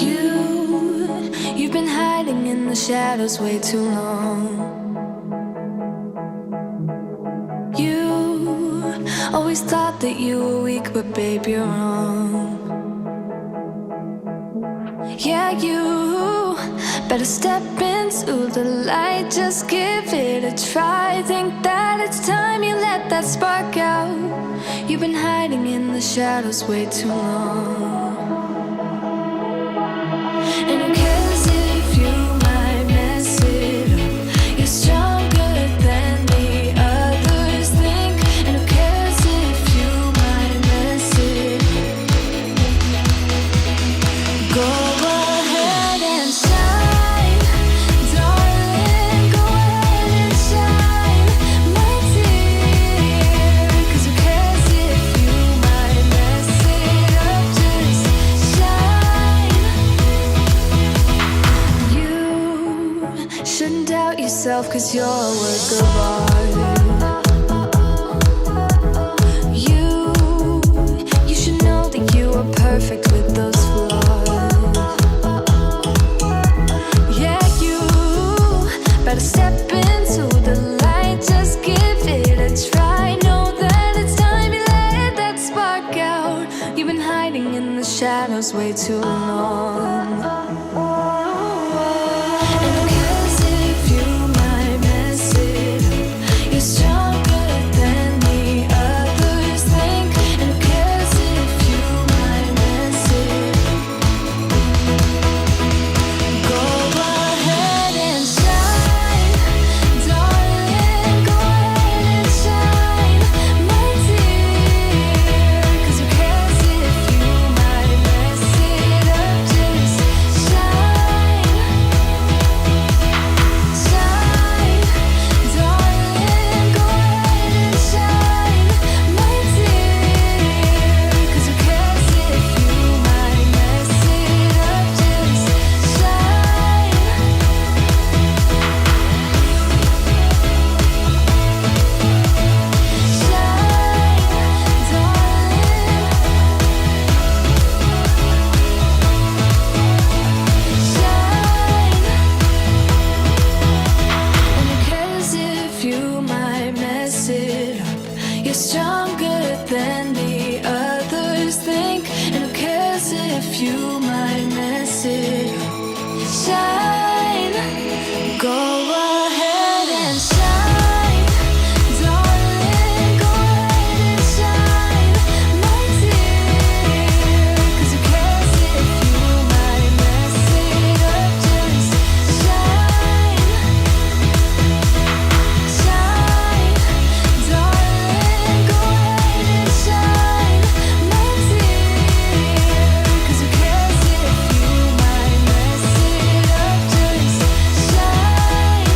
You've been hiding in the shadows way too long. You always thought that you were weak, but babe, you're wrong. Yeah, you better step into the light, just give it a try. Think that it's time you let that spark out. You've been hiding in the shadows way too long. And who cares if you might mess it up? You're stronger than the others think. And who cares if you might mess it up? Go ahead and shine, darling. Go ahead and shine, my dear. 'Cause who cares if you might mess it up? Just shine. You shouldn't doubt yourself, 'cause you're a work of art. You should know that you are perfect with those flaws. Yeah, you better step into the light, just give it a try. Know that it's time you let that spark out. You've been hiding in the shadows way too long. And who cares if you might mess it up? You're stronger than the others think. And who cares if you might mess it up? Go ahead and shine, darling. Go ahead and shine, my dear. 'Cause who cares if you might mess it up? Just shine, shine, darling. Go ahead and shine, my dear. 'Cause who cares if you might mess it up? Just shine. You're stronger than the others think. And who cares if you might mess it up? Shine, go ahead and shine, darling. Go ahead and shine, my dear. 'Cause who cares if you might mess it up? Just shine, shine, darling. Go ahead and shine, my dear. 'Cause who cares if you might mess it up? Just shine.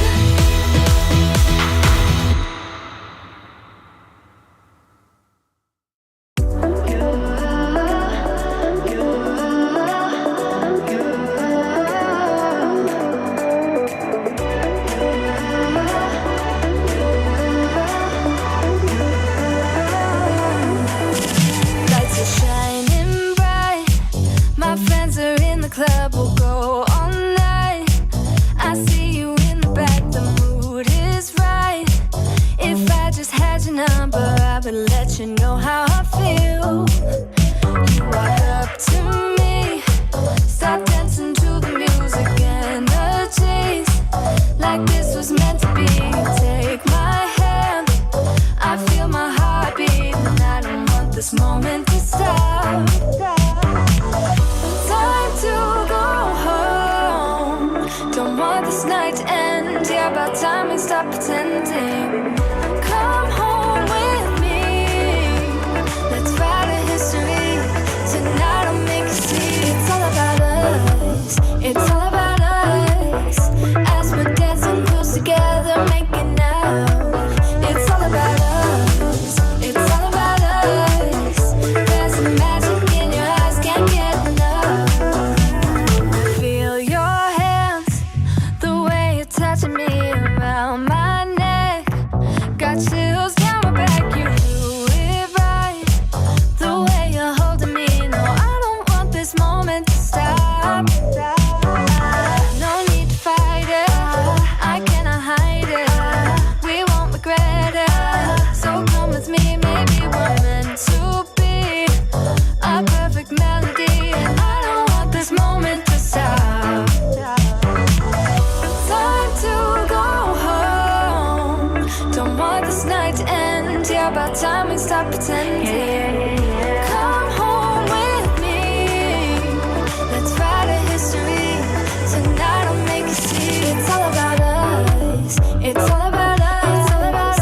Lights are shining bright. My friends are in the club, we'll go all night. I see you in the back, the mood is right. If I just had your number, I would let you know how I feel. You walk up to me, start dancing to the music and the chase. Like this was meant to be. Take my hand, I feel my heart beat, and I don't want this moment to stop. Time to go home. Don't want this night to end. Yeah, about time we stop pretending. Come home with me. Let's write a history. Tonight I'll make you see. It's all about us. It's all about us. As we're dancing close together, making out. It's all about us. It's all about us. There's a magic in your eyes, can't get enough. Feel your hands, the way you're touching me around my neck. want this night to end. Yeah, about time we stop pretending. Come home with me. Let's write a history. Tonight I'll make you see. It's all about us. It's all about us. It's all about us.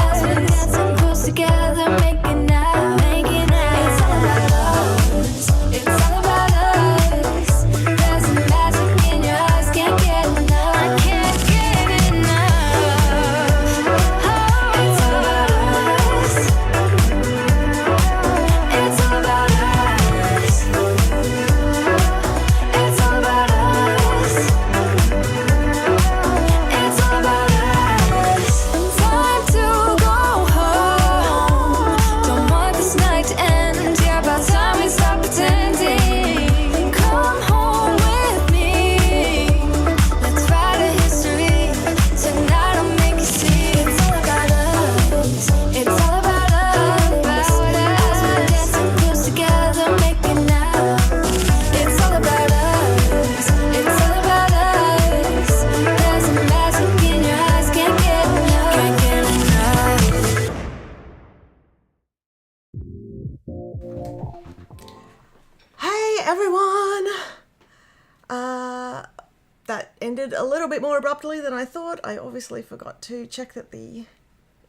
As we're dancing close together, making out, making out. It's all about us. It's all about us. There's a magic in your eyes, can't get enough. I can't get enough. Oh, it's all about us. It's all about us. It's all about us. It's all about us. Time to go home. Don't want this night to end. Yeah, about time we stop pretending. Come home with me. Let's write a history. Tonight I'll make you see. It's all about us. It's all about us. As we're dancing close together, making out. It's all about us. It's all about us. There's a magic in your eyes, can't get enough. Can't get enough. Hey everyone! That ended a little bit more abruptly than I thought. I obviously forgot to check that the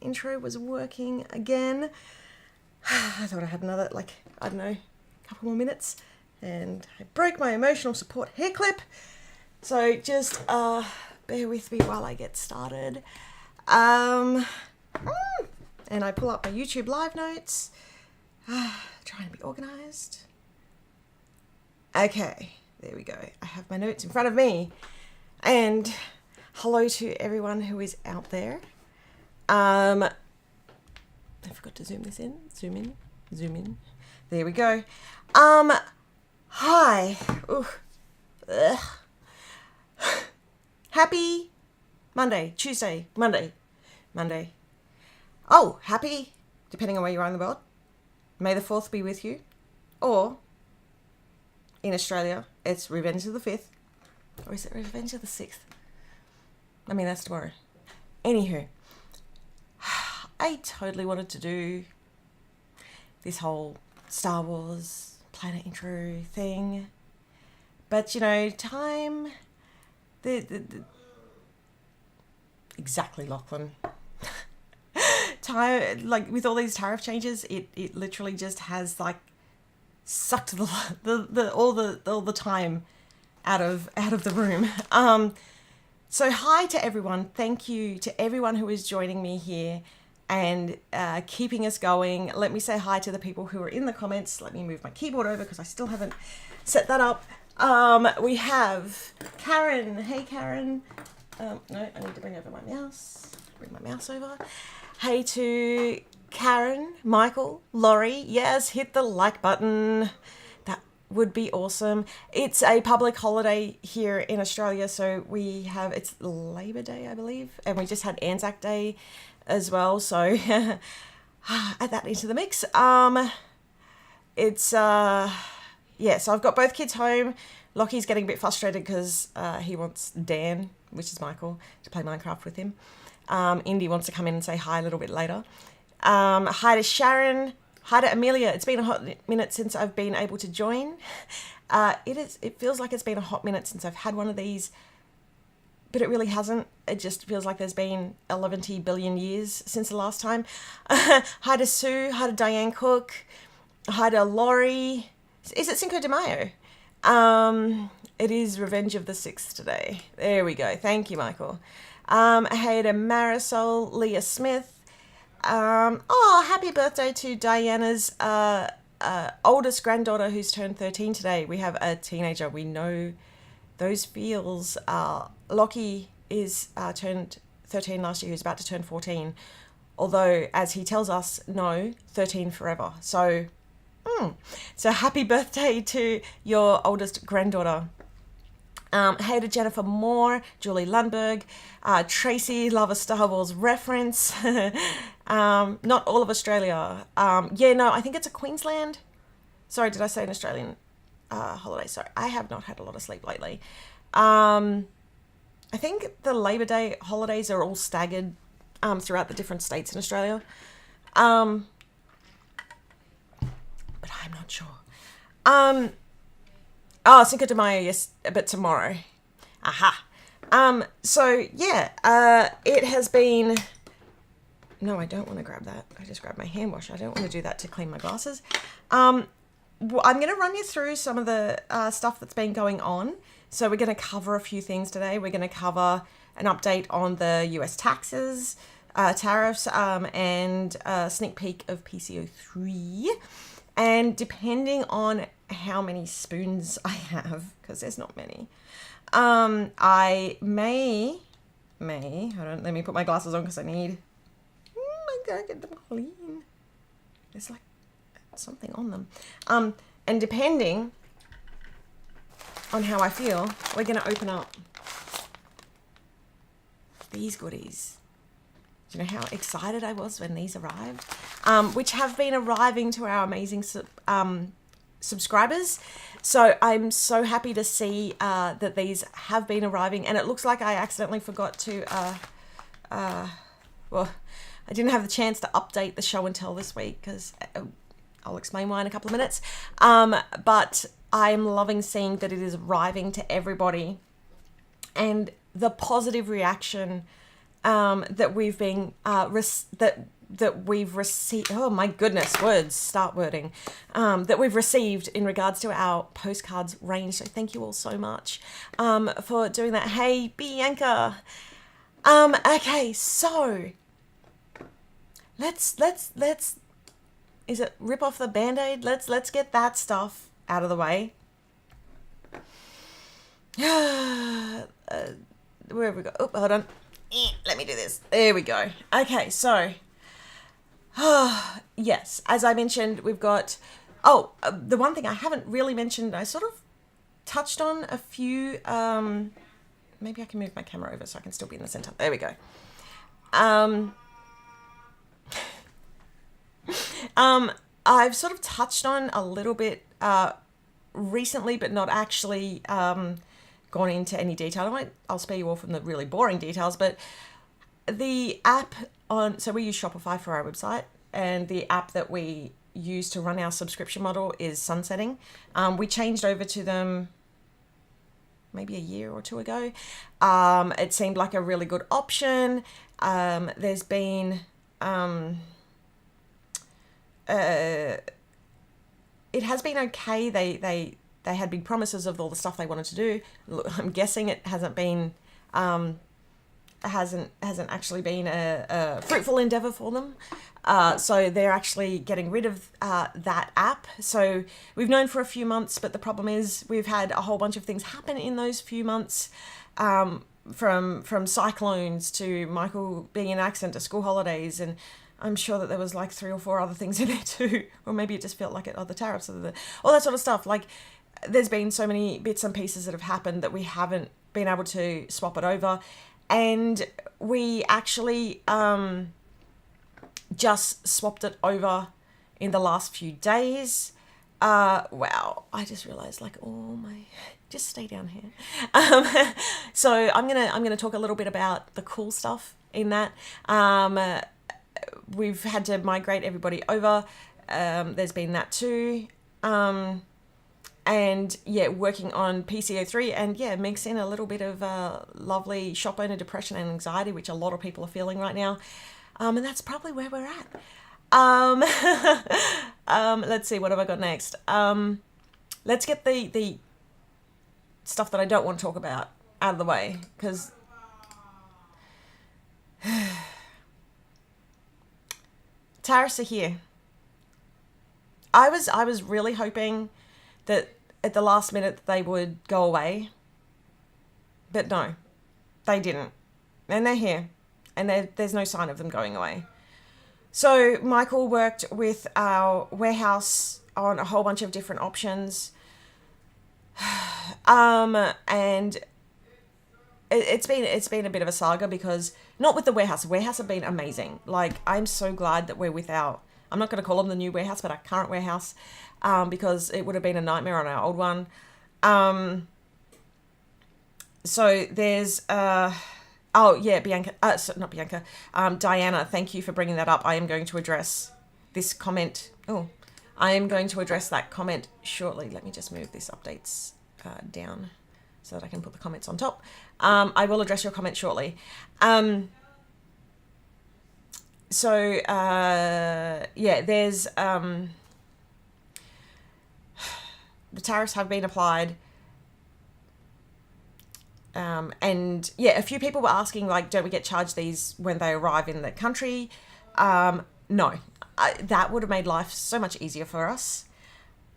intro was working again. I thought I had another, couple more minutes, and I broke my emotional support hair clip. So just bear with me while I get started. And I pull up my YouTube live notes. Trying to be organized. Okay, there we go. I have my notes in front of me. And hello to everyone who is out there. I forgot to zoom this in. Zoom in. There we go. Hi. Ooh. Ugh. Happy Monday, Tuesday, Monday. Oh, happy, depending on where you are in the world. May the 4th be with you. Or, in Australia, it's Revenge of the 5th. Or is it Revenge of the 6th? I mean, that's tomorrow. Anywho, I totally wanted to do this whole Star Wars planet intro thing. But, time... Exactly, Lachlan. Time, with all these tariff changes, it literally just has sucked all the time out of the room. So hi to everyone. Thank you to everyone who is joining me here and keeping us going. Let me say hi to the people who are in the comments. Let me move my keyboard over because I still haven't set that up. We have Karen. Hey Karen. No, I need to bring over my mouse. Bring my mouse over. Hey to Karen, Michael, Laurie. Yes, hit the like button. That would be awesome. It's a public holiday here in Australia, so it's Labor Day, I believe, and we just had Anzac Day as well. So add that into the mix. So I've got both kids home. Lockie's getting a bit frustrated because he wants Dan, which is Michael, to play Minecraft with him. Indy wants to come in and say hi a little bit later. Hi to Sharon. Hi to Amelia. It's been a hot minute since I've been able to join. It feels like it's been a hot minute since I've had one of these, but it really hasn't. It just feels like there's been 11 billion years since the last time. Hi to Sue. Hi to Diane Cook. Hi to Laurie. Is it Cinco de Mayo? It is Revenge of the 6th today. There we go. Thank you, Michael. Hey to Marisol, Leah Smith. Happy birthday to Diana's oldest granddaughter who's turned 13 today. We have a teenager. We know those feels. Lockie is turned 13 last year. He was about to turn 14. Although, as he tells us, no, 13 forever. So happy birthday to your oldest granddaughter. Hey to Jennifer Moore, Julie Lundberg, Tracy, love a Star Wars reference. Not all of Australia. I think it's a Queensland. Sorry, did I say an Australian holiday? Sorry, I have not had a lot of sleep lately. I think the Labor Day holidays are all staggered. throughout the different states in Australia. But I'm not sure. Cinco de Mayo, yes, but tomorrow. Aha. So yeah, it has been. No, I don't want to grab that. I just grabbed my hand wash. I don't want to do that to clean my glasses. I'm going to run you through some of the stuff that's been going on. So we're going to cover a few things today. We're going to cover an update on the US taxes, tariffs, and a sneak peek of PCO3. And depending on how many spoons I have, because there's not many, I may, hold on, let me put my glasses on because I gotta get them clean. There's like something on them. And depending on how I feel, we're gonna open up these goodies. Do you know how excited I was when these arrived? Which have been arriving to our amazing subscribers. So I'm so happy to see that these have been arriving, and it looks like I accidentally forgot to well, I didn't have the chance to update the show and tell this week because I'll explain why in a couple of minutes. But I'm loving seeing that it is arriving to everybody, and the positive reaction that we've been that we've received. Oh my goodness, words, start wording. That we've received in regards to our postcards range. So thank you all so much for doing that. Hey, Bianca. Okay, so let's is it rip off the band-aid? Let's get that stuff out of the way. Where have we got? Oh, hold on. Let me do this. There we go. Okay, so yes, as I mentioned, we've got the one thing I haven't really mentioned, I sort of touched on a few. Maybe I can move my camera over so I can still be in the center. There we go. I've sort of touched on a little bit recently, but not actually gone into any detail. I'll spare you all from the really boring details, but the app so we use Shopify for our website, and the app that we use to run our subscription model is sunsetting. We changed over to them maybe a year or two ago. It seemed like a really good option. There's been it has been okay. They had big promises of all the stuff they wanted to do. Look, I'm guessing it hasn't been hasn't actually been a fruitful endeavor for them. So they're actually getting rid of that app. So we've known for a few months, but the problem is we've had a whole bunch of things happen in those few months, from cyclones to Michael being in an accident to school holidays, and I'm sure that there was like 3 or 4 other things in there too, or maybe it just felt like it, other tariffs, all that sort of stuff. Like, there's been so many bits and pieces that have happened that we haven't been able to swap it over. And we actually just swapped it over in the last few days. Wow, I just realized, like, just stay down here. So I'm gonna talk a little bit about the cool stuff in that. We've had to migrate everybody over. There's been that too. And yeah, working on PCO3, and yeah, mix in a little bit of lovely shop owner depression and anxiety, which a lot of people are feeling right now. And that's probably where we're at. Let's see, what have I got next? Let's get the stuff that I don't want to talk about out of the way, because tariffs are here. I was really hoping that at the last minute they would go away, but no, they didn't, and they're here, and there's no sign of them going away. So Michael worked with our warehouse on a whole bunch of different options, and it's been a bit of a saga, because not with the warehouse. The warehouse have been amazing. Like, I'm so glad that we're with I'm not going to call them the new warehouse, but our current warehouse, because it would have been a nightmare on our old one. So there's a Oh, yeah, Bianca, not Bianca, Diana, thank you for bringing that up. I am going to address this comment. Oh, I am going to address that comment shortly. Let me just move this updates down so that I can put the comments on top. I will address your comment shortly. There's the tariffs have been applied. And yeah, a few people were asking, like, don't we get charged these when they arrive in the country? No, that would have made life so much easier for us.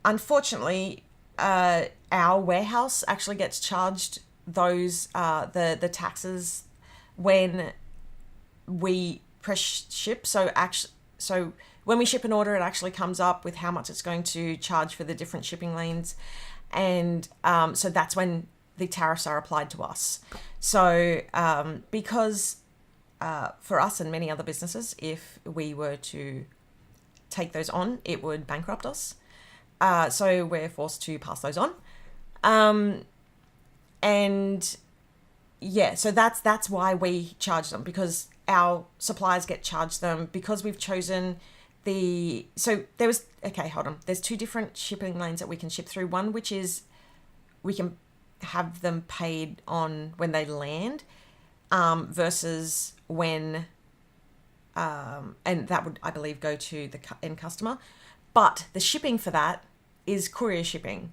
Unfortunately, our warehouse actually gets charged those the taxes when we press ship. So when we ship an order, it actually comes up with how much it's going to charge for the different shipping lanes, and so that's when the tariffs are applied to us. So because for us and many other businesses, if we were to take those on, it would bankrupt us. So we're forced to pass those on. And yeah, so that's why we charge them, because our suppliers get charged them because we've chosen there's two different shipping lanes that we can ship through. One, which is we can have them paid on when they land, versus when, and that would, I believe, go to the end customer. But the shipping for that is courier shipping,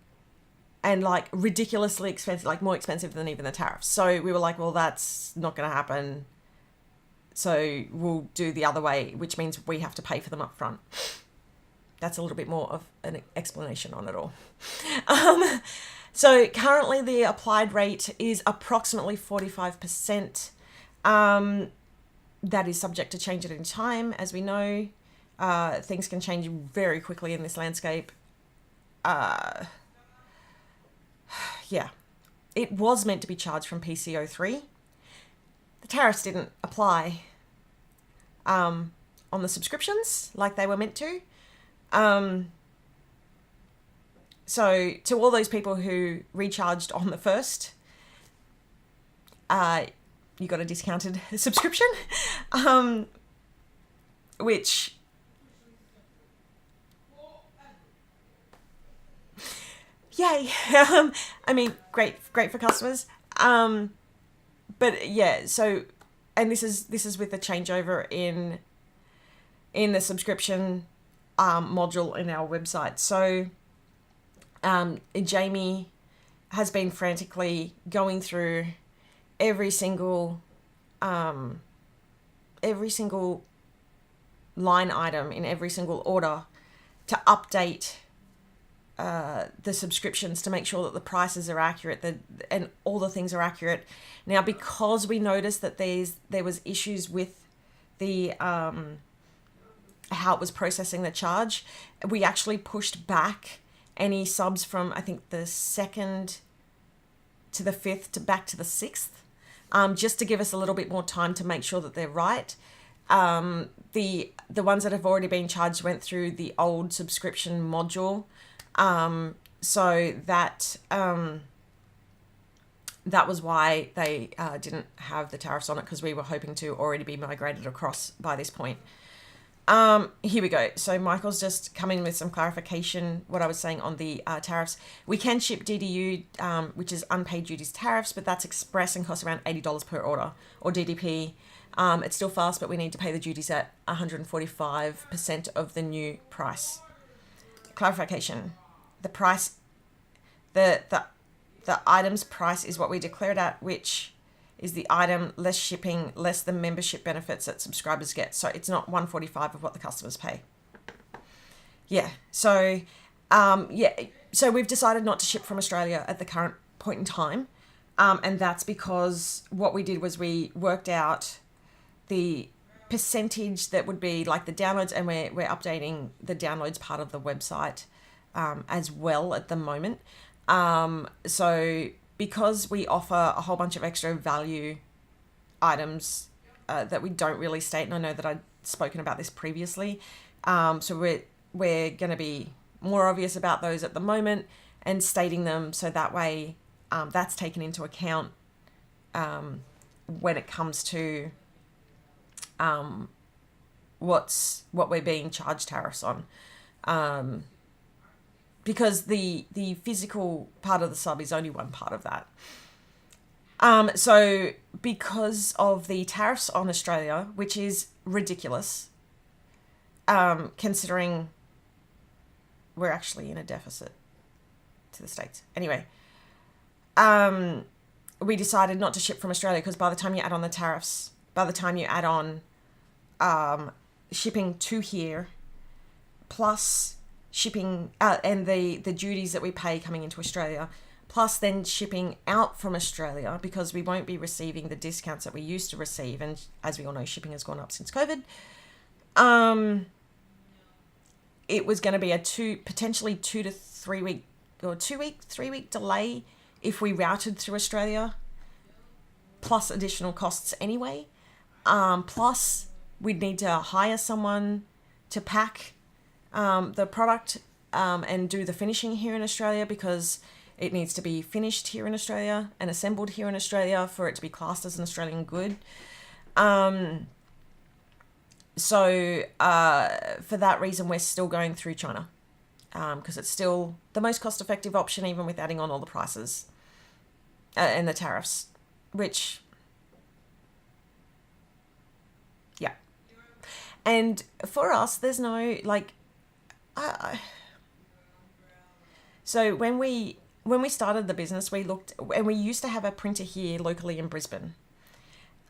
and like ridiculously expensive, like more expensive than even the tariffs. So we were like, well, that's not going to happen. So we'll do the other way, which means we have to pay for them up front. That's a little bit more of an explanation on it all. So currently the applied rate is approximately 45%. That is subject to change at any time. As we know, things can change very quickly in this landscape. Yeah, it was meant to be charged from PCO3. The tariffs didn't apply on the subscriptions like they were meant to. So to all those people who recharged on the first, you got a discounted subscription, which, yay. I mean, great for customers. But yeah, so, and this is with the changeover in the subscription module in our website. So Jamie has been frantically going through every single line item in every single order to update the subscriptions to make sure that the prices are accurate, and all the things are accurate. Now, because we noticed that there was issues with the how it was processing the charge, we actually pushed back any subs from, I think, the 2nd to the 5th to back to the 6th, just to give us a little bit more time to make sure that they're right. The ones that have already been charged went through the old subscription module. So that was why they didn't have the tariffs on it, because we were hoping to already be migrated across by this point. Here we go. So Michael's just come in with some clarification, what I was saying on the tariffs. We can ship DDU, which is unpaid duties tariffs, but that's express and costs around $80 per order, or DDP. It's still fast, but we need to pay the duties at 145% of the new price. Clarification. The price, the item's price is what we declare it at, which is the item less shipping, less the membership benefits that subscribers get. So it's not 145 of what the customers pay. Yeah. So, so we've decided not to ship from Australia at the current point in time. And that's because what we did was we worked out the percentage that would be like the downloads, and we're updating the downloads part of the website as well at the moment. So because we offer a whole bunch of extra value items that we don't really state, and I know that I'd spoken about this previously, so we're going to be more obvious about those at the moment and stating them, so that way that's taken into account when it comes to what we're being charged tariffs on, because the physical part of the sub is only one part of that. So because of the tariffs on Australia, which is ridiculous, considering we're actually in a deficit to the States. Anyway, we decided not to ship from Australia because by the time you add on the tariffs, by the time you add on shipping to here, plus shipping and the duties that we pay coming into Australia, plus then shipping out from Australia, because we won't be receiving the discounts that we used to receive. And as we all know, shipping has gone up since COVID. It was going to be a potentially 2 to 3 week or 3 week delay if we routed through Australia, plus additional costs anyway. Plus we'd need to hire someone to pack the product and do the finishing here in Australia, because it needs to be finished here in Australia and assembled here in Australia for it to be classed as an Australian good. So for that reason, we're still going through China, because it's still the most cost-effective option, even with adding on all the prices and the tariffs, which, yeah. And for us, there's no, like, so when we started the business, we looked, and we used to have a printer here locally in Brisbane.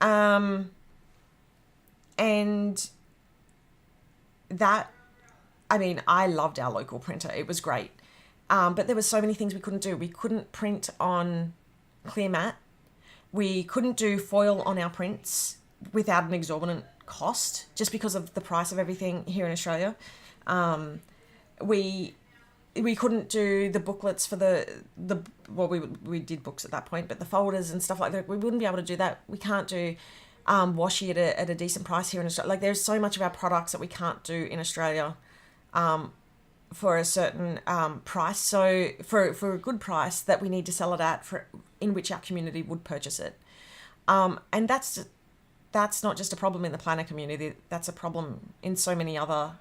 And that, I mean, I loved our local printer. It was great. But there were so many things we couldn't do. We couldn't print on clear matte. We couldn't do foil on our prints without an exorbitant cost, just because of the price of everything here in Australia. We couldn't do the booklets for well, we did books at that point, but the folders and stuff like that, we wouldn't be able to do that. We can't do washi at a decent price here in Australia. Like, there's so much of our products that we can't do in Australia for a certain price. So for a good price that we need to sell it at, in which our community would purchase it. And that's not just a problem in the planner community. That's a problem in so many other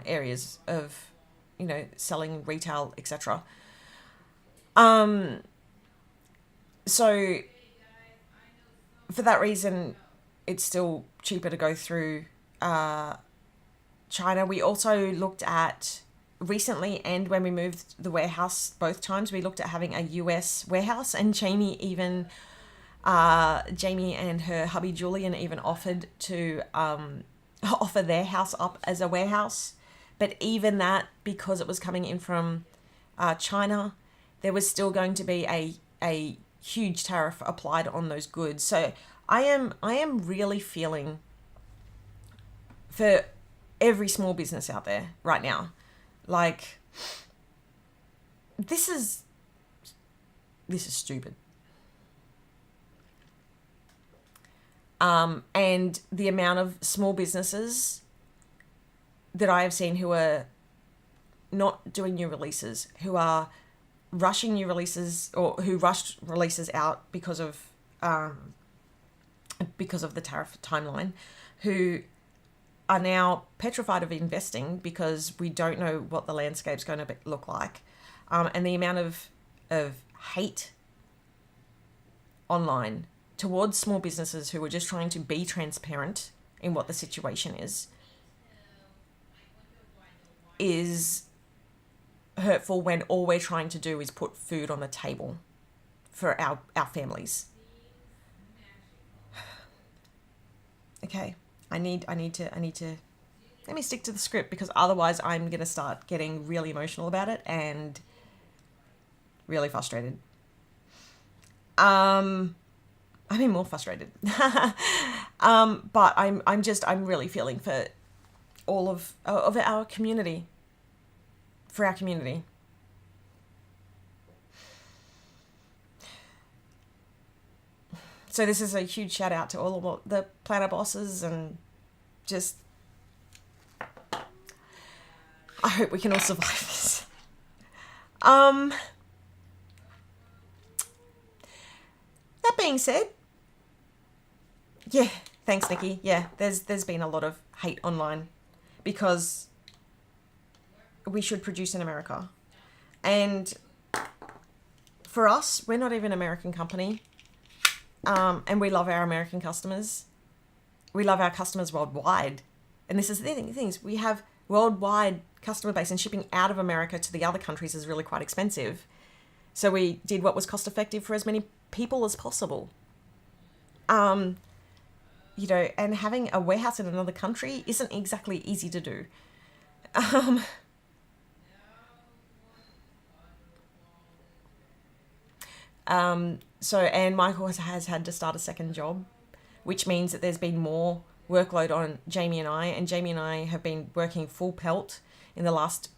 areas of, selling, retail, etc. So for that reason, it's still cheaper to go through China. We also looked at recently, and when we moved the warehouse both times, we looked at having a US warehouse, and Jamie and her hubby Julian even offered to offer their house up as a warehouse. But even that, because it was coming in from China, there was still going to be a huge tariff applied on those goods. So I am really feeling for every small business out there right now. Like, this is stupid. And the amount of small businesses that I have seen who are not doing new releases, who are rushing new releases, or who rushed releases out because of the tariff timeline, who are now petrified of investing because we don't know what the landscape's going to look like. And the amount of hate online towards small businesses who are just trying to be transparent in what the situation is hurtful, when all we're trying to do is put food on the table for our families. Okay, I need to let me stick to the script, because otherwise I'm going to start getting really emotional about it and really frustrated. I mean, more frustrated. But I'm really feeling for all of our community, for our community. So this is a huge shout out to all of the planner bosses, and just, I hope we can all survive this. That being said, Yeah, thanks, Nikki. Yeah, there's been a lot of hate online because we should produce in America. And for us, we're not even an American company. And we love our American customers. We love our customers worldwide. And this is the things we have worldwide customer base, and shipping out of America to the other countries is really quite expensive. So we did what was cost effective for as many people as possible. You know, and having a warehouse in another country isn't exactly easy to do. So, and Michael has had to start a second job, which means that there's been more workload on Jamie and I have been working full pelt in the last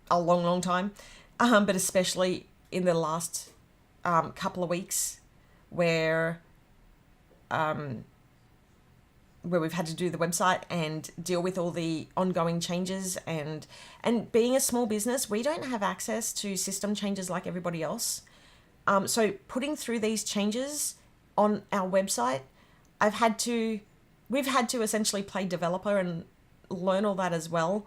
a long time, but especially in the last couple of weeks where we've had to do the website and deal with all the ongoing changes, and being a small business, we don't have access to system changes like everybody else. So putting through these changes on our website, we've had to essentially play developer and learn all that as well.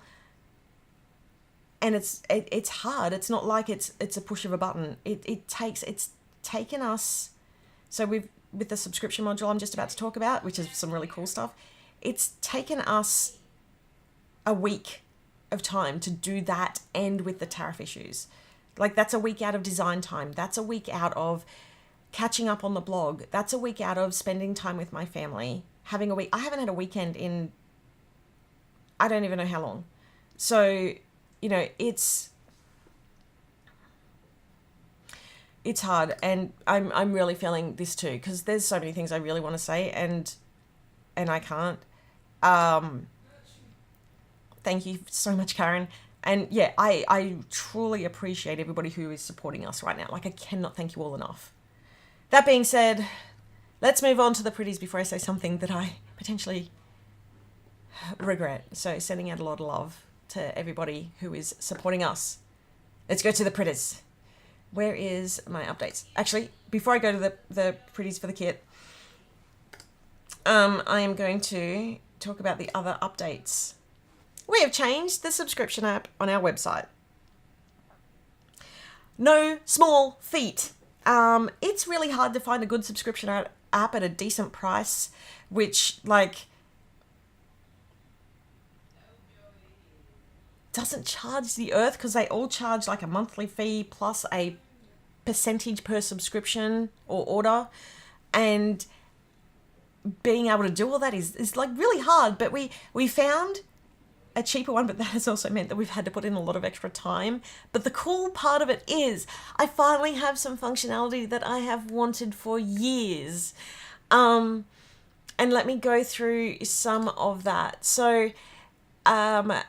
And it's hard. It's not like it's a push of a button. It's taken us, so with the subscription module I'm just about to talk about, which is some really cool stuff, it's taken us a week of time to do that, and with the tariff issues. Like, that's a week out of design time. That's a week out of catching up on the blog. That's a week out of spending time with my family. Having a week. I haven't had a weekend in, I don't even know how long. So, you know, it's hard, and I'm really feeling this too, because there's so many things I really want to say, and I can't. Thank you so much, Karen. And yeah, I truly appreciate everybody who is supporting us right now. Like, I cannot thank you all enough. That being said, let's move on to the pretties before I say something that I potentially regret. So, sending out a lot of love to everybody who is supporting us. Let's go to the pretties. Where is my updates? Actually, before I go to the pretties for the kit, I am going to talk about the other updates. We have changed the subscription app on our website. No small feat. It's really hard to find a good subscription app at a decent price, which, like, doesn't charge the earth, because they all charge like a monthly fee plus a percentage per subscription or order. And being able to do all that is like really hard. But we found a cheaper one, but that has also meant that we've had to put in a lot of extra time. But the cool part of it is I finally have some functionality that I have wanted for years. And let me go through some of that. So, yeah,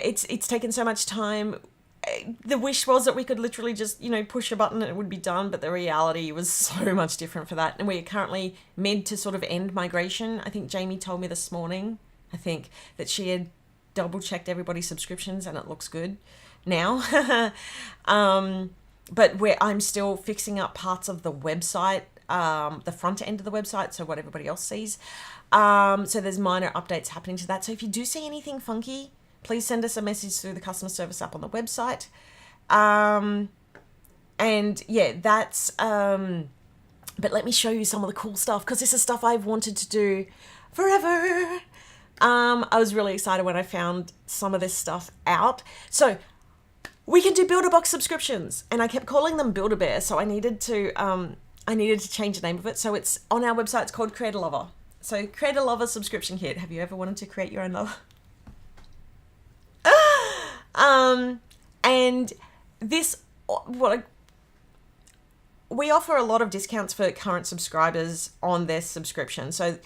it's taken so much time. The wish was that we could literally just, push a button and it would be done, but the reality was so much different for that. And we are currently mid to sort of end migration. I think Jamie told me this morning, that she had double-checked everybody's subscriptions and it looks good now. But I'm still fixing up parts of the website, the front end of the website, so what everybody else sees. So there's minor updates happening to that. So if you do see anything funky, please send us a message through the customer service app on the website. And yeah, that's, but let me show you some of the cool stuff, because this is stuff I've wanted to do forever. I was really excited when I found some of this stuff out. So we can do Build-A-Box subscriptions, and I kept calling them Build-A-Bear, so I needed to change the name of it. So it's on our website. It's called Create a Lover. So Create a Lover subscription kit. Have you ever wanted to create your own lover? And this, we offer a lot of discounts for current subscribers on their subscription. So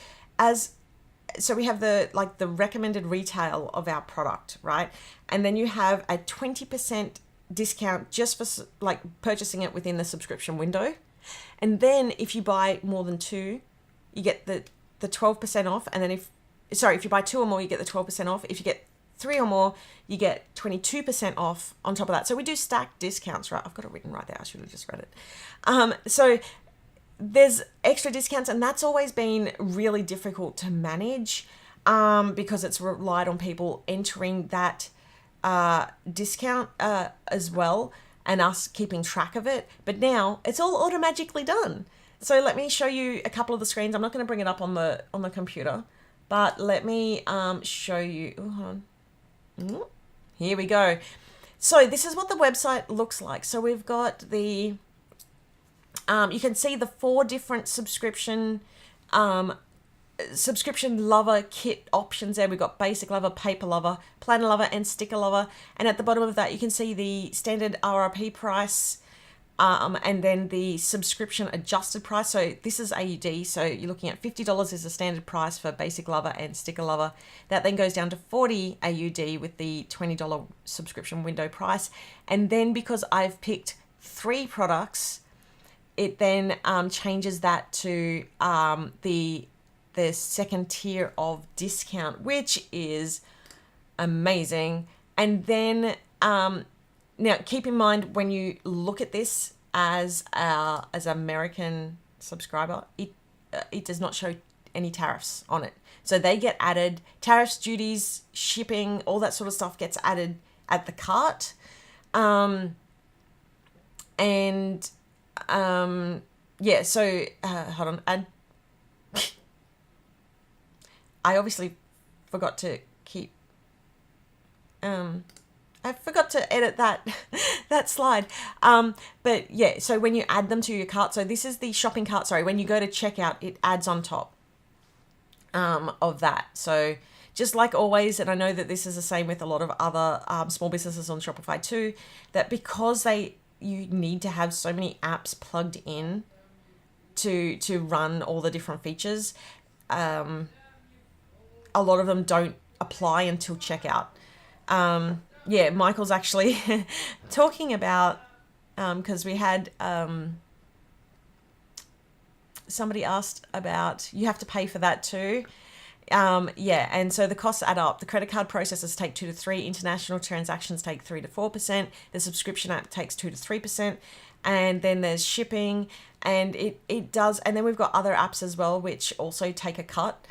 we have the recommended retail of our product, right? And then you have a 20% discount just for purchasing it within the subscription window. And then if you buy more than 2, you get the 12% off. And then if you buy 2 or more, you get the 12% off. If you get 3 or more, you get 22% off on top of that. So we do stacked discounts, right? I've got it written right there. I should have just read it. So there's extra discounts, and that's always been really difficult to manage because it's relied on people entering that discount as well, and us keeping track of it. But now it's all automatically done. So let me show you a couple of the screens. I'm not going to bring it up on the computer, but let me show you. Ooh, hold on. Here we go. So this is what the website looks like. So we've got the, you can see the 4 different subscription lover kit options there. We've got basic lover, paper lover, planner lover, and sticker lover. And at the bottom of that, you can see the standard RRP price, and then the subscription adjusted price. So this is AUD. So you're looking at $50 is the standard price for basic lover and sticker lover. That then goes down to 40 AUD with the $20 subscription window price. And then because I've picked 3 products, it then changes that to the second tier of discount, which is amazing. And then now keep in mind, when you look at this as American subscriber, it does not show any tariffs on it. So they get added, tariffs, duties, shipping, all that sort of stuff gets added at the cart. Yeah, so hold on. And I obviously forgot to keep I forgot to edit that slide. But yeah, so when you add them to your cart, so this is the shopping cart, sorry, when you go to checkout, it adds on top of that. So just like always, and I know that this is the same with a lot of other small businesses on Shopify too, that because you need to have so many apps plugged in to run all the different features, a lot of them don't apply until checkout. Yeah, Michael's actually talking about, because we had somebody asked about, you have to pay for that too. Yeah, and so the costs add up. The credit card processors take 2 to 3, international transactions take 3 to 4%, the subscription app takes 2 to 3%, and then there's shipping, and it does, and then we've got other apps as well which also take a cut.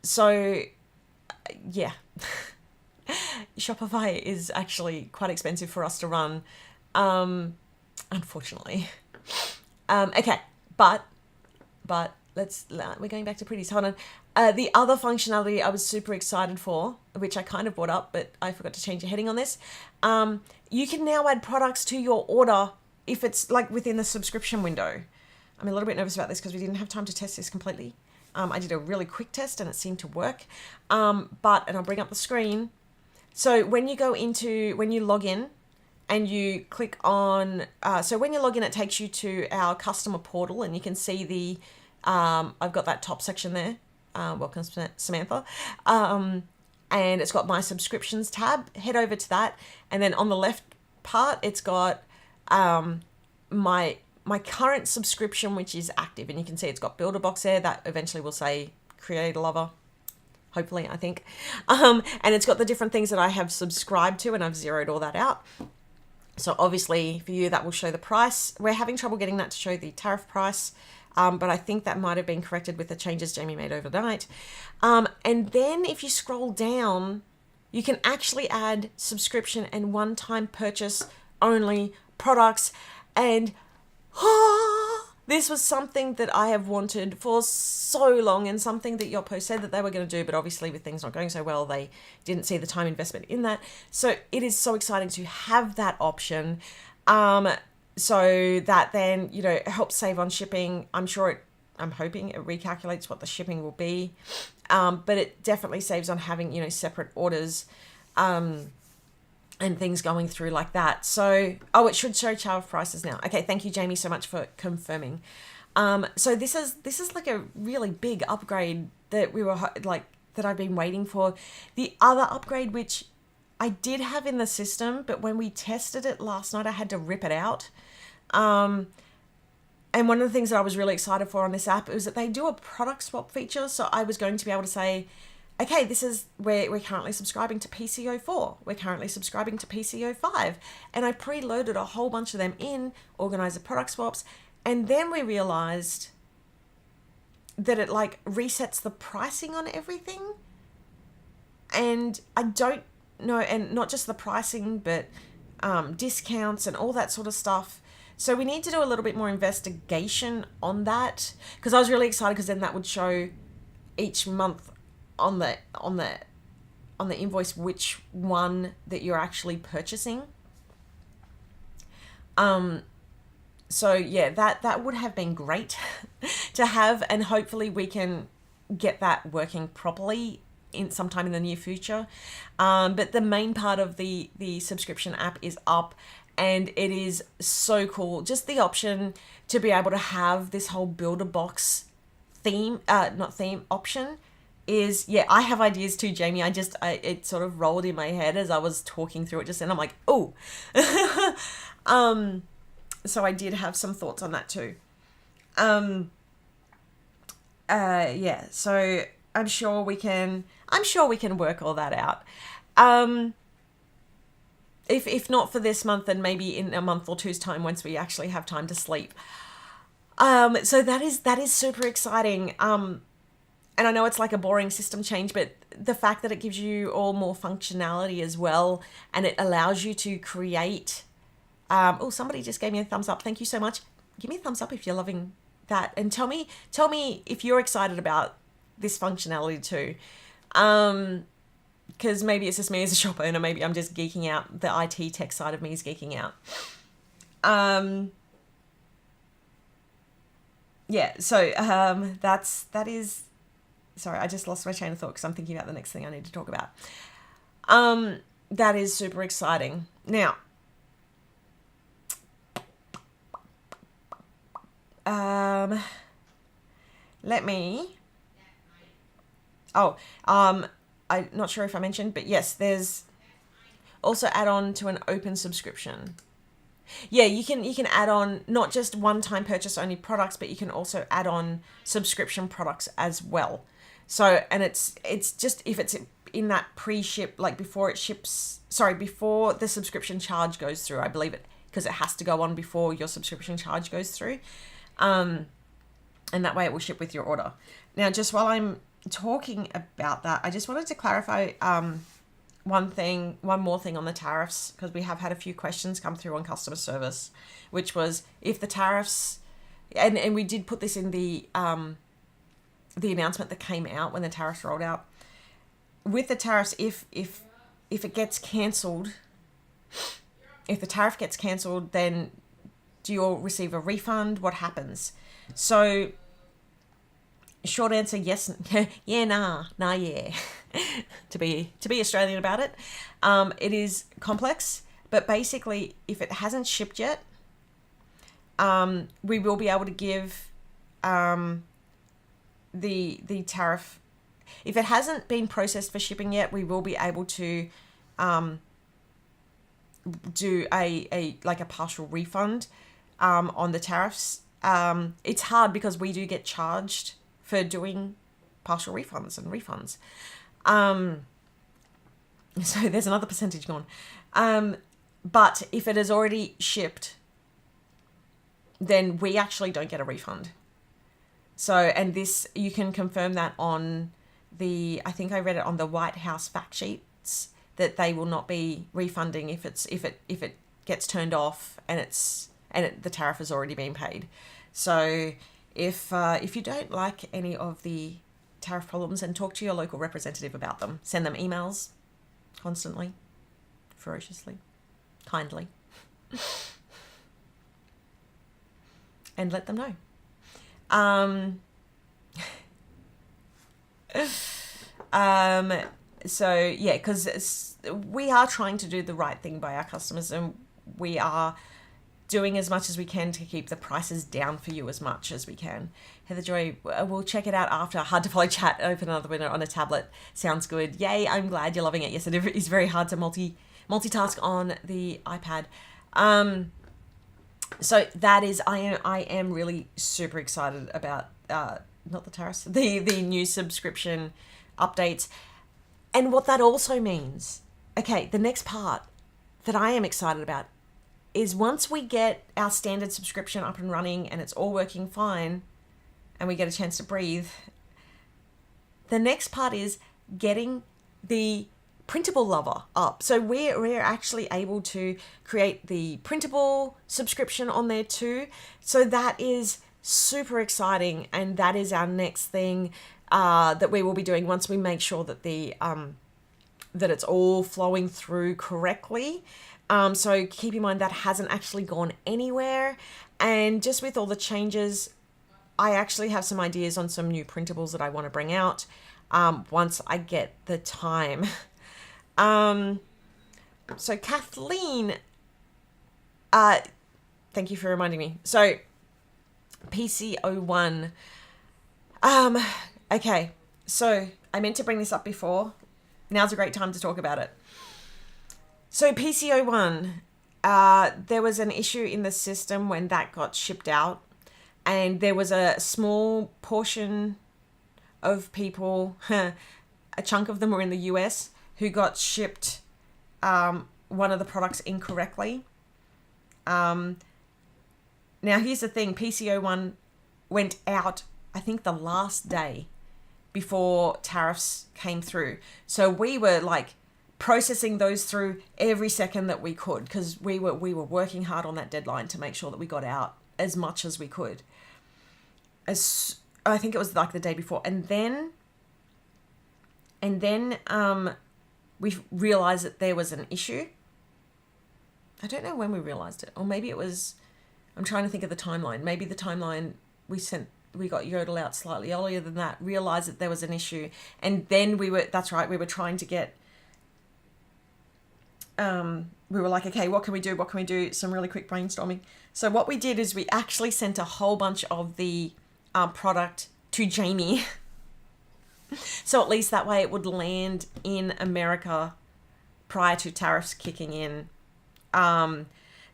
So yeah. Shopify is actually quite expensive for us to run, unfortunately. Okay, but we're going back to pretties. Hold on. The other functionality I was super excited for, which I kind of brought up, but I forgot to change the heading on this. You can now add products to your order if it's like within the subscription window. I'm a little bit nervous about this because we didn't have time to test this completely. I did a really quick test and it seemed to work. And I'll bring up the screen. So when you log in and you click on, so when you log in, it takes you to our customer portal, and you can see I've got that top section there. Welcome, Samantha. And it's got my subscriptions tab. Head over to that. And then on the left part, it's got my current subscription, which is active. And you can see it's got Builder Box there. That eventually will say Creator Lover. Hopefully, I think. And it's got the different things that I have subscribed to, and I've zeroed all that out. So obviously for you, that will show the price. We're having trouble getting that to show the tariff price, but I think that might have been corrected with the changes Jamie made overnight. And then if you scroll down, you can actually add subscription and one-time purchase only products. And this was something that I have wanted for so long, and something that Yopo said that they were going to do, but obviously with things not going so well, they didn't see the time investment in that. So it is so exciting to have that option, so that then, helps save on shipping. I'm hoping it recalculates what the shipping will be, but it definitely saves on having, separate orders, and things going through like that. So, it should show tariff prices now. Okay, thank you, Jamie, so much for confirming. So this is like a really big upgrade that that I've been waiting for. The other upgrade, which I did have in the system, but when we tested it last night, I had to rip it out. And one of the things that I was really excited for on this app is that they do a product swap feature. So I was going to be able to say, okay, this is where we're currently subscribing to PCO4. We're currently subscribing to PCO5. And I preloaded a whole bunch of them in, organized the product swaps, And then we realized that it like resets the pricing on everything. And I don't know, and not just the pricing, but discounts and all that sort of stuff. So we need to do a little bit more investigation on that, because I was really excited because then that would show each month on the invoice which one that you're actually purchasing. So yeah, that would have been great to have, and hopefully we can get that working properly in sometime in the near future. But the main part of the subscription app is up, and it is so cool. Just the option to be able to have this whole builder box option is, yeah, I have ideas too, Jamie. It sort of rolled in my head as I was talking through it just then. I'm like, oh. So I did have some thoughts on that too. Yeah, so I'm sure we can work all that out. If not for this month, then maybe in a month or two's time, once we actually have time to sleep. So that is super exciting. And I know it's like a boring system change, but the fact that it gives you all more functionality as well, and it allows you to create. Oh, somebody just gave me a thumbs up. Thank you so much. Give me a thumbs up if you're loving that, and tell me if you're excited about this functionality too. Because maybe it's just me as a shop owner. Maybe I'm just geeking out. The IT tech side of me is geeking out. Yeah. So that is. Sorry, I just lost my chain of thought because I'm thinking about the next thing I need to talk about. That is super exciting. Now, let me. I'm not sure if I mentioned, but yes, there's also add on to an open subscription. Yeah, you can add on not just one-time purchase only products, but you can also add on subscription products as well. So, and it's just if it's in that pre-ship, like before it ships, before the subscription charge goes through, I believe it, because it has to go on before your subscription charge goes through. And that way it will ship with your order. Now, just while I'm talking about that, I just wanted to clarify one more thing on the tariffs, because we have had a few questions come through on customer service, which was if the tariffs, and we did put this in the announcement that came out when the tariffs rolled out. With the tariffs, if it gets cancelled, if the tariff gets cancelled, then do you receive a refund? What happens? So, short answer, yes. Yeah, yeah. to be Australian about it. It is complex, but basically, if it hasn't shipped yet, we will be able to give the tariff. If it hasn't been processed for shipping yet, we will be able to do a partial refund on the tariffs. It's hard because we do get charged for doing partial refunds and refunds. So there's another percentage gone. But if it is already shipped, then we actually don't get a refund. So, and this, you can confirm that on I think I read it on the White House fact sheets, that they will not be refunding if it gets turned off and the tariff has already been paid. So if you don't like any of the tariff problems, and talk to your local representative about them, send them emails constantly, ferociously, kindly, and let them know. So yeah, because we are trying to do the right thing by our customers, and we are doing as much as we can to keep the prices down for you as much as we can. Heather Joy, we'll check it out after. Hard to follow chat, open another window on a tablet. Sounds good. Yay, I'm glad you're loving it. Yes, it is very hard to multitask on the iPad. So that is, I am really super excited about, not the tariffs, the new subscription updates. And what that also means, okay, the next part that I am excited about is once we get our standard subscription up and running and it's all working fine and we get a chance to breathe, the next part is getting the printable lover up. So we're actually able to create the printable subscription on there too. So that is super exciting, and that is our next thing that we will be doing once we make sure that the that it's all flowing through correctly. So keep in mind that hasn't actually gone anywhere, and just with all the changes, I actually have some ideas on some new printables that I want to bring out once I get the time. So Kathleen, thank you for reminding me. So PCO1. Okay, so I meant to bring this up before. Now's a great time to talk about it. So PCO1, there was an issue in the system when that got shipped out, and there was a small portion of people, a chunk of them were in the US, who got shipped one of the products incorrectly. Now here's the thing, PCO1 went out, I think the last day before tariffs came through. So we were like processing those through every second that we could, because we were working hard on that deadline to make sure that we got out as much as we could. I think it was like the day before, and then we realized that there was an issue. I don't know when we realized it, or maybe it was, I'm trying to think of the timeline. Maybe the timeline we got Yodel out slightly earlier than that, realized that there was an issue. And then we were trying to get, we were like, okay, what can we do? Some really quick brainstorming. So what we did is we actually sent a whole bunch of the product to Jamie. So at least that way it would land in America prior to tariffs kicking in.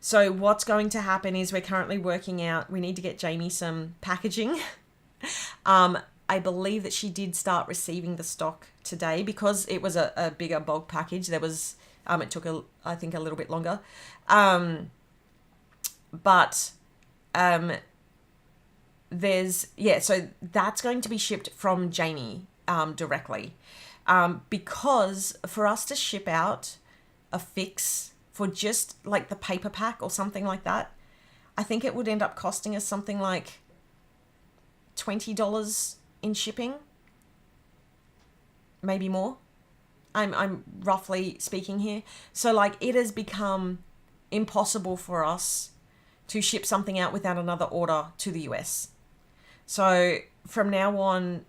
So what's going to happen is we're currently working out, we need to get Jamie some packaging. I believe that she did start receiving the stock today because it was a bigger bulk package. There was, it took I think a little bit longer. So that's going to be shipped from Jamie directly. Because for us to ship out a fix for just like the paper pack or something like that, I think it would end up costing us something like $20 in shipping, maybe more. I'm roughly speaking here. So like it has become impossible for us to ship something out without another order to the US. So from now on,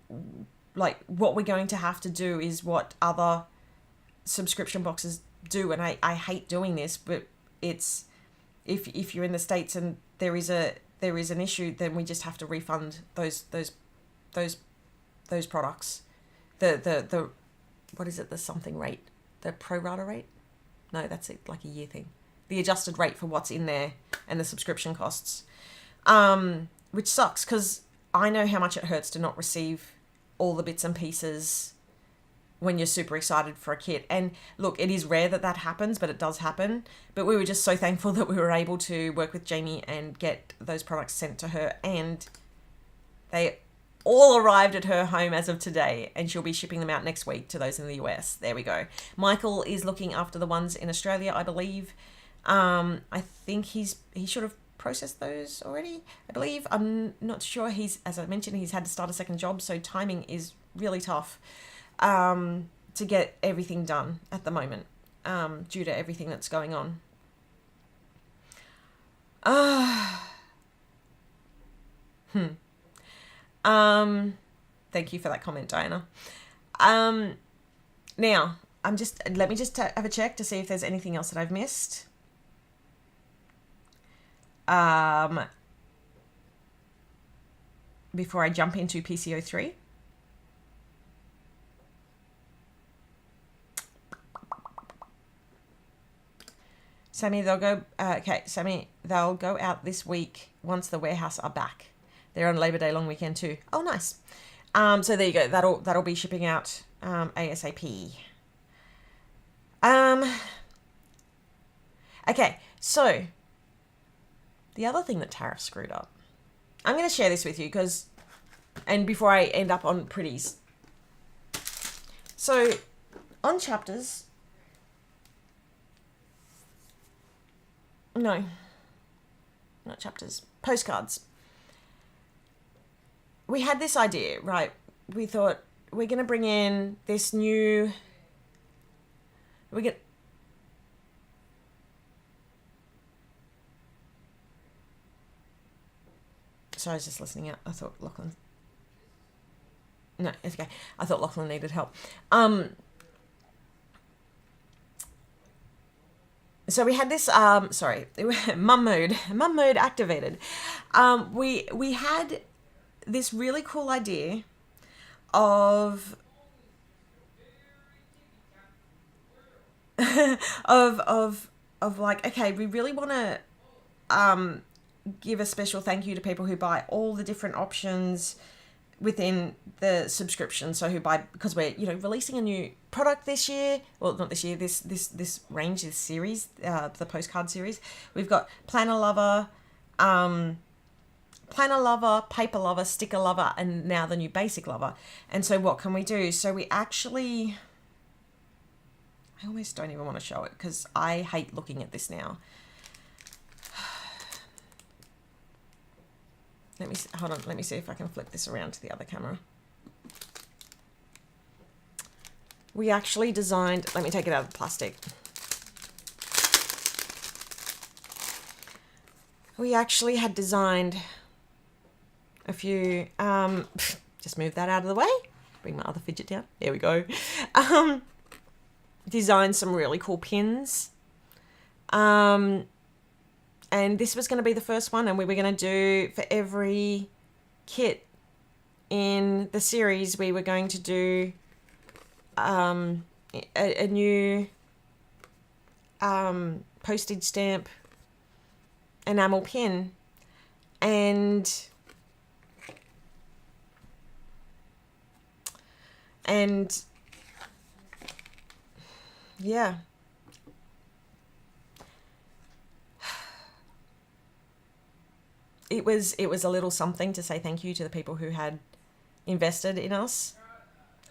like what we're going to have to do is what other subscription boxes do, and I hate doing this, but it's if you're in the States and there is an issue, then we just have to refund those products. The what is it? The something rate, the pro rata rate? No, that's it, like a year thing. The adjusted rate for what's in there and the subscription costs, which sucks because I know how much it hurts to not receive all the bits and pieces when you're super excited for a kit. And look, it is rare that happens, but it does happen. But we were just so thankful that we were able to work with Jamie and get those products sent to her, and they all arrived at her home as of today, and she'll be shipping them out next week to those in the US. There we go. Michael is looking after the ones in Australia, I believe. I think he should have processed those already, I believe. I'm not sure. As I mentioned, he's had to start a second job, so timing is really tough to get everything done at the moment, due to everything that's going on. Thank you for that comment, Diana. Now, let me just have a check to see if there's anything else that I've missed. Before I jump into PCO3. Sami, they'll go out this week once the warehouse are back. They're on Labor Day long weekend too. Oh, nice. So there you go. That'll be shipping out ASAP. Okay, so the other thing that tariff screwed up. I'm going to share this with you and before I end up on pretties. So on chapters, no, not chapters, postcards. We had this idea, right? We thought we're going to bring in this new, sorry, I was just listening out. I thought Lachlan, no, it's okay. I thought Lachlan needed help. So we had this, mum mode activated. We had this really cool idea of like, okay, we really want to give a special thank you to people who buy all the different options within the subscription. So who buy, because we're, releasing a new product this year, well, not this year, this range, this series, the postcard series. We've got planner lover, paper lover, sticker lover, and now the new basic lover. And so what can we do? So we actually, I almost don't even want to show it because I hate looking at this now. Hold on, let me see if I can flip this around to the other camera. We actually designed, let me take it out of the plastic. We actually had designed a few, just move that out of the way, bring my other fidget down, there we go. Designed some really cool pins. And this was going to be the first one, and we were going to do, for every kit in the series, we were going to do a new postage stamp enamel pin. And yeah. It was a little something to say thank you to the people who had invested in us,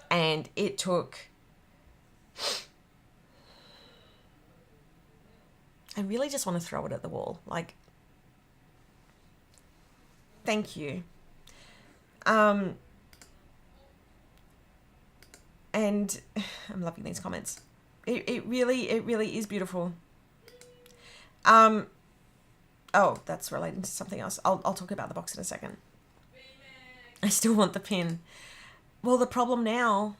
and it took, I really just want to throw it at the wall, like, thank you. And I'm loving these comments. It really is beautiful. Oh, that's relating to something else. I'll talk about the box in a second. I still want the pin. Well, the problem now...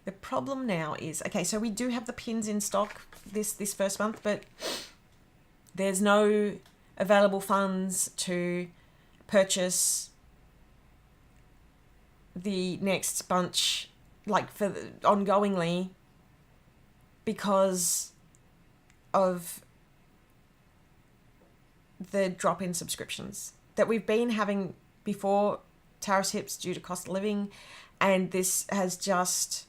The problem now is... Okay, so we do have the pins in stock this first month, but there's no available funds to purchase the next bunch, like, for ongoingly, because of the drop in subscriptions that we've been having before tariffs hits due to cost of living, and this has just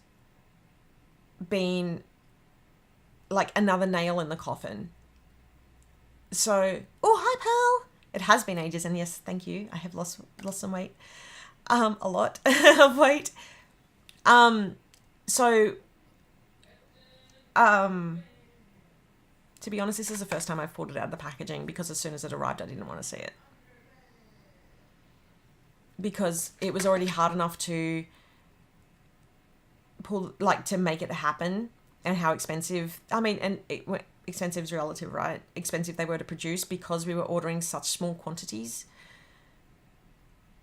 been like another nail in the coffin. So, oh, hi pal, it has been ages, and yes, thank you, I have lost some weight. A lot of weight. To be honest, this is the first time I've pulled it out of the packaging, because as soon as it arrived, I didn't want to see it. Because it was already hard enough to to make it happen, and how expensive, expensive is relative, right? Expensive they were to produce, because we were ordering such small quantities,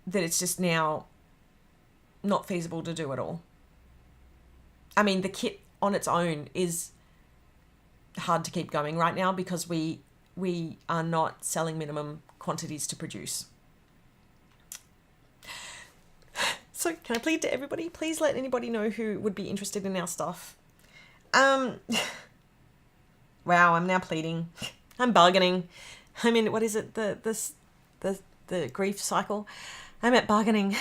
that it's just now not feasible to do at all. I mean, the kit on its own is hard to keep going right now, because we are not selling minimum quantities to produce. So can I plead to everybody, please let anybody know who would be interested in our stuff. Wow, I'm now pleading. I'm bargaining. I mean, what is it? The grief cycle. I'm at bargaining.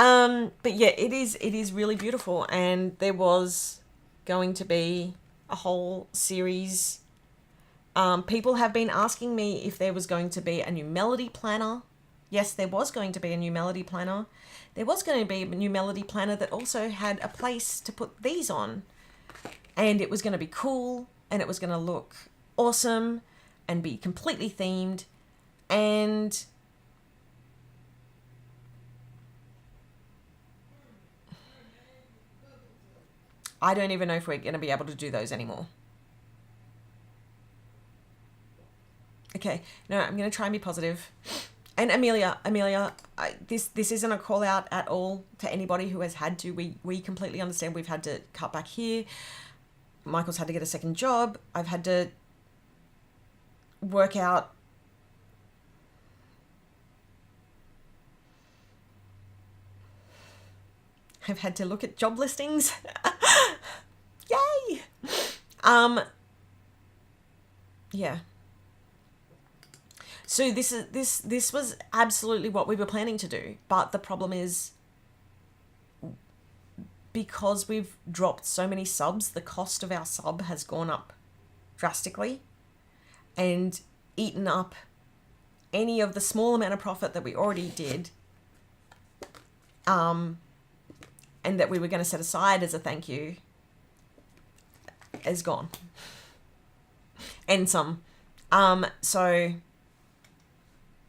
But yeah, it is really beautiful, and there was going to be a whole series. People have been asking me if there was going to be a new melody planner. Yes, there was going to be a new melody planner. There was going to be a new melody planner that also had a place to put these on. And it was going to be cool, and it was going to look awesome and be completely themed. And I don't even know if we're going to be able to do those anymore. Okay, no, I'm going to try and be positive. And Amelia, this isn't a call out at all to anybody who has had to. We completely understand we've had to cut back here. Michael's had to get a second job. I've had to work out I've had to look at job listings. Yay! Yeah. So this was absolutely what we were planning to do, but the problem is, because we've dropped so many subs, the cost of our sub has gone up drastically and eaten up any of the small amount of profit that we already did, and that we were going to set aside as a thank you, is gone. And some. So,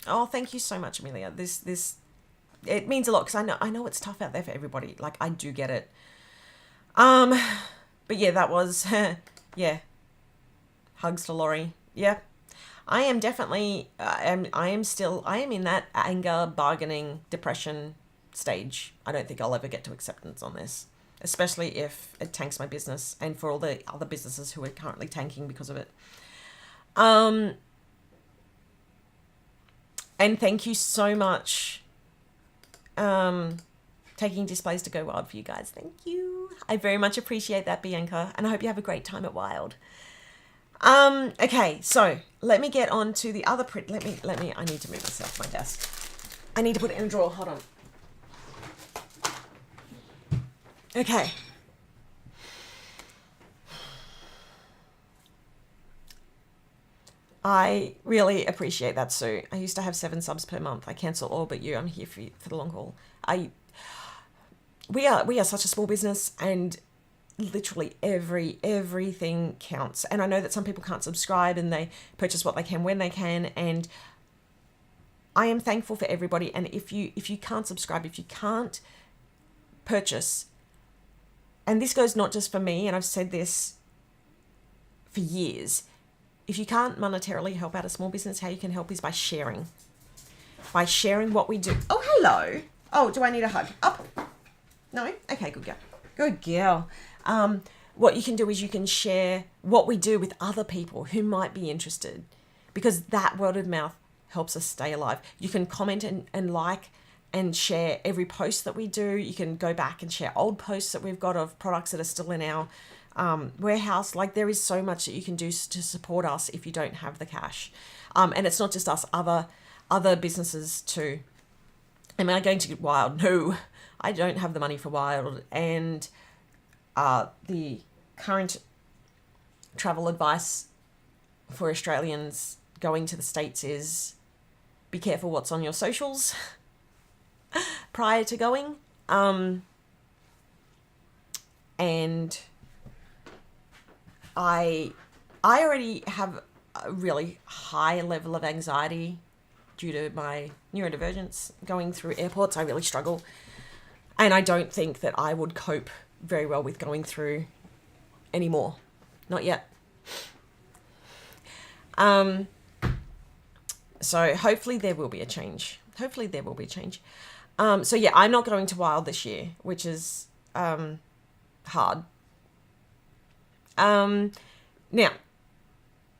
oh, thank you so much, Amelia. This it means a lot, because I know it's tough out there for everybody. Like, I do get it. But yeah, that was yeah. Hugs to Laurie. Yeah. I am definitely I am in that anger, bargaining, depression stage. I don't think I'll ever get to acceptance on this, especially if it tanks my business, and for all the other businesses who are currently tanking because of it. And thank you so much, taking displays to go wild for you guys. Thank you. I very much appreciate that, Bianca, and I hope you have a great time at Wild. Okay, so let me get on to the other print. Let me, I need to move this off my desk. I need to put it in a drawer. Hold on. Okay. I really appreciate that, Sue. I used to have 7 subs per month. I cancel all but you. I'm here for the long haul. We are such a small business, and literally everything counts. And I know that some people can't subscribe, and they purchase what they can when they can, and I am thankful for everybody. And if you can't subscribe, if you can't purchase, and this goes not just for me, and I've said this for years, if you can't monetarily help out a small business, how you can help is by sharing what we do. Oh, hello. Oh, do I need a hug? Up. No? Okay, good girl. Good girl. What you can do is you can share what we do with other people who might be interested, because that word of mouth helps us stay alive. You can comment and like and share every post that we do. You can go back and share old posts that we've got of products that are still in our warehouse. Like, there is so much that you can do to support us if you don't have the cash. And it's not just us, other businesses too. Am I going to get Wild? No, I don't have the money for Wild. And the current travel advice for Australians going to the States is be careful what's on your socials prior to going. And I already have a really high level of anxiety due to my neurodivergence. Going through airports, I really struggle. And I don't think that I would cope very well with going through anymore. Not yet. So hopefully there will be a change. So yeah, I'm not going to Wild this year, which is hard. Now,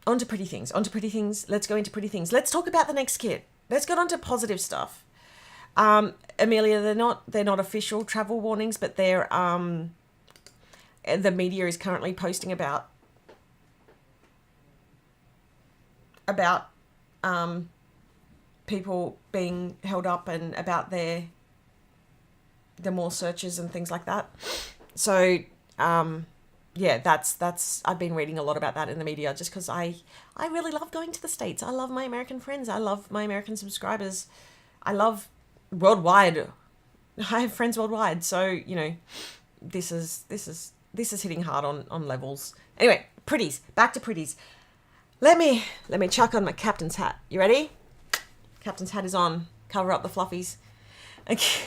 on to pretty things. Let's go into pretty things. Let's talk about the next kit. Let's get on to positive stuff. Amelia, they're not official travel warnings, but they're the media is currently posting about people being held up and about their the more searches and things like that. So yeah, that's I've been reading a lot about that in the media just because I really love going to the States. I love my American friends. I love my American subscribers. I love worldwide. I have friends worldwide. So, you know, this is hitting hard on levels. Anyway, pretties. Back to pretties. Let me chuck on my captain's hat. You ready? Captain's hat is on. Cover up the fluffies. Okay.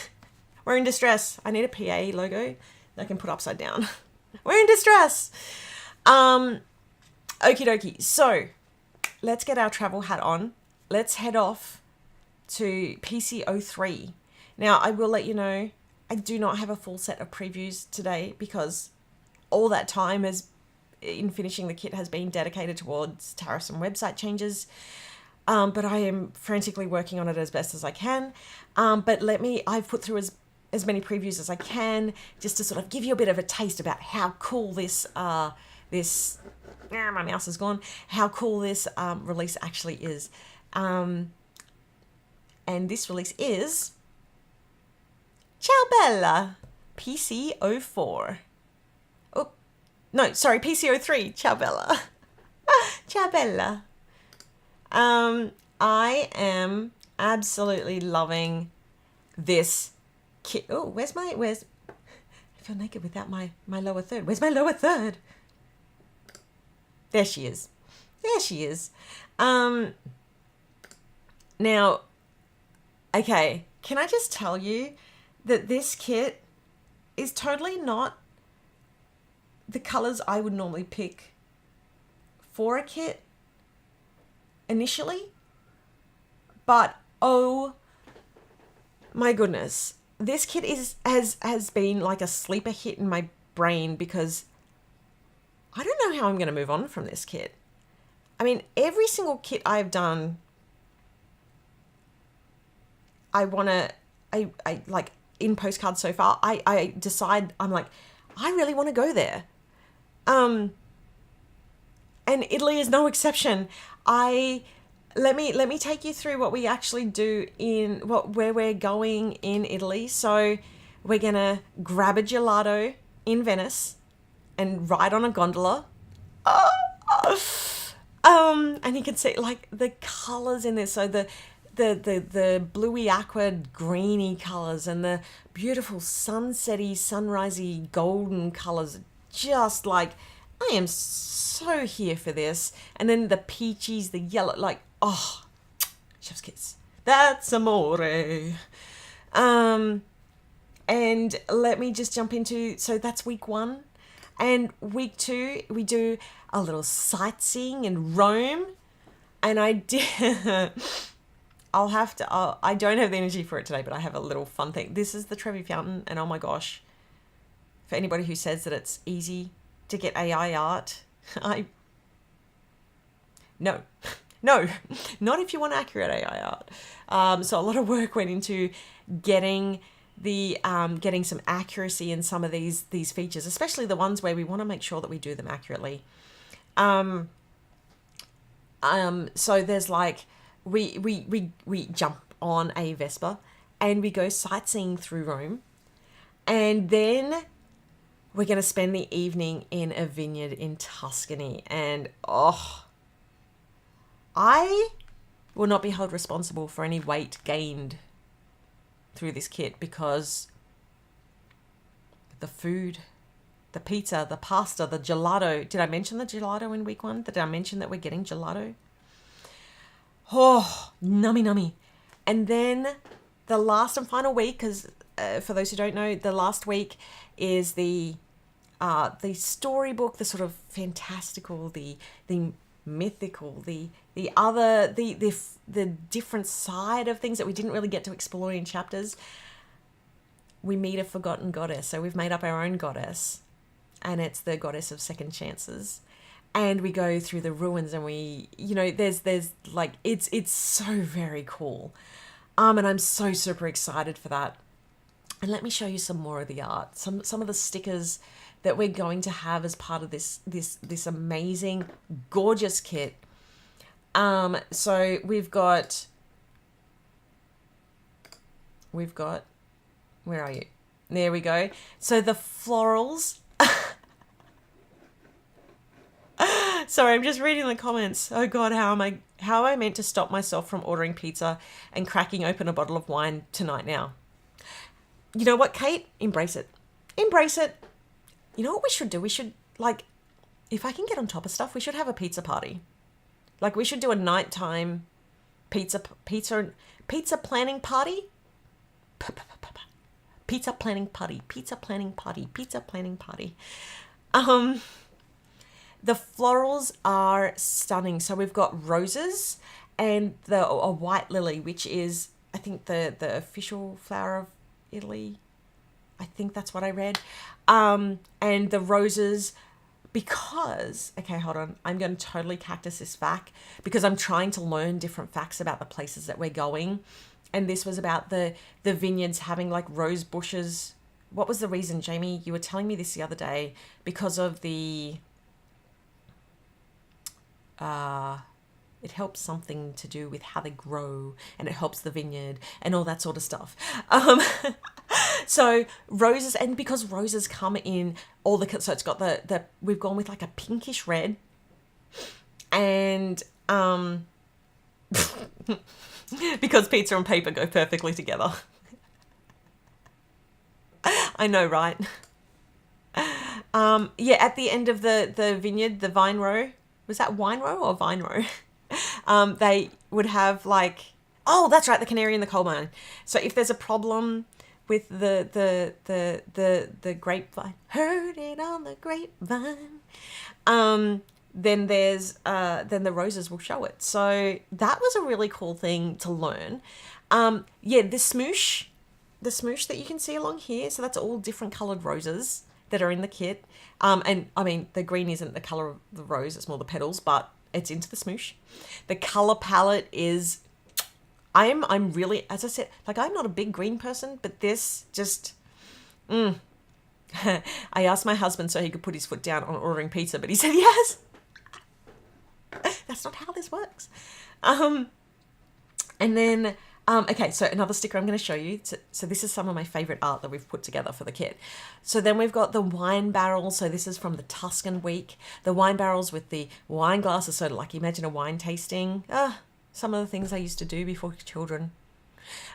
We're in distress. I need a PA logo that I can put upside down. We're in distress. Okie dokie. So let's get our travel hat on. Let's head off to PC03. Now, I will let you know, I do not have a full set of previews today because all that time in finishing the kit has been dedicated towards tariffs and website changes. But I am frantically working on it as best as I can. But I've put through as many previews as I can just to sort of give you a bit of a taste about how cool this my mouse is gone, how cool this release actually is. And this release is Ciao Bella, PC04. Oh, no, sorry, PC03, Ciao Bella. Ciao Bella. I am absolutely loving this kit. Oh, I feel naked without my lower third. Where's my lower third? There she is. There she is. Now, okay, can I just tell you that this kit is totally not the colors I would normally pick for a kit initially, but oh my goodness, this kit has been like a sleeper hit in my brain because I don't know how I'm going to move on from this kit. I mean, every single kit I've done, I like in postcards so far, I decide, I'm like, I really want to go there. And Italy is no exception. Let me take you through what we actually do where we're going in Italy. So we're gonna grab a gelato in Venice and ride on a gondola. And you can see like the colors in this. So the bluey aqua greeny colors and the beautiful sunsetty, sunrisey golden colors, just like, I am so here for this. And then the peaches, the yellow, like, oh, chef's kiss. That's amore. And let me just jump into, so that's week 1. And week 2, we do a little sightseeing in Rome. And I don't have the energy for it today, but I have a little fun thing. This is the Trevi Fountain. And oh my gosh, for anybody who says that it's easy to get AI art, no, not if you want accurate AI art. So a lot of work went into getting some accuracy in some of these features, especially the ones where we want to make sure that we do them accurately. So there's like, we jump on a Vespa and we go sightseeing through Rome, and then we're going to spend the evening in a vineyard in Tuscany. And I will not be held responsible for any weight gained through this kit because the food, the pizza, the pasta, the gelato. Did I mention the gelato in week 1? Did I mention that we're getting gelato? Oh, nummy. And then the last and final week, because for those who don't know, the last week is the storybook, the sort of fantastical, the mythical, the different side of things that we didn't really get to explore in chapters. We meet a forgotten goddess. So we've made up our own goddess, and it's the goddess of second chances. And we go through the ruins, and we, there's like, it's so very cool. And I'm so super excited for that. And let me show you some more of the art, some of the stickers that we're going to have as part of this amazing, gorgeous kit. So we've got, where are you? There we go. So the florals. Sorry, I'm just reading the comments. Oh God, how am I meant to stop myself from ordering pizza and cracking open a bottle of wine tonight now? You know what, Kate? Embrace it. Embrace it. You know what we should do? We should, like, if I can get on top of stuff, we should have a pizza party. Like, we should do a nighttime pizza planning party. Pizza planning party. The florals are stunning. So we've got roses and a white lily, which is, I think, the official flower of Italy. I think that's what I read. And the roses, because, okay, hold on. I'm going to totally cactus this fact because I'm trying to learn different facts about the places that we're going. And this was about the vineyards having like rose bushes. What was the reason, Jamie? You were telling me this the other day because of the... it helps something to do with how they grow and it helps the vineyard and all that sort of stuff. So roses, and because roses come in all the, so it's got we've gone with like a pinkish red and, because pizza and paper go perfectly together. I know, right? Yeah, at the end of the vineyard, the vine row, was that wine row or vine row? They would have like, oh, that's right, the canary in the coal mine. So if there's a problem with the grapevine, heard it on the grapevine, then the roses will show it. So that was a really cool thing to learn. Yeah, the smoosh that you can see along here. So that's all different colored roses that are in the kit. And I mean, the green isn't the color of the rose, it's more the petals, but it's into the smoosh. The color palette is, I'm really, as I said, like, I'm not a big green person, but this just, I asked my husband so he could put his foot down on ordering pizza, but he said yes. That's not how this works. And then, okay, so another sticker I'm going to show you. So this is some of my favorite art that we've put together for the kit. So then we've got the wine barrels. So this is from the Tuscan week. The wine barrels with the wine glasses. So like, imagine a wine tasting. Some of the things I used to do before children.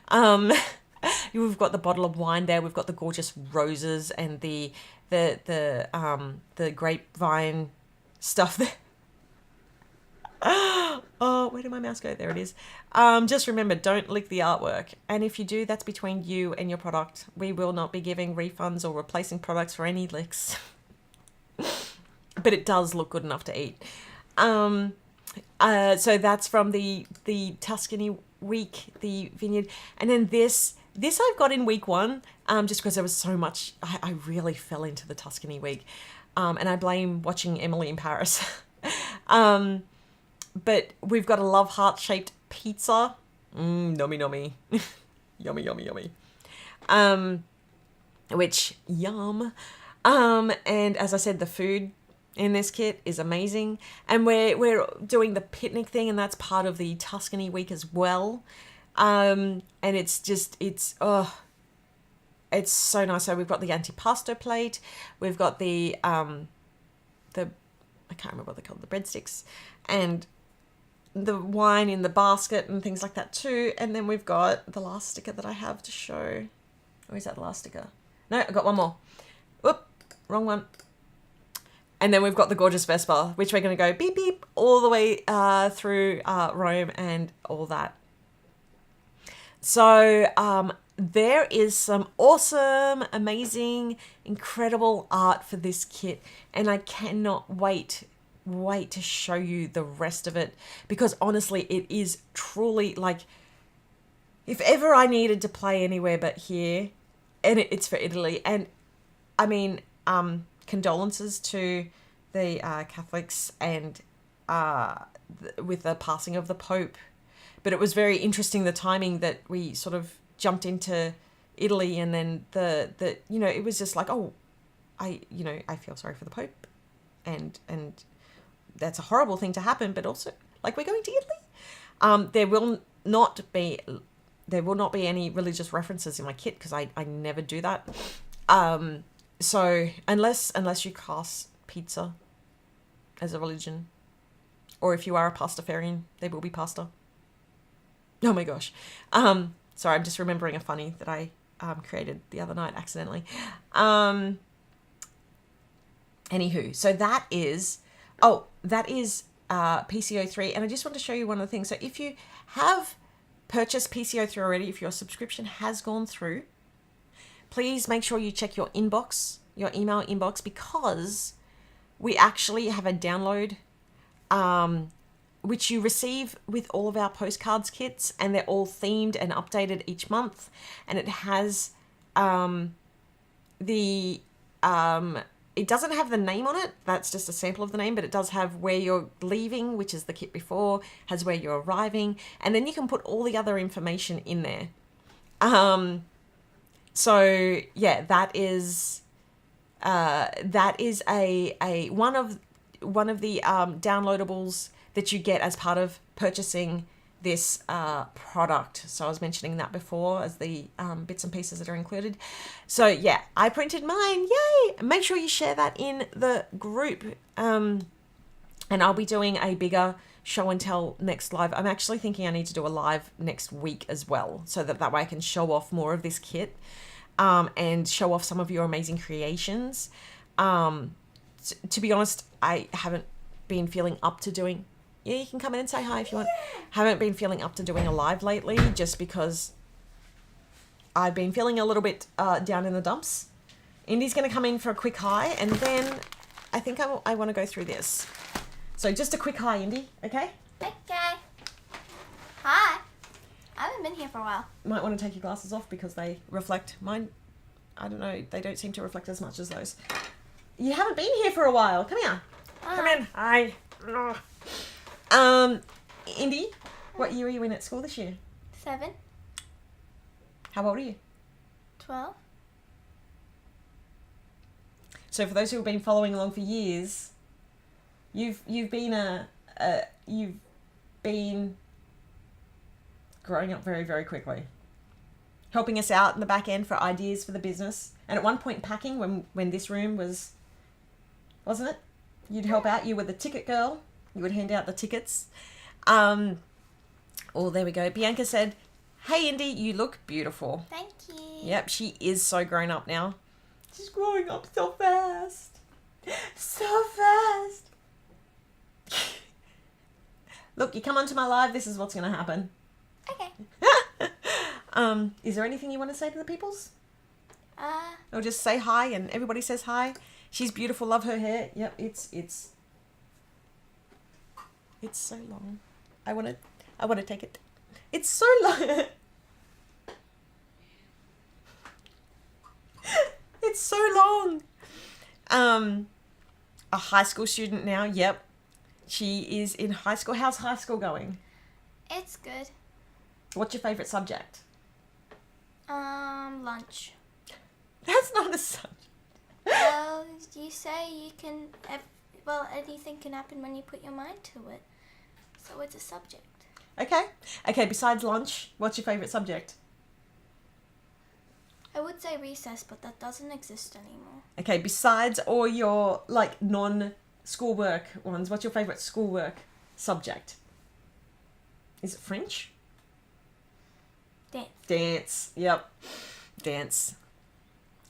We've got the bottle of wine there. We've got the gorgeous roses and the grapevine stuff there. Oh, where did my mouse go? There it is. Just remember, don't lick the artwork. And if you do, that's between you and your product. We will not be giving refunds or replacing products for any licks. But it does look good enough to eat. So that's from the Tuscany week, the vineyard. And then this I've got in week 1, just because there was so much. I really fell into the Tuscany week. And I blame watching Emily in Paris. But we've got a love heart-shaped pizza. Yummy, yummy. Yummy, yummy, yummy. Which, yum. And as I said, the food in this kit is amazing. And we're doing the picnic thing, and that's part of the Tuscany week as well. And it's just, it's so nice. So we've got the antipasto plate. We've got the I can't remember what they're called, the breadsticks, and the wine in the basket and things like that too. And then we've got the last sticker that I have to show. Or is that the last sticker? No, I've got one more. Whoop, wrong one. And then we've got the gorgeous Vespa, which we're going to go beep, beep all the way through Rome and all that. So there is some awesome, amazing, incredible art for this kit. And I cannot wait to show you the rest of it, because honestly, it is truly like, if ever I needed to play anywhere but here, and it's for Italy. And I mean, condolences to the Catholics and with the passing of the Pope. But it was very interesting, the timing that we sort of jumped into Italy, and then the it was just like, oh, I feel sorry for the Pope, and that's a horrible thing to happen, but also like, we're going to Italy. There will not be there will not be any religious references in my kit because I never do that. So unless you class pizza as a religion, or if you are a pastafarian, there will be pasta. Oh my gosh. Sorry, I'm just remembering a funny that I created the other night accidentally. Anywho, so that is PCO3, and I just want to show you one of the things. So if you have purchased PCO3 already, if your subscription has gone through, please make sure you check your inbox, your email inbox, because we actually have a download which you receive with all of our postcards kits, and they're all themed and updated each month, and it has it doesn't have the name on it, that's just a sample of the name, but it does have where you're leaving, which is the kit before, has where you're arriving, and then you can put all the other information in there. So yeah, that is a one of the downloadables that you get as part of purchasing this product. So I was mentioning that before as the bits and pieces that are included. So yeah, I printed mine. Yay! Make sure you share that in the group. And I'll be doing a bigger show and tell next live. I'm actually thinking I need to do a live next week as well, so that way I can show off more of this kit and show off some of your amazing creations. To be honest, I haven't been feeling up to doing... Yeah, you can come in and say hi if you want. Haven't been feeling up to doing a live lately, just because I've been feeling a little bit down in the dumps. Indy's going to come in for a quick hi, and then I think I want to go through this. So just a quick hi, Indy, okay? Okay. Hi. I haven't been here for a while. Might want to take your glasses off because they reflect. Mine, I don't know, they don't seem to reflect as much as those. You haven't been here for a while. Come here. Come in. Hi. Indy, what year are you in at school this year? 7. How old are you? 12. So for those who have been following along for years, you've been growing up very, very quickly, helping us out in the back end for ideas for the business, and at one point packing when this room was, wasn't it? You'd help out. You were the ticket girl. You would hand out the tickets. Oh, there we go. Bianca said, "Hey, Indy, you look beautiful." Thank you. Yep, she is so grown up now. She's growing up so fast. So fast. Look, you come onto my live, this is what's going to happen. Okay. Is there anything you want to say to the peoples? Or just say hi and everybody says hi. She's beautiful, love her hair. Yep, it's so long. I want to take it. It's so long. It's so long. A high school student now. Yep. She is in high school. How's high school going? It's good. What's your favorite subject? Lunch. That's not a subject. Well, you say you can... Well, anything can happen when you put your mind to it. So it's a subject. Okay. Okay, besides lunch, what's your favorite subject? I would say recess, but that doesn't exist anymore. Okay, besides all your, like, non-schoolwork ones, what's your favorite schoolwork subject? Is it French? Dance. Dance. Yep. Dance.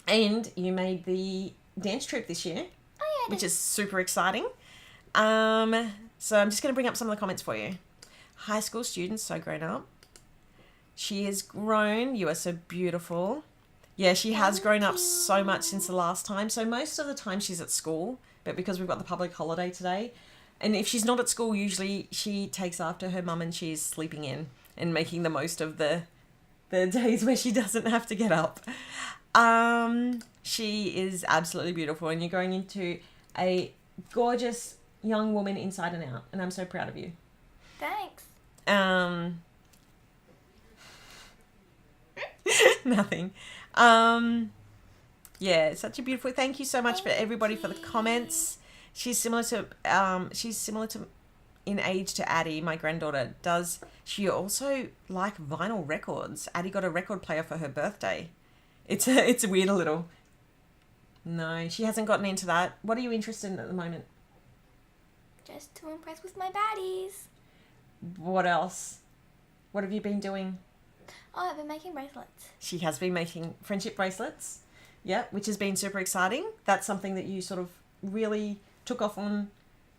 And you made the dance troupe this year. Oh, yeah, which is super exciting. So I'm just going to bring up some of the comments for you. High school students, so grown up. She has grown. You are so beautiful. Yeah, she has grown up so much since the last time. So most of the time she's at school, but because we've got the public holiday today, and if she's not at school, usually she takes after her mum and she's sleeping in and making the most of the days where she doesn't have to get up. She is absolutely beautiful, and you're going into a gorgeous young woman inside and out, and I'm so proud of you. Thanks. Nothing. Yeah, such a beautiful. Thank you so much for everybody for the comments. She's similar to in age to Addie, my granddaughter, does she also like vinyl records? Addie got a record player for her birthday. It's a weird a little. No, she hasn't gotten into that. What are you interested in at the moment? Just to impress with my baddies. What else? What have you been doing? Oh, I've been making bracelets. She has been making friendship bracelets. Yeah, which has been super exciting. That's something that you sort of really took off on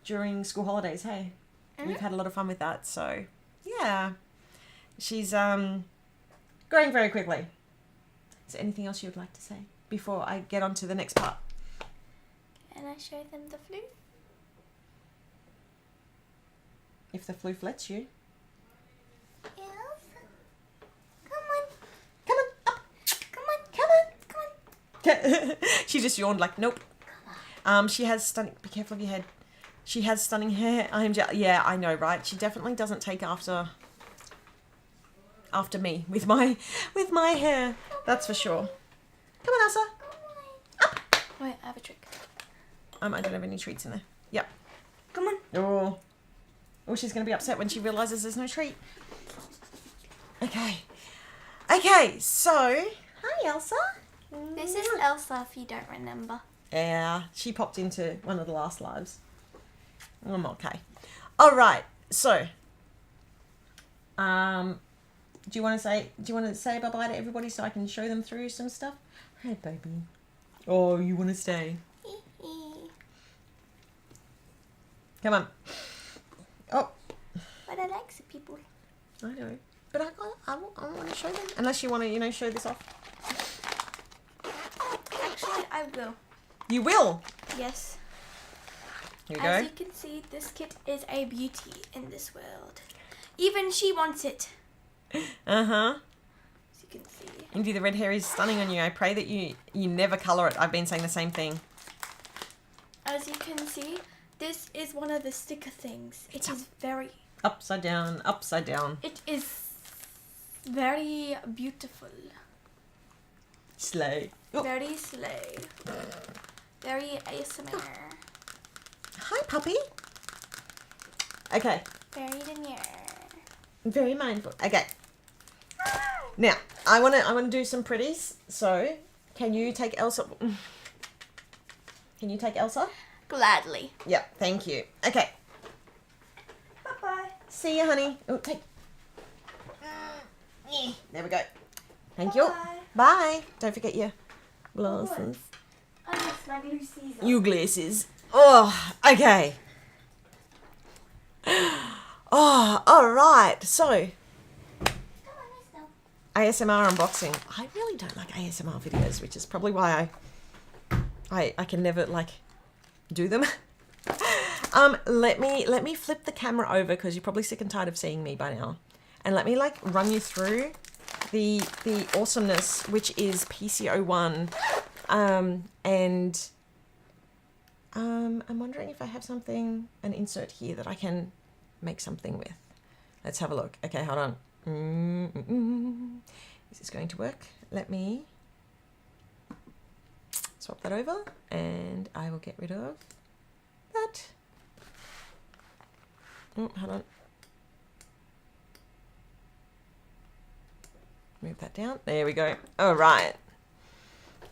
during school holidays, hey? We've had a lot of fun with that, so yeah. She's growing very quickly. Is there anything else you would like to say before I get on to the next part? And I show them the flute. If the floof lets you. Yes. Come on. Come on, up. Come on. Come on. Come on. She just yawned like, nope. She has stunning, be careful of your head. She has stunning hair. Yeah, I know, right? She definitely doesn't take after me with my hair. That's for sure. Come on, Elsa. Up. Wait, I have a trick. I don't have any treats in there. Yep. Come on. Oh, she's going to be upset when she realizes there's no treat. Okay, so, hi, Elsa. This is Elsa, if you don't remember. Yeah, she popped into one of the last lives. I'm okay. All right, so, do you want to say bye-bye to everybody so I can show them through some stuff? Hey, baby. Oh, you want to stay? Come on. Oh. But I like the people. I know. But I want to show them. Unless you want to, show this off. Actually, I will. You will? Yes. Here we go. As you can see, this kit is a beauty in this world. Even she wants it. Uh-huh. As you can see. Indy, the red hair is stunning on you. I pray that you never colour it. I've been saying the same thing. As you can see, this is one of the sticker things. It is very... Upside down, upside down. It is very beautiful. Slay. Oh. Very slay. Very ASMR. Hi, puppy. Okay. Very demure. Very mindful. Okay. Now, I wanna do some pretties. So, can you take Elsa? Can you take Elsa? Gladly. Yep, thank you. Okay. Bye-bye. See you, honey. Oh, take. There we go. Thank you. Bye. Don't forget your glasses. I just my Lucy's on. You glasses. Oh, okay. Oh, all right. So, ASMR unboxing. I really don't like ASMR videos, which is probably why I can never do them. Let me flip the camera over because you're probably sick and tired of seeing me by now, and let me run you through the awesomeness which is PCO1, and I'm wondering if I have an insert here that I can make something with. Let's have a look. Okay, hold on. Is this going to work? Let me swap that over and I will get rid of that. Oh, hold on. Move that down. There we go. All right.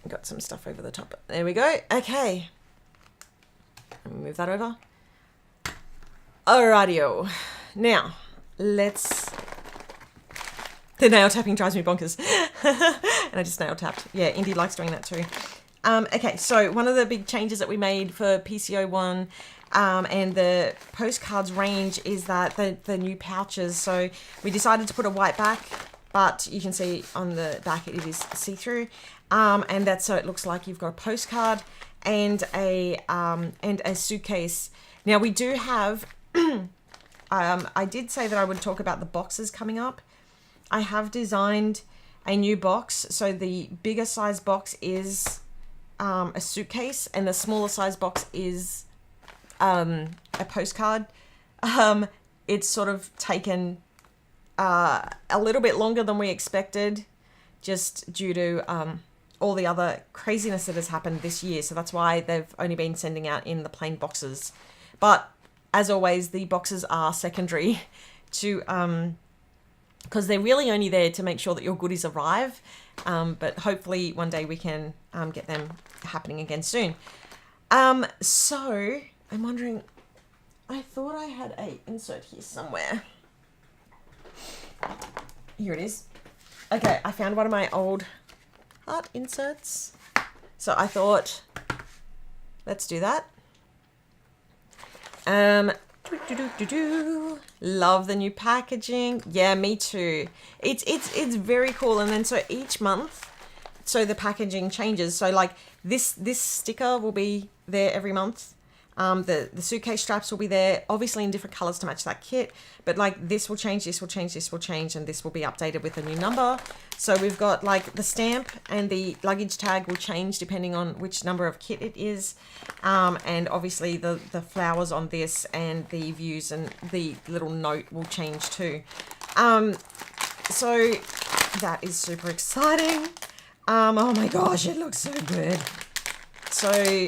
Got some stuff over the top. There we go. Okay. Move that over. Alrighty-o. Now, let's... The nail tapping drives me bonkers. And I just nail tapped. Yeah, Indy likes doing that too. Okay, so one of the big changes that we made for PCO1 and the postcards range is that the new pouches. So we decided to put a white back, but you can see on the back it is see-through. And that's so it looks like you've got a postcard and a suitcase. Now we do have... I did say that I would talk about the boxes coming up. I have designed a new box. So the bigger size box is a suitcase and the smaller size box is a postcard. It's sort of taken a little bit longer than we expected just due to all the other craziness that has happened this year. So that's why they've only been sending out in the plain boxes. But as always, the boxes are secondary to because they're really only there to make sure that your goodies arrive. But hopefully one day we can get them happening again soon. So I'm wondering, I thought I had a insert here somewhere. Here it is. Okay, I found one of my old heart inserts. So I thought, let's do that. Love the new packaging. Yeah, me too. It's very cool. And then so each month, so the packaging changes. So like this sticker will be there every month. The suitcase straps will be there, obviously in different colors to match that kit. But like this will change, this will change, this will change, and this will be updated with a new number. So we've got like the stamp and the luggage tag will change depending on which number of kit it is. And obviously the flowers on this and the views and the little note will change too. So that is super exciting. Oh my gosh, it looks so good. So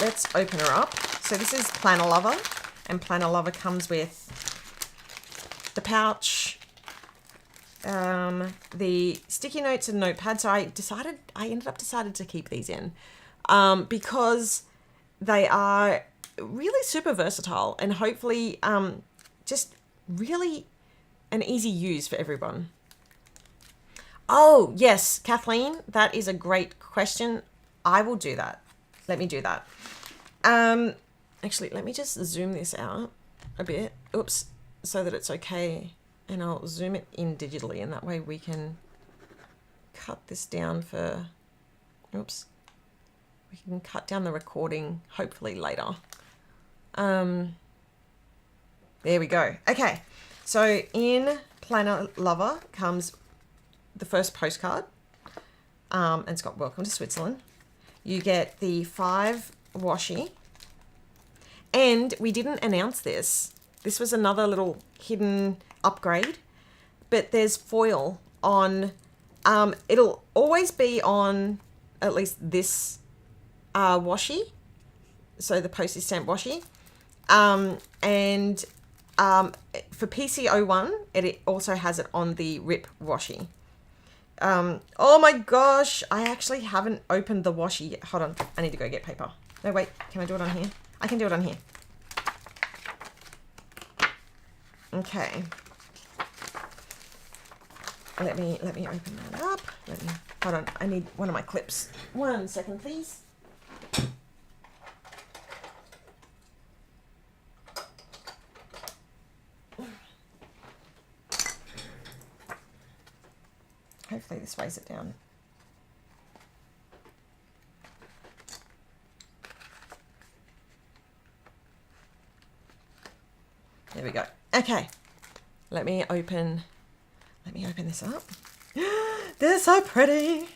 let's open her up. So this is Planner Lover, and Planner Lover comes with the pouch, the sticky notes and notepad. So I ended up deciding to keep these in because they are really super versatile and hopefully just really an easy use for everyone. Oh yes, Kathleen, that is a great question. I will do that. Let me do that. Actually, let me just zoom this out a bit. Oops, so that it's okay. And I'll zoom it in digitally, and that way we can cut this down for, oops. We can cut down the recording hopefully later. There we go. Okay, so in Planner Lover comes the first postcard, and it's got Welcome to Switzerland. You get the 5 washi, and we didn't announce this. This was another little hidden upgrade, but there's foil on, it'll always be on at least this washi, so the postage stamp washi, and for PC01 it also has it on the RIP washi. Oh my gosh, I actually haven't opened the washi yet. Hold on, I need to go get paper. No, wait, can I do it on here? I can do it on here. Okay. Let me open that up. Hold on, I need one of my clips. 1 second, please. Hopefully this weighs it down. There we go. Okay. Let me open this up. They're so pretty.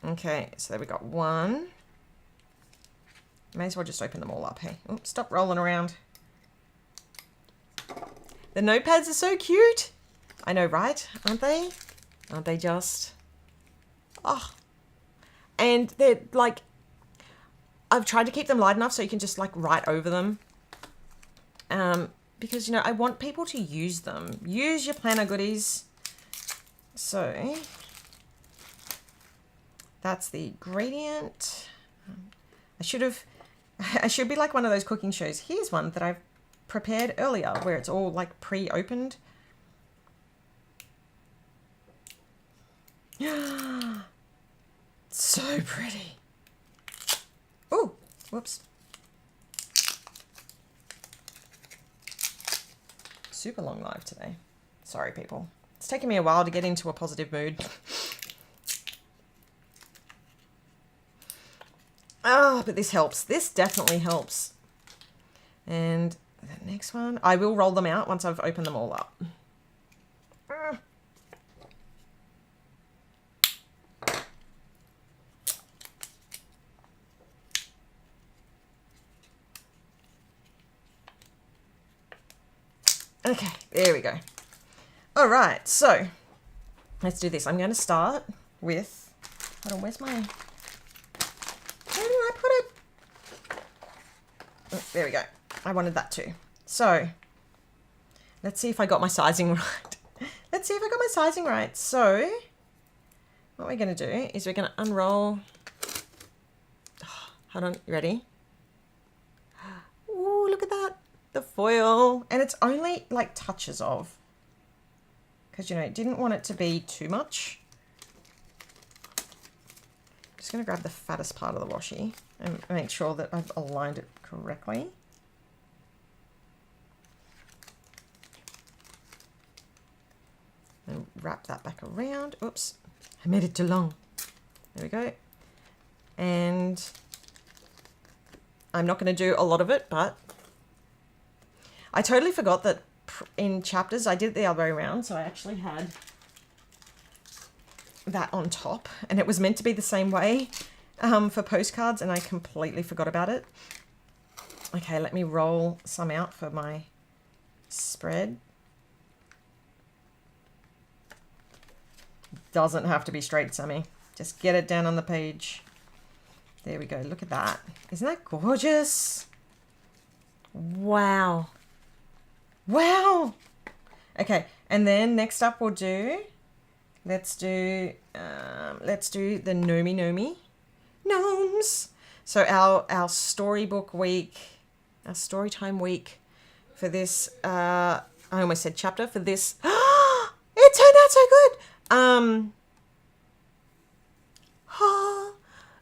Okay, so there we got 1. May as well just open them all up, hey? Oops, stop rolling around. The notepads are so cute. I know, right? Aren't they? Aren't they just? Oh. And they're like, I've tried to keep them light enough so you can just like write over them. Because, you know, I want people to use them. Use your planner goodies. So, that's the gradient. I should be like one of those cooking shows. Here's one that I've prepared earlier where it's all like pre-opened. So pretty. Oh, whoops. Super long live today. Sorry, people. It's taken me a while to get into a positive mood. Oh, but this helps. This definitely helps. And the next one, I will roll them out once I've opened them all up. Okay, there we go. All right, so let's do this. I'm going to start with, hold on, where's my, where did I put it? Oh, there we go. I wanted that too. So let's see if I got my sizing right. Let's see if I got my sizing right. So what we're going to do is we're going to unroll. Hold on, you ready? Ooh, look at that. The foil. And it's only like touches of. Because, you know, didn't want it to be too much. Just going to grab the fattest part of the washi and make sure that I've aligned it correctly. And wrap that back around. Oops, I made it too long. There we go. And I'm not going to do a lot of it, but I totally forgot that in chapters I did it the other way around. So I actually had that on top, and it was meant to be the same way for postcards, and I completely forgot about it. Okay, let me roll some out for my spread. Doesn't have to be straight, Sammy. Just get it down on the page. There we go. Look at that. Isn't that gorgeous? Wow. Wow. Okay, and then next up we'll do, let's do the Nomi Gnomes. So our storybook week, our storytime week for this, I almost said chapter, for this. It turned out so good.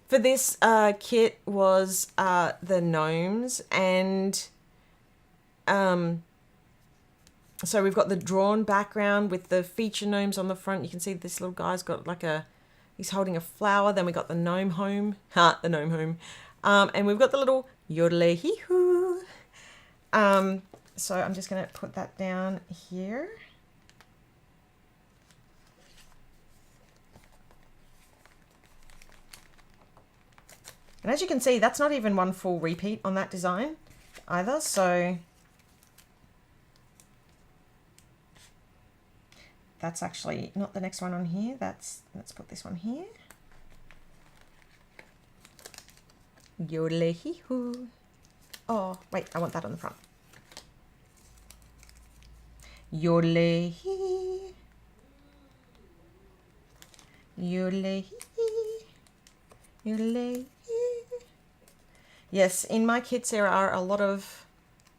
For this kit was the gnomes, and so we've got the drawn background with the feature gnomes on the front. You can see this little guy's got like he's holding a flower. Then we got the gnome home, the gnome home, and we've got the little yodelay-hee-hoo. So I'm just gonna put that down here. And as you can see, that's not even one full repeat on that design either. So that's actually not the next one on here. Let's put this one here. Yodelay-hee-hoo. Oh, wait, I want that on the front. Yodelay-hee. Yodelay-hee. Yodelay-hee. Yes, in my kits there are a lot of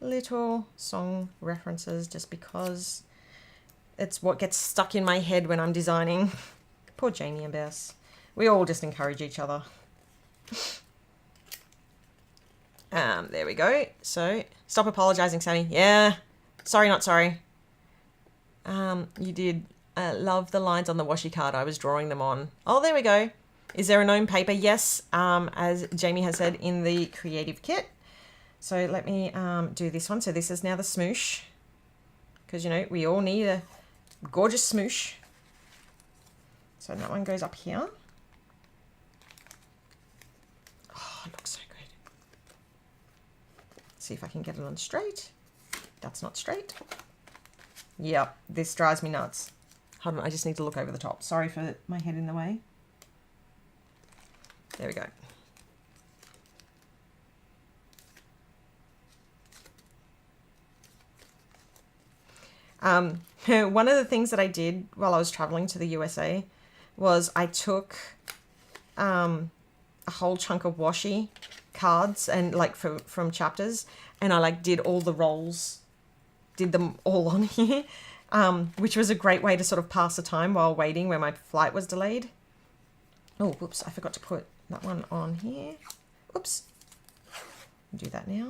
little song references just because it's what gets stuck in my head when I'm designing. Poor Jamie and Bess. We all just encourage each other. There we go. So, stop apologizing, Sammy. Yeah. Sorry, not sorry. You did love the lines on the washi card. I was drawing them on. Oh, there we go. Is there a gnome paper? Yes, as Jamie has said in the creative kit. So let me do this one. So this is now the smoosh, because, you know, we all need a gorgeous smoosh. So that one goes up here. Oh, it looks so good. See if I can get it on straight. That's not straight. Yep, this drives me nuts. Hold on, I just need to look over the top. Sorry for my head in the way. There we go. One of the things that I did while I was traveling to the USA was I took a whole chunk of washi cards and like from chapters, and I like did all the rolls, did them all on here, which was a great way to sort of pass the time while waiting when my flight was delayed. Oh, whoops, I forgot to put that one on here. Oops. Do that now.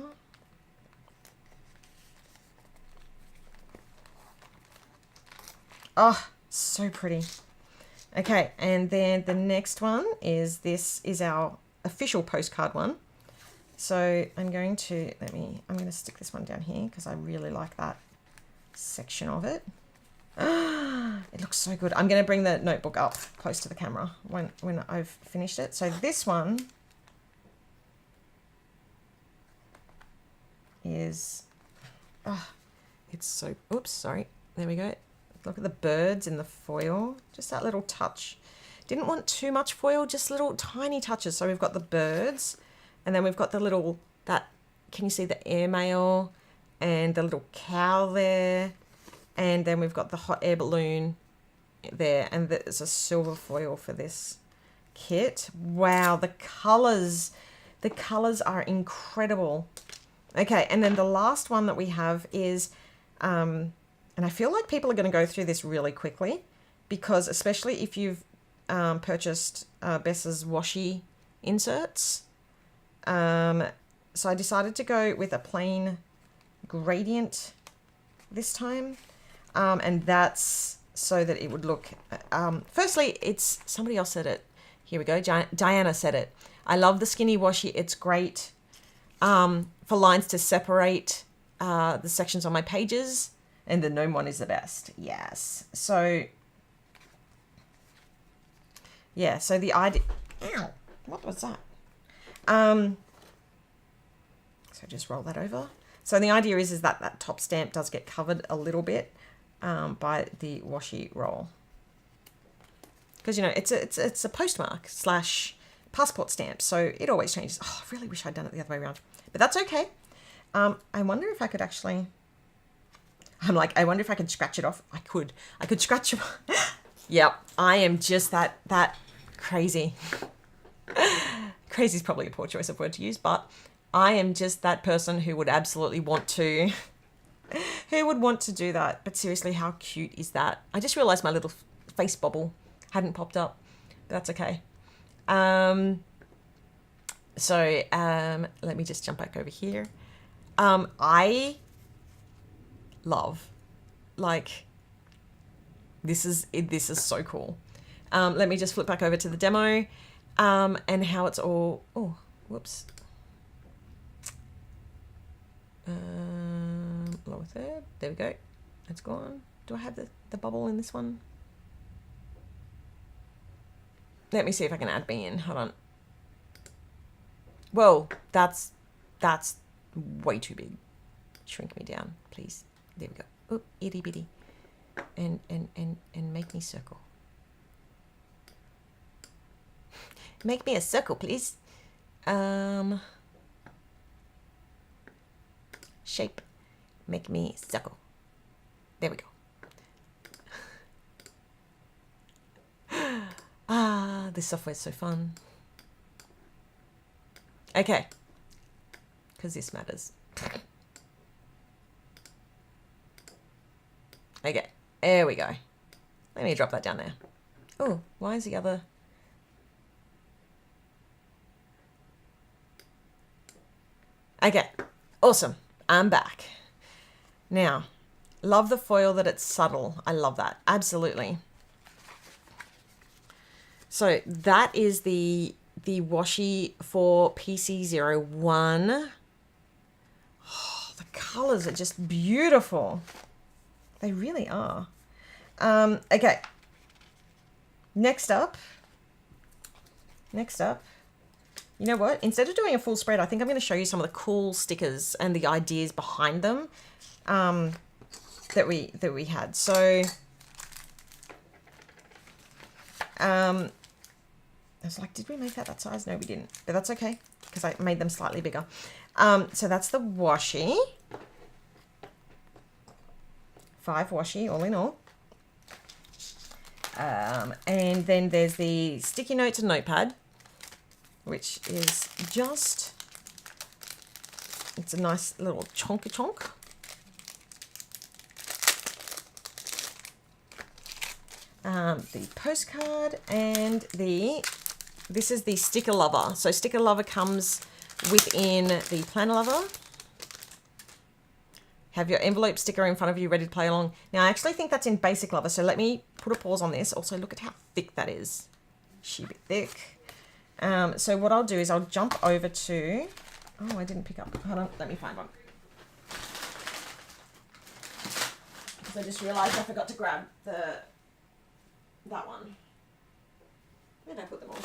Oh, so pretty. Okay, and then the next one is, this is our official postcard one. So I'm going to, I'm going to stick this one down here because I really like that section of it. It looks so good. I'm going to bring the notebook up close to the camera when I've finished it. So this one is, it's so, oops, sorry. There we go. Look at the birds in the foil. Just that little touch. Didn't want too much foil, just little tiny touches. So we've got the birds, and then we've got the little, can you see the airmail and the little cow there? And then we've got the hot air balloon there, and there's a silver foil for this kit. Wow, the colors are incredible. Okay, and then the last one that we have is, and I feel like people are going to go through this really quickly, because especially if you've purchased Bessa's washi inserts. So I decided to go with a plain gradient this time, and that's so that it would look, firstly, it's, somebody else said it. Here we go. Diana said it. I love the skinny washi. It's great for lines to separate the sections on my pages, and the gnome one is the best. Yes. So, yeah, so the idea, ow, what was that? So just roll that over. So the idea is that that top stamp does get covered a little bit by the washi roll. Because, you know, it's a postmark / passport stamp, so it always changes. Oh, I really wish I'd done it the other way around. But that's okay. I wonder if I could actually, I wonder if I could scratch it off. I could scratch it. Yep, I am just that crazy. Crazy is probably a poor choice of word to use, but I am just that person who would absolutely want to, who would want to do that. But seriously, how cute is that? I just realized my little face bubble hadn't popped up, but that's okay. So let me just jump back over here. I love, like, this is so cool. Let me just flip back over to the demo, and how it's all, oh, whoops. Lower third, there we go. It's gone. Do I have the bubble in this one? Let me see if I can add me in. Hold on. Whoa, that's way too big. Shrink me down, please. There we go. Oh, itty bitty. And make me circle. Make me a circle, please. Shape. Make me circle. There we go. Ah, this software is so fun. Okay. Because this matters. Okay. There we go. Let me drop that down there. Oh, why is the other... Okay. Awesome. I'm back. Now, love the foil that it's subtle. I love that. Absolutely. So that is the washi for PC01. Oh, the colors are just beautiful. They really are. Okay. Next up. You know what? Instead of doing a full spread, I think I'm going to show you some of the cool stickers and the ideas behind them that we had. So I was like, did we make that size? No, we didn't. But that's okay because I made them slightly bigger. So that's the washi. 5 washi all in all. And then there's the sticky notes and notepad, which is just, it's a nice little chonky chonk. The postcard and this is the sticker lover. So sticker lover comes within the planner lover. Have your envelope sticker in front of you ready to play along. Now I actually think that's in basic lover, so let me put a pause on this. Also look at how thick that is. She bit thick. So what I'll do is I'll jump over to, oh, I didn't pick up, hold on, let me find one. Because I just realized I forgot to grab that one. Where did I put them all?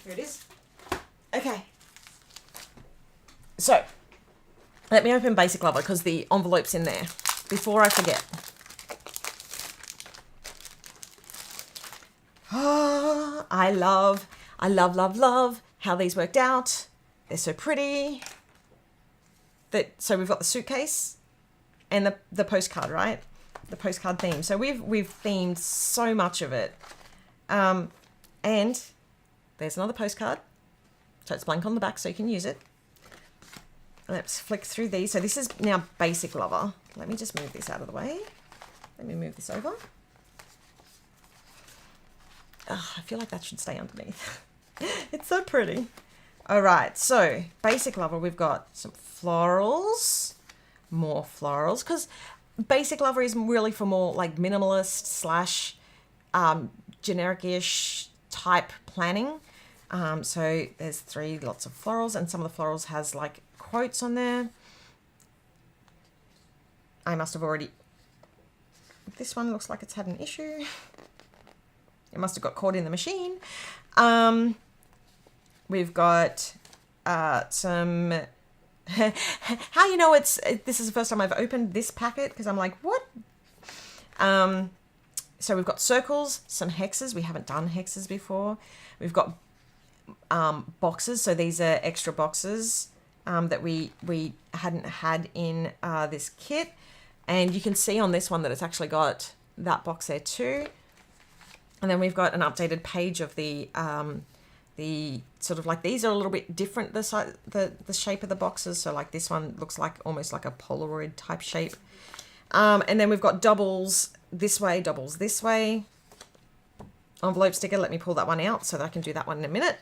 Here it is. Okay. So, let me open Basic Lover because the envelope's in there. Before I forget. I love, love how these worked out. They're so pretty. So we've got the suitcase and the postcard, right? The postcard theme. So we've themed so much of it. And there's another postcard. So it's blank on the back so you can use it. Let's flick through these. So this is now Basic Lover. Let me just move this out of the way. Let me move this over. Oh, I feel like that should stay underneath. It's so pretty. All right, so Basic Lover, we've got some florals, more florals, because Basic Lover is really for more like minimalist slash generic-ish type planning. So there's lots of florals, and some of the florals has like quotes on there. I must have already... This one looks like it's had an issue. It must have got caught in the machine. We've got some... How you know this is the first time I've opened this packet, because I'm like, what? So we've got circles, some hexes. We haven't done hexes before. We've got boxes. So these are extra boxes that we hadn't had in this kit. And you can see on this one that it's actually got that box there too. And then we've got an updated page of the sort of like, these are a little bit different, the shape of the boxes. So like this one looks like almost like a Polaroid type shape. And then we've got doubles this way, doubles this way. Envelope sticker, let me pull that one out so that I can do that one in a minute.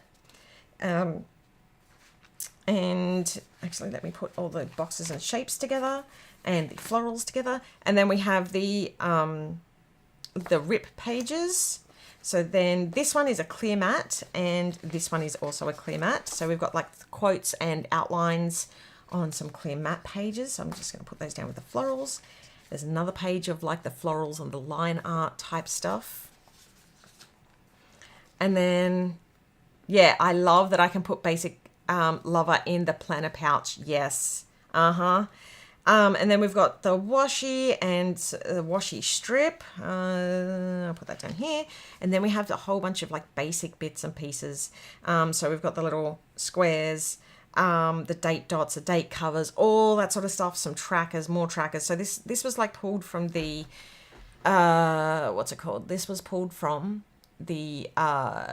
And actually let me put all the boxes and shapes together and the florals together. And then we have the rip pages. So then this one is a clear mat and this one is also a clear mat. So we've got like quotes and outlines on some clear mat pages. So I'm just going to put those down with the florals. There's another page of like the florals and the line art type stuff. And then, yeah, I love that I can put Basic Lover in the planner pouch. Yes. And then we've got the washi and the washi strip. I'll put that down here. And then we have a whole bunch of like basic bits and pieces. So we've got the little squares, the date dots, the date covers, all that sort of stuff, some trackers, more trackers. So this was like pulled from the, what's it called? This was pulled from the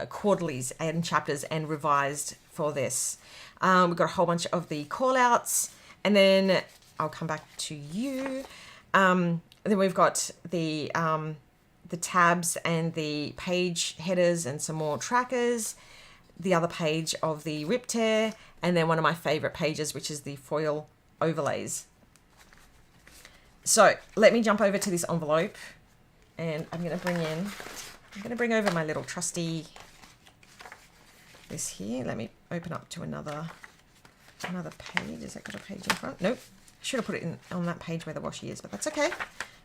quarterlies and chapters and revised for this. We've got a whole bunch of the call outs, and then I'll come back to you. Then we've got the tabs and the page headers and some more trackers, the other page of the rip tear, and then one of my favorite pages, which is the foil overlays. So let me jump over to this envelope, and I'm going to bring over my little trusty, this here. Let me open up to another page. Has that got a page in front? Nope. I should have put it on that page where the washi is, but that's okay.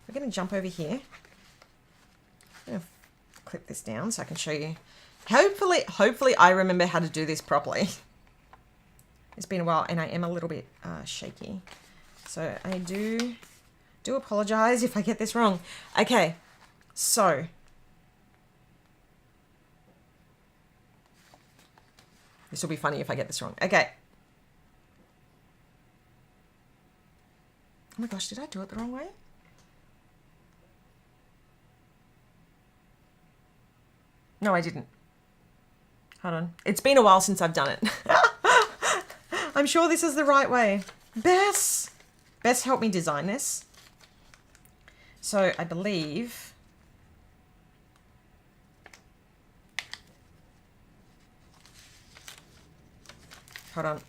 We're going to jump over here. I'm going to clip this down so I can show you. Hopefully I remember how to do this properly. It's been a while and I am a little bit shaky. So I do apologize if I get this wrong. Okay, so this will be funny if I get this wrong. Okay. Oh my gosh, did I do it the wrong way? No, I didn't. Hold on. It's been a while since I've done it. I'm sure this is the right way. Bess helped me design this. So I believe... Hold on.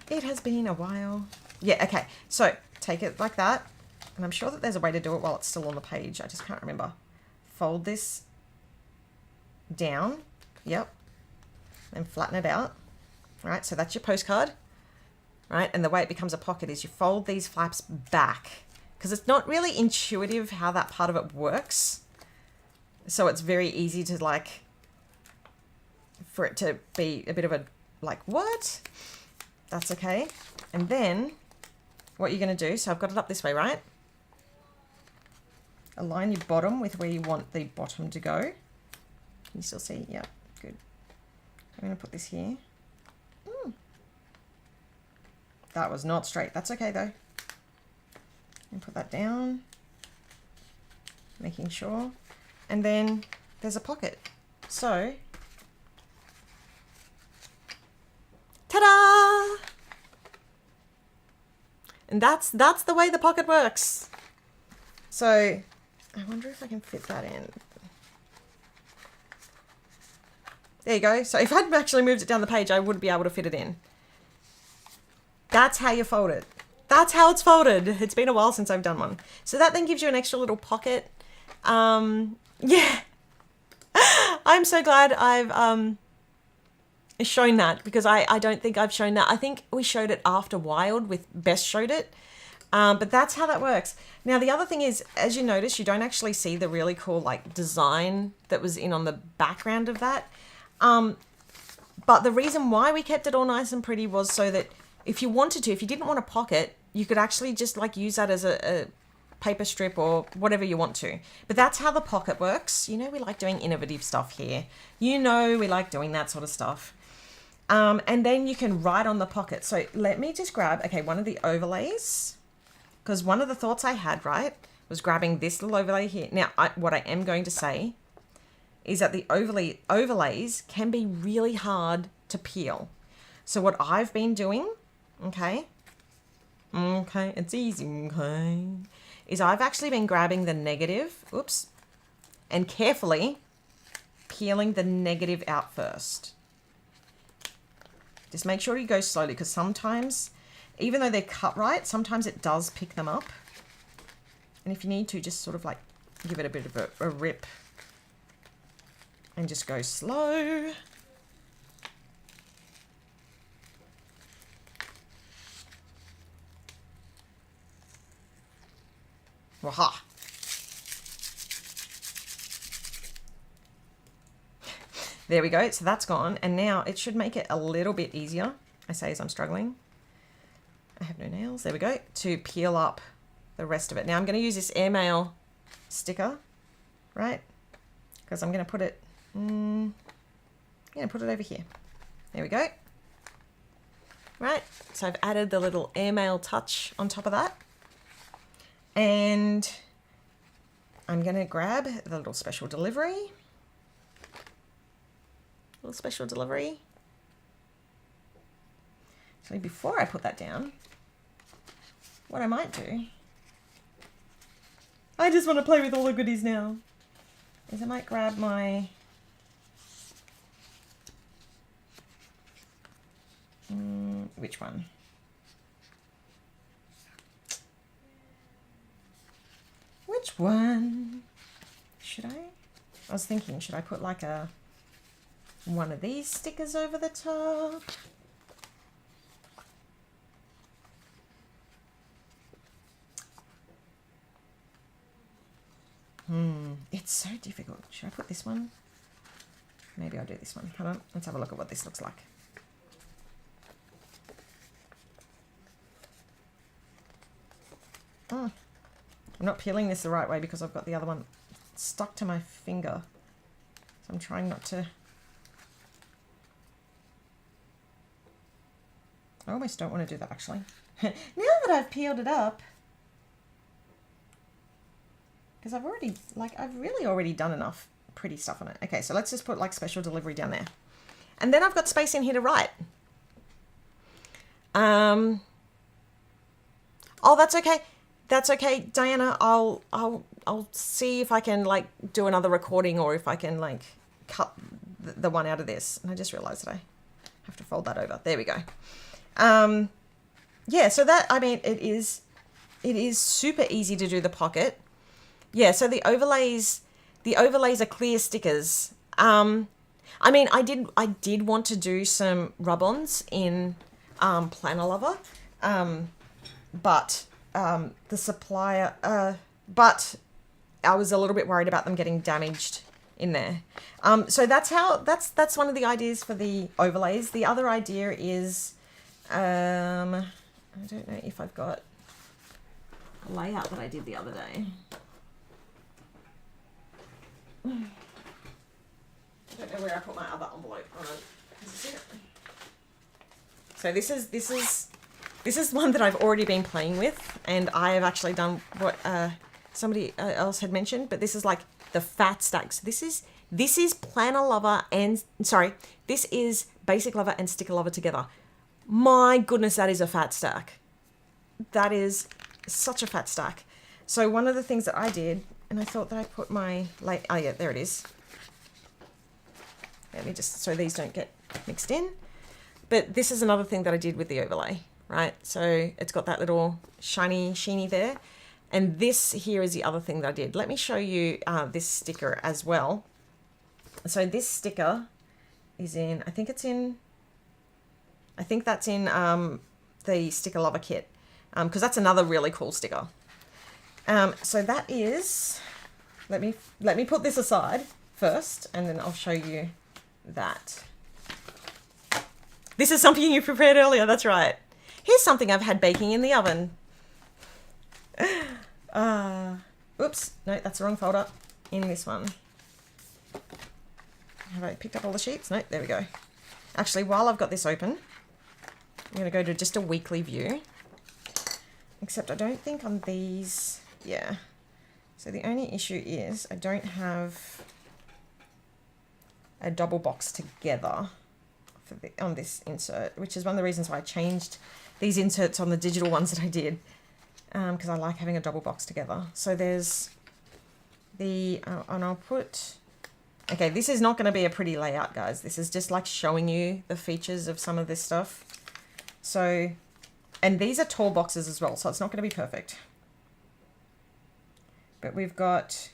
It has been a while. Yeah, okay. So take it like that. And I'm sure that there's a way to do it while it's still on the page. I just can't remember. Fold this down. Yep. And flatten it out. Right, so that's your postcard. Right, and the way it becomes a pocket is you fold these flaps back. Because it's not really intuitive how that part of it works. So it's very easy to like... for it to be a bit of a like, what? That's okay. And then what you're going to do, so I've got it up this way, right? Align your bottom with where you want the bottom to go. you still see? Yeah, good. I'm going to put this here. That was not straight. That's okay though. And put that down, making sure. And then there's a pocket. So, ta-da! And that's the way the pocket works. So, I wonder if I can fit that in. There you go. So if I'd actually moved it down the page, I would be able to fit it in. That's how you fold it. That's how it's folded. It's been a while since I've done one. So that then gives you an extra little pocket. Yeah. I'm so glad I've shown that, because I don't think I've shown that. I think we showed it after Wild with Bess showed it. But that's how that works. Now, the other thing is, as you notice, you don't actually see the really cool like design that was in on the background of that. But the reason why we kept it all nice and pretty was so that if you wanted to, if you didn't want a pocket, you could actually just like use that as a paper strip or whatever you want to. But that's how the pocket works. You know, we like doing innovative stuff here. You know, we like doing that sort of stuff. And then you can write on the pocket. So let me just grab, okay, one of the overlays, because one of the thoughts I had, right, was grabbing this little overlay here. Now, what I am going to say is that the overlays can be really hard to peel. So what I've been doing, okay, it's easy, okay, is I've actually been grabbing the negative, oops, and carefully peeling the negative out first. Just make sure you go slowly, because sometimes, even though they're cut right, sometimes it does pick them up. And if you need to, just sort of like give it a bit of a rip and just go slow. Waha. There we go. So that's gone. And now it should make it a little bit easier. I say as I'm struggling. I have no nails. There we go. To peel up the rest of it. Now I'm going to use this airmail sticker, right? Because I'm going to put it, I'm going to put it over here. There we go. Right. So I've added the little airmail touch on top of that. And I'm going to grab the little special delivery. Little special delivery. So before I put that down, what I might do, I just want to play with all the goodies now, is I might grab my which one? Which one? Should I? I was thinking, should I put like one of these stickers over the top? It's so difficult. Should I put this one? Maybe I'll do this one. Hold on. Let's have a look at what this looks like. I'm not peeling this the right way because I've got the other one stuck to my finger. So I'm trying not to. I almost don't want to do that actually. Now that I've peeled it up, because I've really already done enough pretty stuff on it. Okay, so let's just put like special delivery down there. And then I've got space in here to write. Oh, that's okay. That's okay, Diana. I'll see if I can like do another recording, or if I can like cut the one out of this. And I just realized that I have to fold that over. There we go. Yeah, so that, I mean, it is super easy to do the pocket. Yeah, so the overlays are clear stickers. I mean, I did want to do some rub-ons in Planner Lover, but the supplier, but I was a little bit worried about them getting damaged in there. So that's one of the ideas for the overlays. The other idea is, I don't know if I've got a layout that I did the other day. I don't know where I put my other envelope on it. Is this it? So this is one that I've already been playing with, and I have actually done what somebody else had mentioned, but this is like the fat stacks. This is Planner Lover and, sorry, this is Basic Lover and Sticker Lover together. My goodness, that is a fat stack. That is such a fat stack. So one of the things that I did, and I thought that I put my, like, oh yeah, there it is. Let me just, so these don't get mixed in. But this is another thing that I did with the overlay, right? So it's got that little shiny, sheeny there. And this here is the other thing that I did. Let me show you this sticker as well. So this sticker is in, I think that's in the Sticker Lover kit, because that's another really cool sticker. So that is, let me put this aside first, and then I'll show you that. This is something you prepared earlier, that's right. Here's something I've had baking in the oven. Oops, no, that's the wrong folder. In this one. Have I picked up all the sheets? No, there we go. Actually, while I've got this open, I'm going to go to just a weekly view. Except I don't think on these, yeah. So the only issue is I don't have a double box together for on this insert, which is one of the reasons why I changed these inserts on the digital ones that I did, because I like having a double box together. So there's the, and I'll put, okay, this is not going to be a pretty layout, guys. This is just like showing you the features of some of this stuff. So, and these are tall boxes as well, so it's not going to be perfect. But we've got,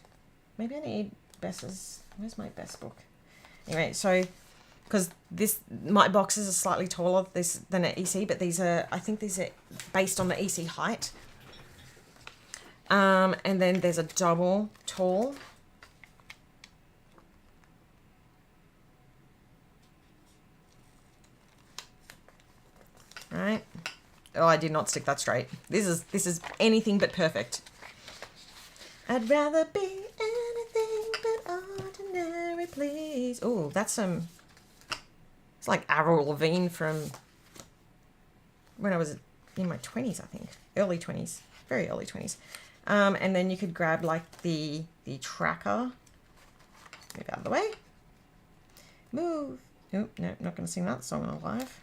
maybe I need Bess's, where's my Bess book? Anyway, so, because my boxes are slightly taller than an EC, but these are, I think these are based on the EC height. And then there's a double tall. Right. Oh, I did not stick that straight. This is anything but perfect. I'd rather be anything but ordinary, please. Oh, that's some, it's like Avril Lavigne from when I was in my 20s, I think. Early 20s. Very early 20s. And then you could grab like the tracker. Move out of the way. Move. Oh, no, not going to sing that song live.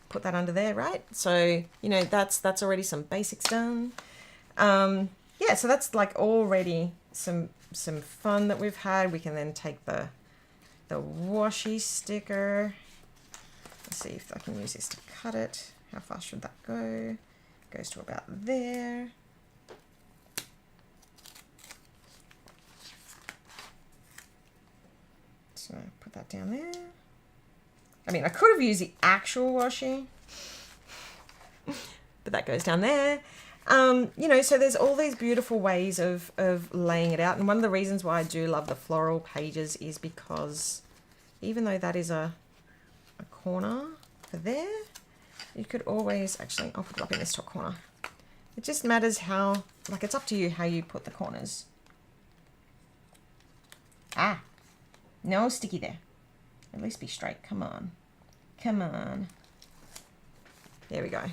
Put that under there, right? So, you know, that's already some basics done. Yeah, so that's like already some fun that we've had. We can then take the washi sticker. Let's see if I can use this to cut it. How far should that go? Goes to about there. So put that down there. I mean, I could have used the actual washi, but that goes down there. You know, so there's all these beautiful ways of laying it out. And one of the reasons why I do love the floral pages is because even though that is a corner for there, you could always, actually, I'll put it up in this top corner. It just matters how, like, it's up to you how you put the corners. Ah, no sticky there. At least be straight. Come on. Come on. There we go.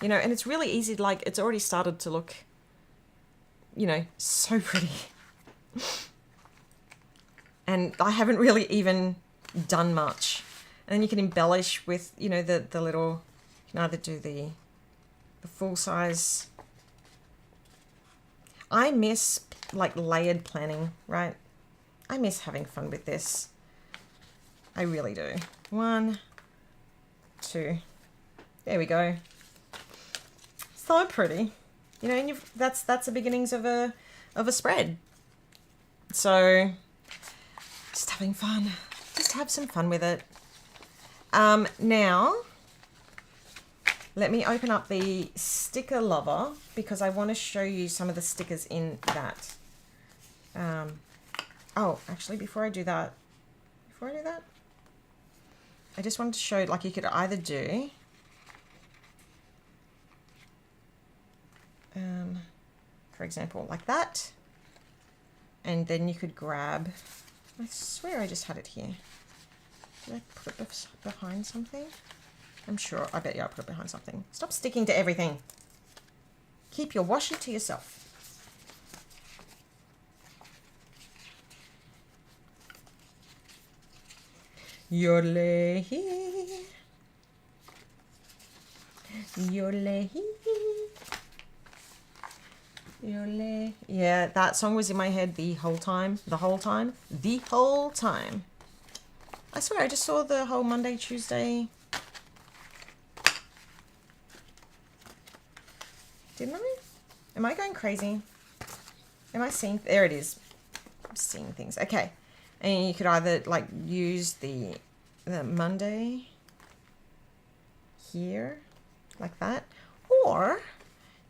You know, and it's really easy, like, it's already started to look, you know, so pretty. And I haven't really even done much. And then you can embellish with, you know, the little, you can either do the full size. I miss, like, layered planning, right? I miss having fun with this. I really do. 1, 2. There we go. So pretty. You know, and that's the beginnings of a spread. So just having fun. Just have some fun with it. Now let me open up the Sticker Lover because I want to show you some of the stickers in that. Oh, actually, before I do that, I just wanted to show, like, you could either do, for example, like that, and then you could grab, I swear I just had it here. Did I put it behind something? I'm sure. I bet you I put it behind something. Stop sticking to everything. Keep your washi to yourself. Yodeling. Yodeling. Yodeling. Yeah, that song was in my head the whole time. The whole time. The whole time. I swear, I just saw the whole Monday, Tuesday. Didn't I? Am I going crazy? Am I seeing? There it is. I'm seeing things. Okay. And you could either like use the Monday here, like that. Or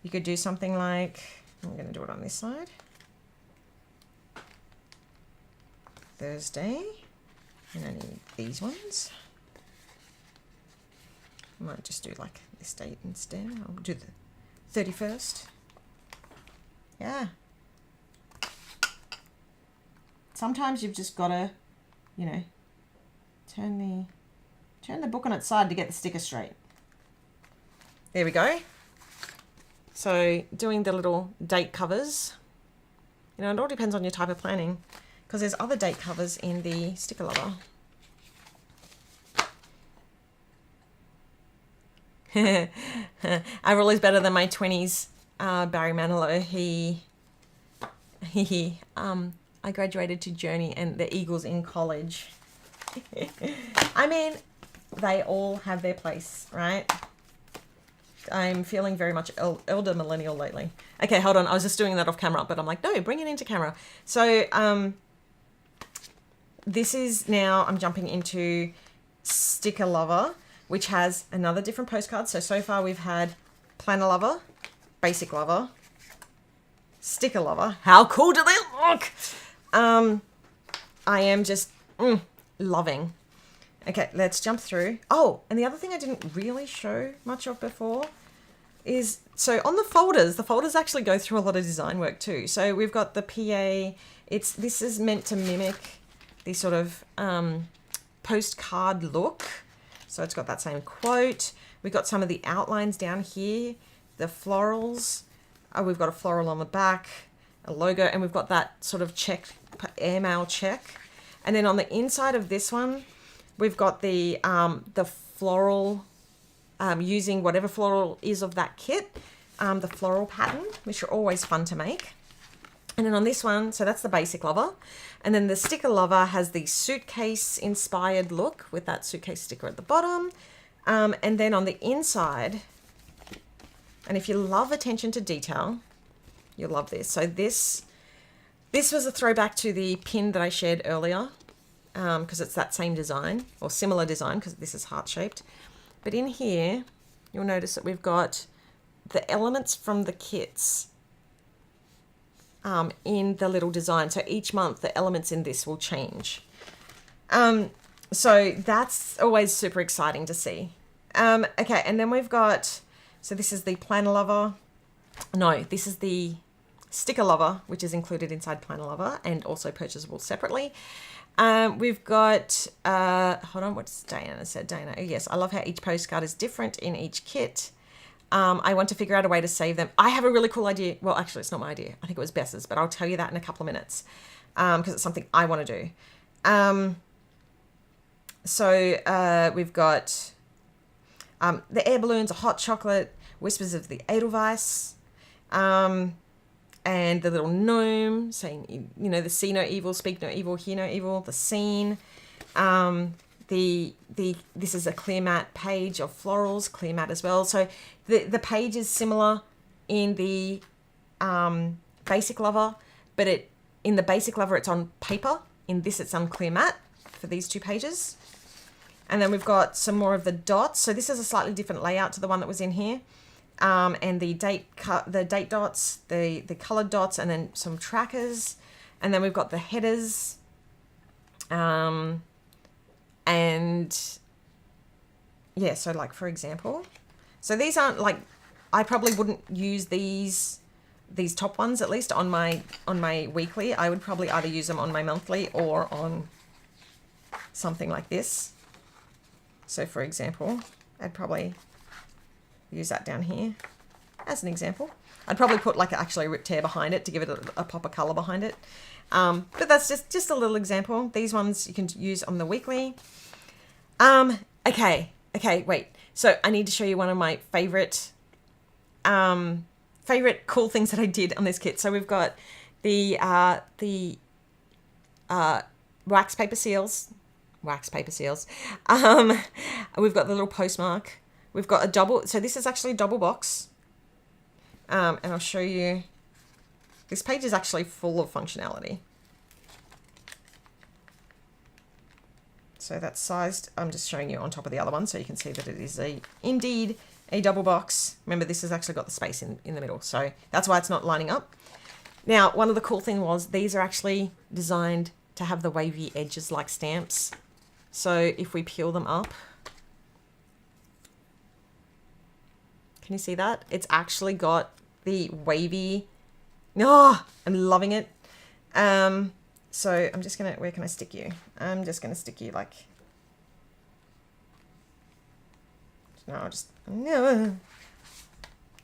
you could do something like, I'm going to do it on this side. Thursday. And I need these ones. I might just do like this date instead. I'll do the 31st. Yeah. Sometimes you've just got to, you know, turn the book on its side to get the sticker straight. There we go. So doing the little date covers, you know, it all depends on your type of planning, because there's other date covers in the sticker lover. Avril is better than my 20s. Barry Manilow, I graduated to Journey and the Eagles in college. I mean, they all have their place, right? I'm feeling very much elder millennial lately. Okay, hold on. I was just doing that off camera, but I'm like, no, bring it into camera. So this is now, I'm jumping into Sticker Lover, which has another different postcard. So far we've had Planner Lover, Basic Lover, Sticker Lover. How cool do they look? I am just loving. Okay, let's jump through. Oh, and the other thing I didn't really show much of before is, so on the folders actually go through a lot of design work too. So we've got the PA, this is meant to mimic the sort of postcard look. So it's got that same quote. We've got some of the outlines down here, the florals. We've got a floral on the back, a logo, and we've got that sort of check, airmail check. And then on the inside of this one, we've got the floral, using whatever floral is of that kit, the floral pattern, which are always fun to make. And then on this one, so that's the Basic Lover. And then the Sticker Lover has the suitcase inspired look with that suitcase sticker at the bottom. And then on the inside, and if you love attention to detail, you'll love this. So this was a throwback to the pin that I shared earlier, because it's that same design or similar design, because this is heart-shaped. But in here, you'll notice that we've got the elements from the kits in the little design. So each month, the elements in this will change. So that's always super exciting to see. Okay, and then we've got, so this is the Planner Lover. No, this is the Sticker Lover, which is included inside Planner Lover and also purchasable separately. We've got, hold on, what's Dana said? Dana, oh yes, I love how each postcard is different in each kit. I want to figure out a way to save them. I have a really cool idea. Well, actually, it's not my idea. I think it was Bess's, but I'll tell you that in a couple of minutes, because it's something I want to do. So we've got the air balloons, a hot chocolate, whispers of the Edelweiss, and the little gnome saying, you know, the see no evil, speak no evil, hear no evil, the scene. This is a clear matte page of florals, clear matte as well. So the page is similar in the Basic Lover, but in the Basic Lover it's on paper. In this it's on clear matte for these two pages. And then we've got some more of the dots. So this is a slightly different layout to the one that was in here. And the date dots, the colored dots, and then some trackers. And then we've got the headers. And yeah, so like for example, so these aren't like, I probably wouldn't use these top ones at least on my weekly. I would probably either use them on my monthly or on something like this. So for example, I'd probably use that down here as an example. I'd probably put like actually a rip tear behind it to give it a pop of color behind it. But that's just a little example. These ones you can use on the weekly. Okay, wait. So I need to show you one of my favorite cool things that I did on this kit. So we've got the wax paper seals. We've got the little postmark. We've got a double, so this is actually a double box. And I'll show you, this page is actually full of functionality. So that's sized, I'm just showing you on top of the other one so you can see that it is indeed a double box. Remember, this has actually got the space in the middle, so that's why it's not lining up. Now, one of the cool things was these are actually designed to have the wavy edges like stamps. So if we peel them up, can you see that? It's actually got the wavy, I'm loving it. So I'm just gonna, where can I stick you? I'm just gonna stick you like, no,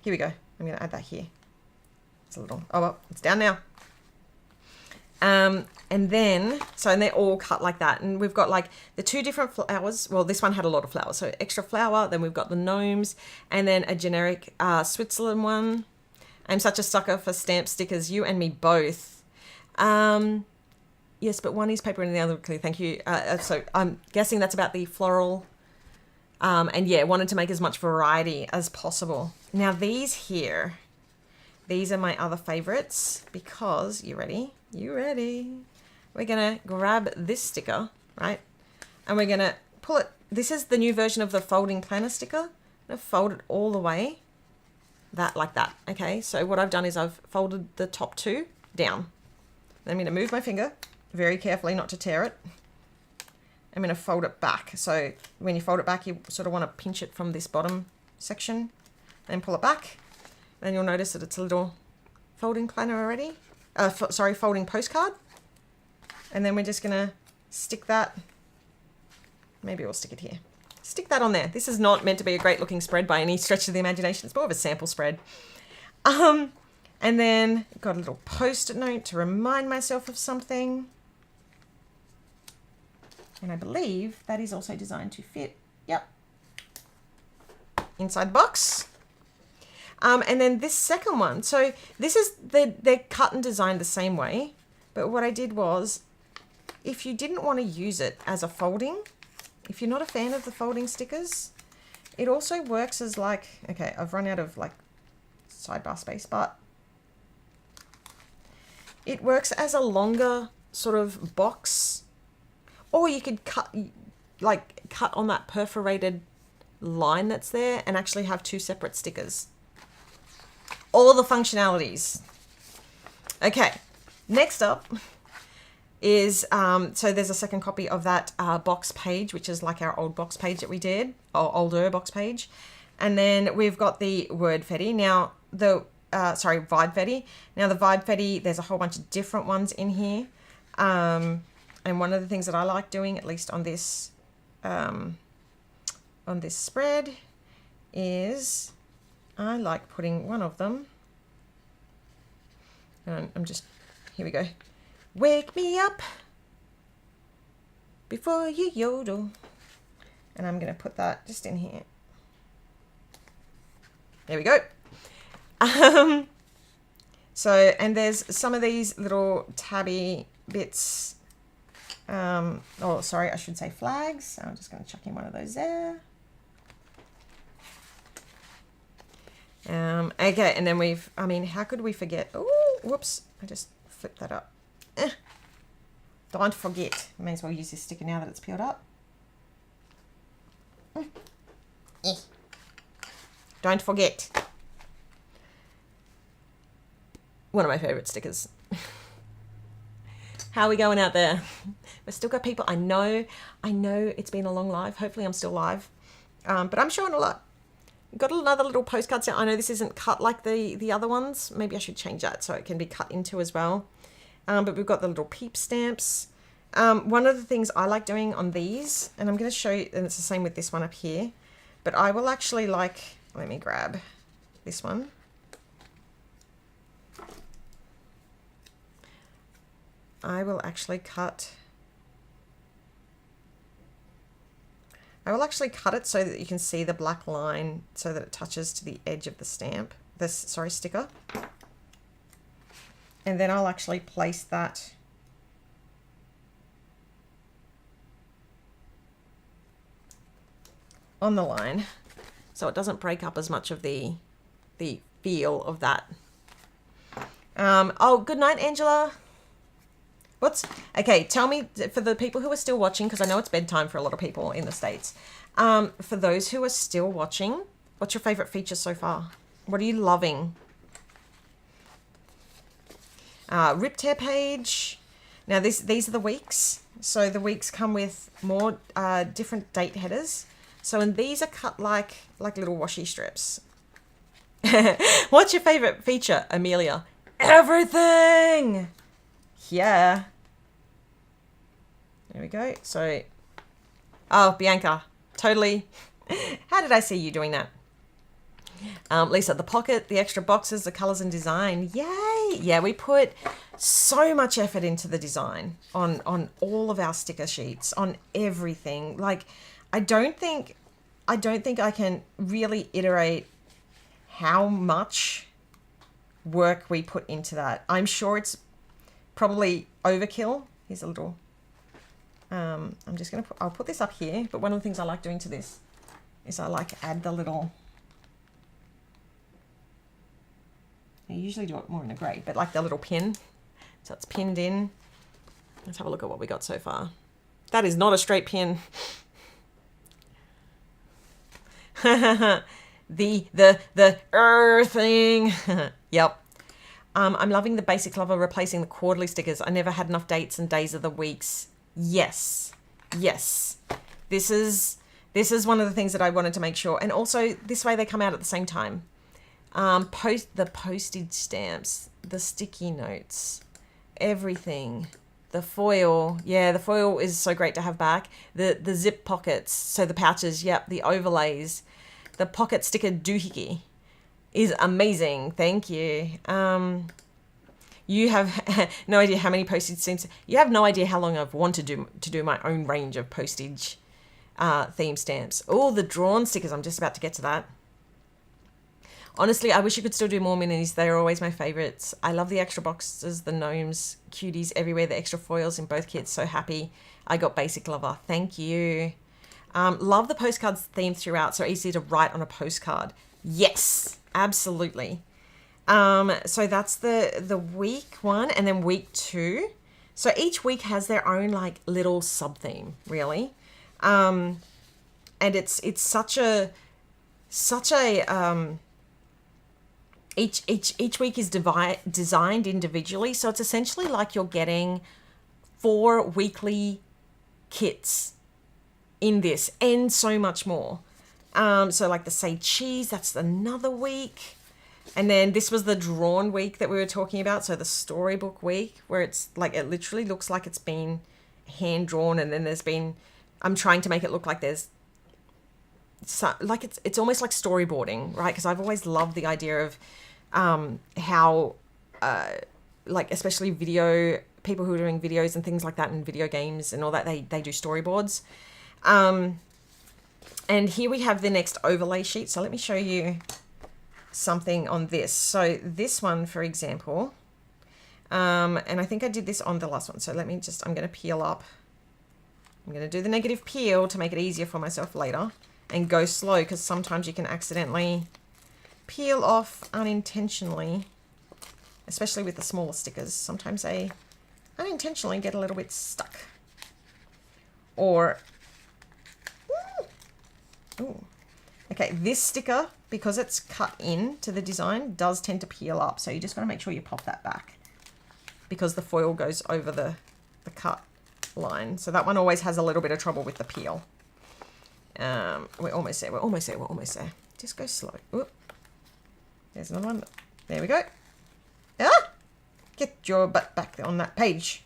here we go. I'm gonna add that here. It's a little, oh well, it's down now. And then, and they're all cut like that. And we've got like the two different flowers. Well, this one had a lot of flowers, so extra flower. Then we've got the gnomes and then a generic Switzerland one. I'm such a sucker for stamp stickers, you and me both. Yes, but one is paper and the other clear, thank you. So I'm guessing that's about the floral. And yeah, wanted to make as much variety as possible. Now these here, these are my other favorites because, you ready? You ready? We're gonna grab this sticker, right? And we're gonna pull it. This is the new version of the folding planner sticker. I'm gonna fold it all the way, like that, okay? So what I've done is I've folded the top two down. Then I'm gonna move my finger very carefully not to tear it. I'm gonna fold it back. So when you fold it back, you sort of wanna pinch it from this bottom section, then pull it back. Then you'll notice that it's a little folding planner already. Folding postcard. And then we're just gonna stick that, maybe we'll stick it here. Stick that on there. This is not meant to be a great looking spread by any stretch of the imagination. It's more of a sample spread. And then got a little post-it note to remind myself of something. And I believe that is also designed to fit, yep, inside the box. And then this second one, so this is, they're cut and designed the same way, but what I did was, if you didn't want to use it as a folding, if you're not a fan of the folding stickers, it also works as like, okay, I've run out of like sidebar space, but it works as a longer sort of box, or you could cut on that perforated line that's there and actually have two separate stickers. All the functionalities. Okay, next up is, so there's a second copy of that box page, which is like our old box page that we did, or older box page. And then we've got the word fetty. Now, vibe fetty. Now the vibe fetty, there's a whole bunch of different ones in here. And one of the things that I like doing, at least on this spread, is I like putting one of them, and I'm just, here we go. Wake me up before you yodel. And I'm going to put that just in here. There we go. So, and there's some of these little tabby bits. Oh, sorry, I should say flags. So I'm just going to chuck in one of those there. Okay, and then how could we forget? Oh, whoops, I just flipped that up. Don't forget. I may as well use this sticker now that it's peeled up. Don't forget. One of my favorite stickers. How are we going out there? We've still got people. I know it's been a long live. Hopefully I'm still live. But I'm showing a lot. Got another little postcard set. I know this isn't cut like the other ones. Maybe I should change that so it can be cut into as well. But we've got the little peep stamps. One of the things I like doing on these, and I'm going to show you, and it's the same with this one up here, but I will actually like, let me grab this one. I will actually cut it so that you can see the black line so that it touches to the edge of the stamp, sticker. And then I'll actually place that on the line so it doesn't break up as much of the feel of that. Oh, good night, Angela. Okay, tell me, for the people who are still watching, because I know it's bedtime for a lot of people in the States. For those who are still watching, what's your favorite feature so far? What are you loving? Rip tear page. Now these are the weeks. So the weeks come with more different date headers. So, and these are cut like little washi strips. What's your favorite feature, Amelia? Everything! Yeah. There we go. So, oh, Bianca, totally. How did I see you doing that? Lisa, the pocket, the extra boxes, the colors and design. Yay! Yeah, we put so much effort into the design on all of our sticker sheets, on everything. Like, I don't think I can really iterate how much work we put into that. I'm sure it's probably overkill. Here's a little, I'm just going to I'll put this up here, but one of the things I like doing to this is I like add the little, I usually do it more in a grey, but like the little pin. So it's pinned in. Let's have a look at what we got so far. That is not a straight pin. the thing. Yep. I'm loving the basic love of replacing the quarterly stickers. I never had enough dates and days of the weeks. Yes. This is one of the things that I wanted to make sure. And also this way they come out at the same time. The postage stamps, the sticky notes, everything. The foil. Yeah, the foil is so great to have back. The zip pockets, so the pouches, yep, the overlays. The pocket sticker doohickey is amazing. Thank you. You have no idea how many postage stamps. You have no idea how long I've wanted to do my own range of postage theme stamps. Oh, the drawn stickers. I'm just about to get to that. Honestly, I wish you could still do more minis. They're always my favorites. I love the extra boxes, the gnomes, cuties everywhere, the extra foils in both kits. So happy I got Basic Lover. Thank you. Love the postcards theme throughout. So easy to write on a postcard. Yes, absolutely. So that's the week one, and then week two. So each week has their own like little sub theme, really. And it's such a each week is designed individually, so it's essentially like you're getting 4 weekly kits in this, and so much more. So like the Say Cheese, that's another week. And then this was the drawn week that we were talking about, so the storybook week, where it's like, it literally looks like it's been hand drawn, and then I'm trying to make it look like there's like it's almost like storyboarding, right? Because I've always loved the idea of how like especially people who are doing videos and things like that, and video games and all that, they do storyboards. And here we have the next overlay sheet. So let me show you something on this. So this one, for example, and I think I did this on the last one. So I'm going to peel up. I'm going to do the negative peel to make it easier for myself later. And go slow, because sometimes you can accidentally peel off unintentionally, especially with the smaller stickers. Sometimes they unintentionally get a little bit stuck. Or, ooh. Okay, this sticker, because it's cut into the design, does tend to peel up. So you just got to make sure you pop that back, because the foil goes over the cut line. So that one always has a little bit of trouble with the peel. We're almost there. Just go slow. Oop. There's another one. There we go. Ah! Get your butt back on that page.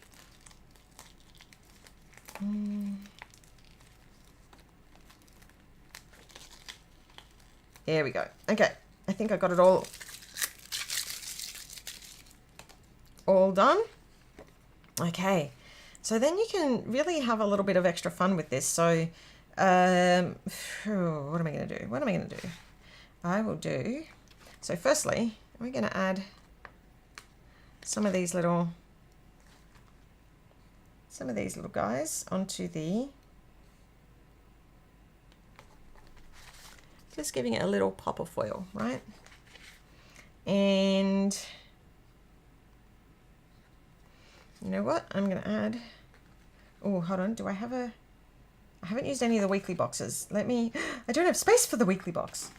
There we go. Okay, I think I got it all done. Okay, so then you can really have a little bit of extra fun with this. So what am I going to do? What am I going to do? I will do, so firstly, we're going to add some of these little guys onto the, just giving it a little pop of foil, right? And you know what? I'm going to add, oh, hold on. Do I have I haven't used any of the weekly boxes. I don't have space for the weekly box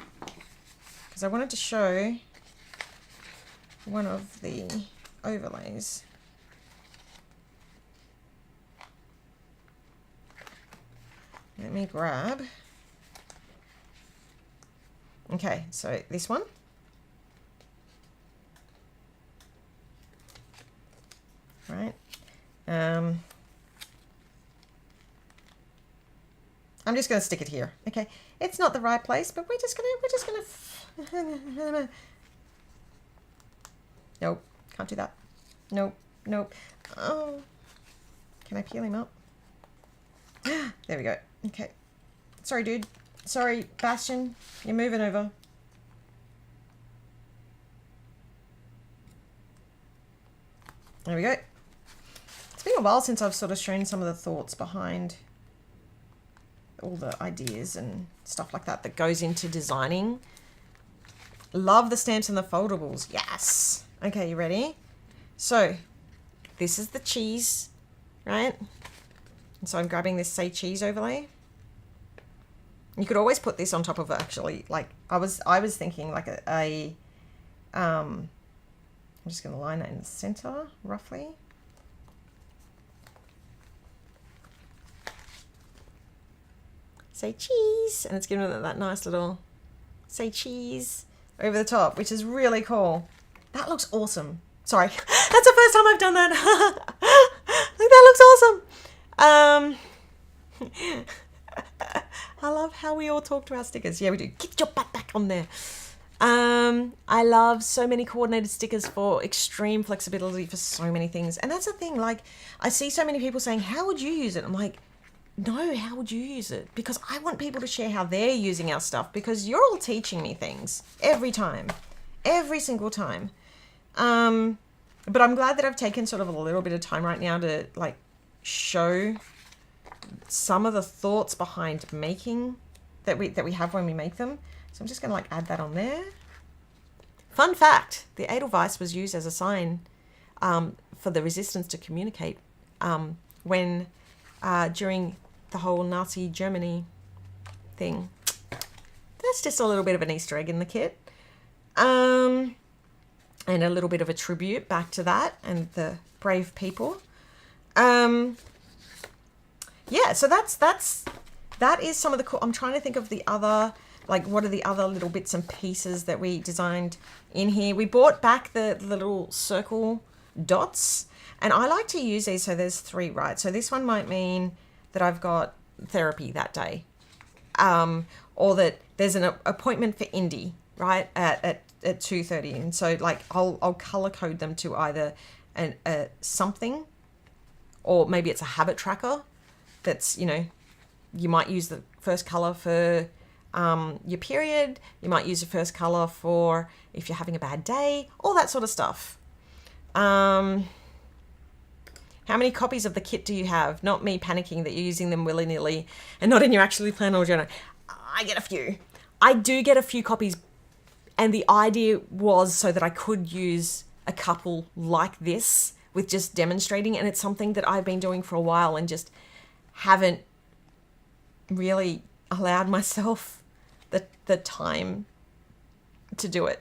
because I wanted to show one of the overlays. Let me grab. Okay, so this one. Right. I'm just going to stick it here. Okay. It's not the right place, but we're just going to Nope. Can't do that. Nope. Nope. Oh. Can I peel him up? There we go. Okay. Sorry, dude. Sorry, Bastion. You're moving over. There we go. It's been a while since I've sort of shown some of the thoughts behind all the ideas and stuff like that goes into designing. Love the stamps and the foldables. Yes. Okay, you ready? So this is the cheese, right? And so I'm grabbing this Say Cheese overlay. You could always put this on top of actually, like I was thinking like I'm just going to line that in the center roughly. Say cheese, and it's giving it that nice little say cheese over the top, which is really cool. That looks awesome. Sorry, that's the first time I've done that. Like, that looks awesome. I love how we all talk to our stickers. Yeah, we do. Get your butt back on there. I love so many coordinated stickers for extreme flexibility for so many things. And that's the thing, like, I see so many people saying, how would you use it? I'm like, no, how would you use it? Because I want people to share how they're using our stuff, because you're all teaching me things every time, every single time. But I'm glad that I've taken sort of a little bit of time right now to like show some of the thoughts behind making that we have when we make them. So I'm just going to like add that on there. Fun fact, the Edelweiss was used as a sign for the resistance to communicate when during the whole Nazi Germany thing. That's just a little bit of an Easter egg in the kit. And a little bit of a tribute back to that and the brave people. Yeah, so that is some of the cool. I'm trying to think of the other, like, what are the other little bits and pieces that we designed in here. We brought back the little circle dots, and I like to use these. So there's 3, right? So this one might mean that I've got therapy that day, or that there's an appointment for Indy, right, at 2:30, and so like I'll color code them to either a something, or maybe it's a habit tracker. That's, you know, you might use the first color for your period. You might use the first color for if you're having a bad day, all that sort of stuff. How many copies of the kit do you have? Not me panicking that you're using them willy-nilly and not in your actually planned or journal. I get a few. I do get a few copies, and the idea was so that I could use a couple like this with just demonstrating, and it's something that I've been doing for a while and just haven't really allowed myself the time to do it.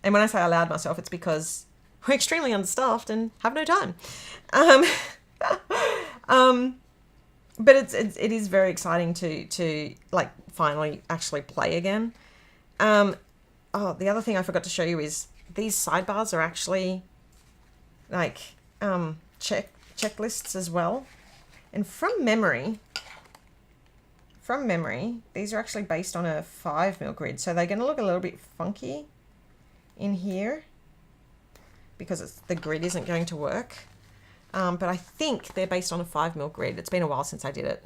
And when I say allowed myself, it's because we're extremely understaffed and have no time. But it is very exciting to like finally actually play again. Oh, the other thing I forgot to show you is these sidebars are actually like checklists as well. And from memory, these are actually based on a 5mm grid. So they're going to look a little bit funky in here because the grid isn't going to work. But I think they're based on a 5mm grid. It's been a while since I did it.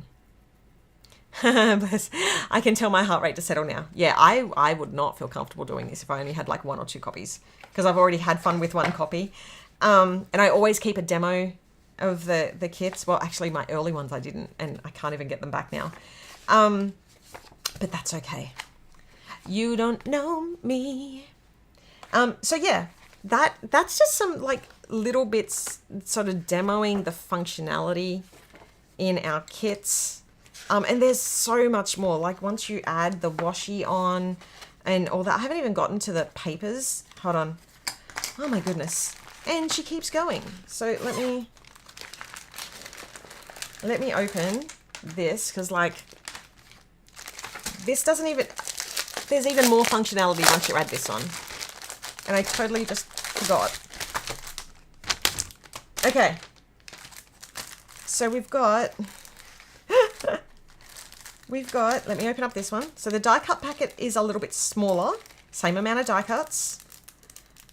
Bless. I can tell my heart rate to settle now. Yeah, I would not feel comfortable doing this if I only had like 1 or 2 copies, because I've already had fun with 1 copy. And I always keep a demo of the kits. Well, actually my early ones I didn't, and I can't even get them back now. But that's okay. You don't know me. So yeah, that's just some like little bits sort of demoing the functionality in our kits. And there's so much more. Like once you add the washi on and all that, I haven't even gotten to the papers. Hold on. Oh my goodness. And she keeps going. So let me open this, because like this doesn't even, there's even more functionality once you add this on. And I totally just forgot. Okay. So we've got, let me open up this one. So the die cut packet is a little bit smaller, same amount of die cuts.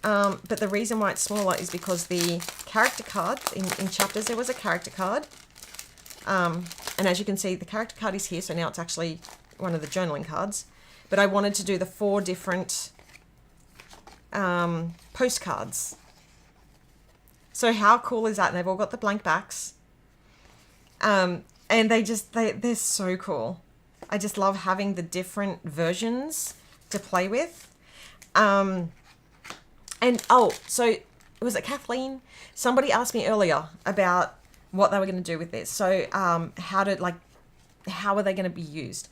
But the reason why it's smaller is because the character cards, in chapters there was a character card. And as you can see, the character card is here. So now it's actually one of the journaling cards. But I wanted to do the 4 different postcards. So how cool is that? And they've all got the blank backs. And they're so cool. I just love having the different versions to play with. And oh, so was it Kathleen? Somebody asked me earlier about what they were going to do with this. So how are they going to be used?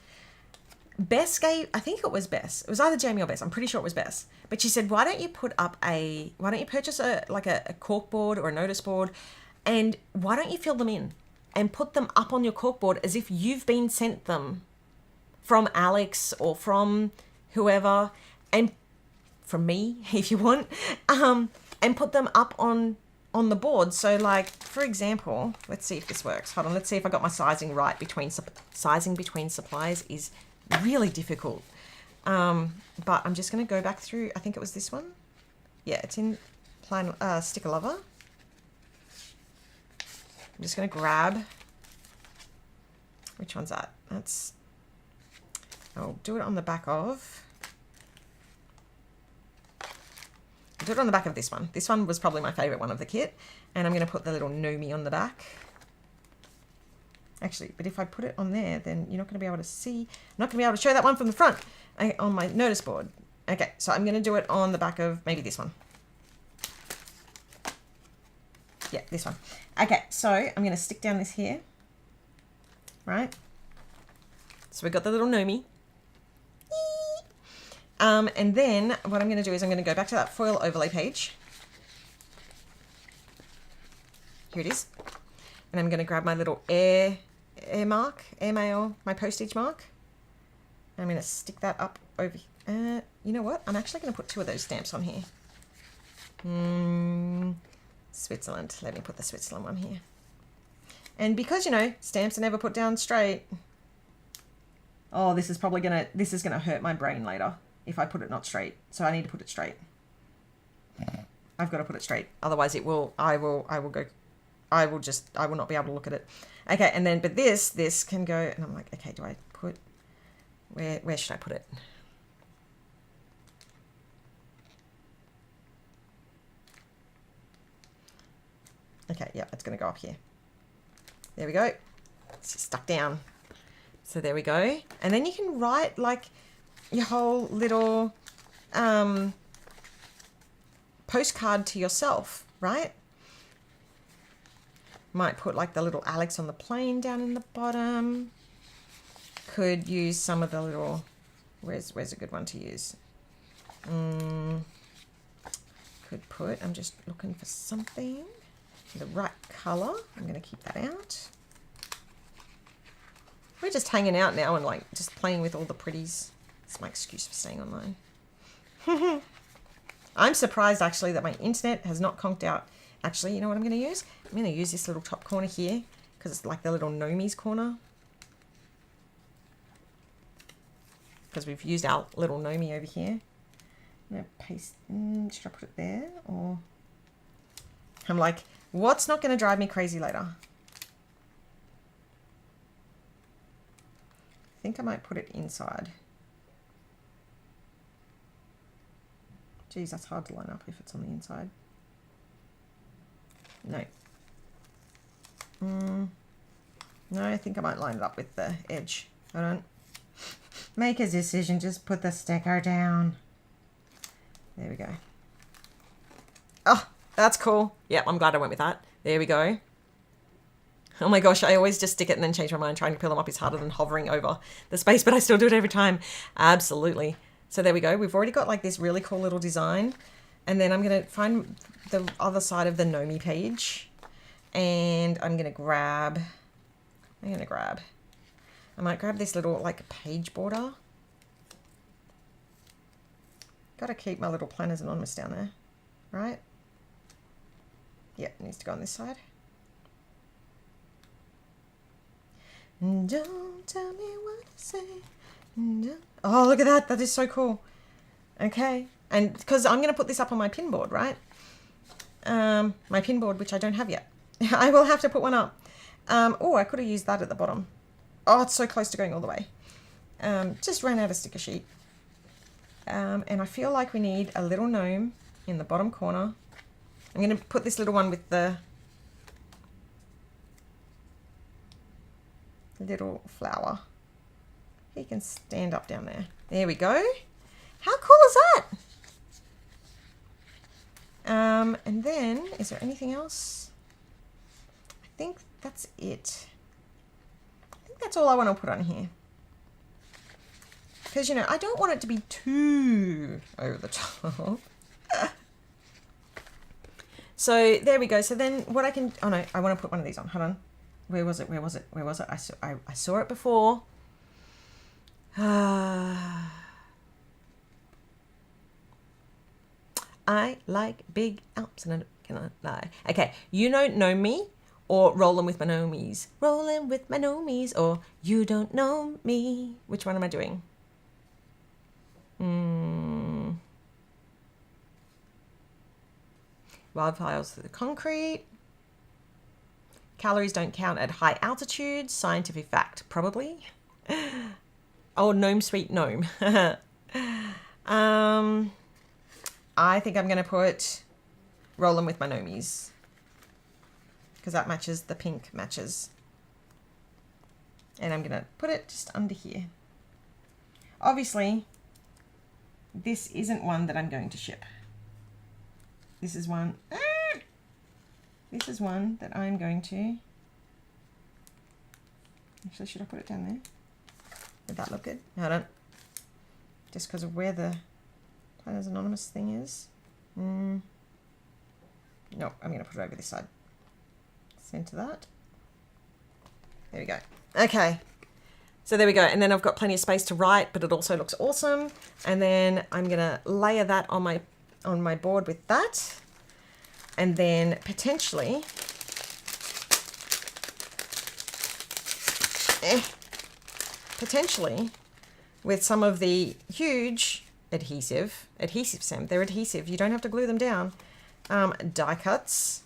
Bess gave, I think it was Bess. It was either Jamie or Bess. I'm pretty sure it was Bess. But she said, why don't you purchase a cork board or a notice board, and why don't you fill them in and put them up on your cork board as if you've been sent them from Alex or from whoever, and from me if you want, and put them up on the board. So like, for example, let's see if this works. Hold on, let's see if I got my sizing right. Sizing between supplies is really difficult. But I'm just going to go back through, I think it was this one. Yeah, it's in plain sticker lover. I'm just going to grab, which one's that? I'll do it on the back of, do it on the back of this one. This one was probably my favorite one of the kit. And I'm going to put the little Nomi on the back. Actually, but if I put it on there, then you're not going to be able to see. I'm not going to be able to show that one from the front on my notice board. Okay, so I'm going to do it on the back of maybe this one. Yeah, this one. Okay, so I'm going to stick down this here. Right? So we've got the little Nomi. And then what I'm going to do is I'm going to go back to that foil overlay page. Here it is. And I'm going to grab my little air mail, my postage mark. I'm going to stick that up over here. You know what? I'm actually going to put 2 of those stamps on here. Switzerland. Let me put the Switzerland one here. And because, you know, stamps are never put down straight. Oh, this is going to hurt my brain later if I put it not straight. So I need to put it straight. I've got to put it straight. Otherwise I will not be able to look at it. Okay, and then, but this can go, and I'm like, okay, do I put, where should I put it? Okay, yeah, it's going to go up here. There we go. It's stuck down. So there we go. And then you can write like your whole little postcard to yourself, right? Might put like the little Alex on the plane down in the bottom. Could use some of the little, where's a good one to use? Could put, I'm just looking for something. The right colour. I'm going to keep that out. We're just hanging out now and like just playing with all the pretties. That's my excuse for staying online. I'm surprised actually that my internet has not conked out. Actually, you know what I'm going to use? I'm going to use this little top corner here because it's like the little Nomi's corner. Because we've used our little Nomi over here. I'm going to paste, should I put it there? Or I'm like, what's not going to drive me crazy later? I think I might put it inside. Geez, that's hard to line up if it's on the inside. No. No, I think I might line it up with the edge. Hold on. Make a decision, just put the sticker down. There we go. Oh, that's cool. Yep, I'm glad I went with that. There we go. Oh my gosh, I always just stick it and then change my mind. Trying to peel them up is harder than hovering over the space, but I still do it every time. Absolutely. So there we go. We've already got like this really cool little design. And then I'm going to find the other side of the Nomi page. And I'm going to grab, I might grab this little like page border. Got to keep my little planners anonymous down there, right? Yep, needs to go on this side. Don't tell me what to say. Oh, look at that. That is so cool. Okay. And because I'm going to put this up on my pin board, right? My pin board, which I don't have yet. I will have to put one up. Oh, I could have used that at the bottom. Oh, it's so close to going all the way. Just ran out of sticker sheet. And I feel like we need a little gnome in the bottom corner. I'm going to put this little one with the little flower. He can stand up down there. There we go. How cool is that? And then, is there anything else? I think that's it. I think that's all I want to put on here. Because, you know, I don't want it to be too over the top. So there we go. So then what I can, oh no, I want to put one of these on. Hold on. Where was it? Where was it? Where was it? I saw it before. I like big Alps and I cannot lie. Okay, you don't know me, or rolling with my nomies. Rolling with my nomies, or you don't know me. Which one am I doing? Wildfires through the concrete. Calories don't count at high altitudes. Scientific fact, probably. Oh, gnome sweet gnome. I think I'm going to put rolling with my nomies. Because that matches, the pink matches. And I'm going to put it just under here. Obviously, this isn't one that I'm going to ship. This is one. This is one that I'm going to. Actually, should I put it down there? Would that look good? No, I don't. Just because of where the Planners Anonymous thing is. No, I'm going to put it over this side. Center that. There we go. Okay. So there we go. And then I've got plenty of space to write, but it also looks awesome. And then I'm going to layer that on my board with that. And then potentially with some of the huge adhesive, Sam, they're adhesive. You don't have to glue them down. Die cuts.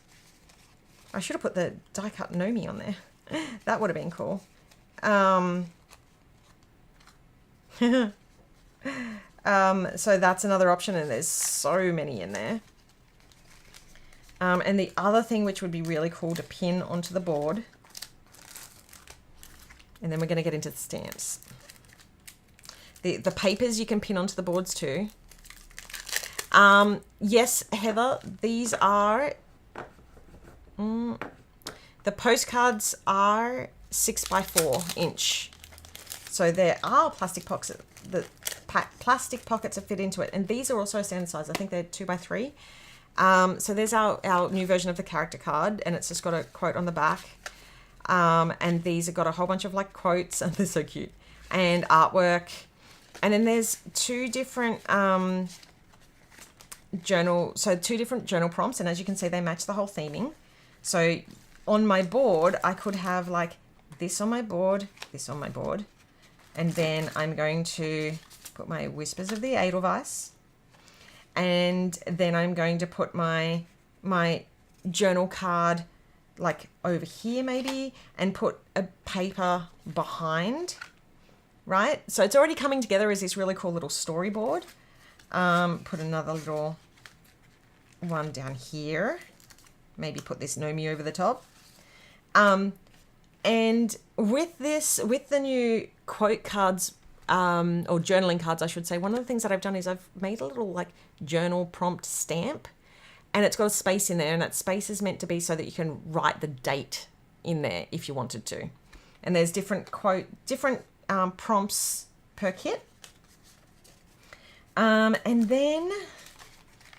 I should have put the die cut Nomi on there. That would have been cool. So that's another option, and there's so many in there. And the other thing which would be really cool to pin onto the board, and then we're going to get into the stamps. The papers you can pin onto the boards too. Yes, Heather, these are, the postcards are 6x4 inch. So there are plastic pockets, plastic pockets that fit into it. And these are also standard size. I think they're 2x3. So there's our new version of the character card, and it's just got a quote on the back. And these have got a whole bunch of like quotes, and they're so cute, and artwork. And then there's two different two different journal prompts, and as you can see, they match the whole theming. So on my board, I could have like this on my board, this on my board. And then I'm going to put my Whispers of the Edelweiss. And then I'm going to put my journal card like over here maybe, and put a paper behind, right? So it's already coming together as this really cool little storyboard. Put another little one down here. Maybe put this Nomi over the top. And with the new quote cards, or journaling cards, I should say, one of the things that I've done is I've made a little like journal prompt stamp, and it's got a space in there, and that space is meant to be so that you can write the date in there if you wanted to. And there's different prompts per kit. And then,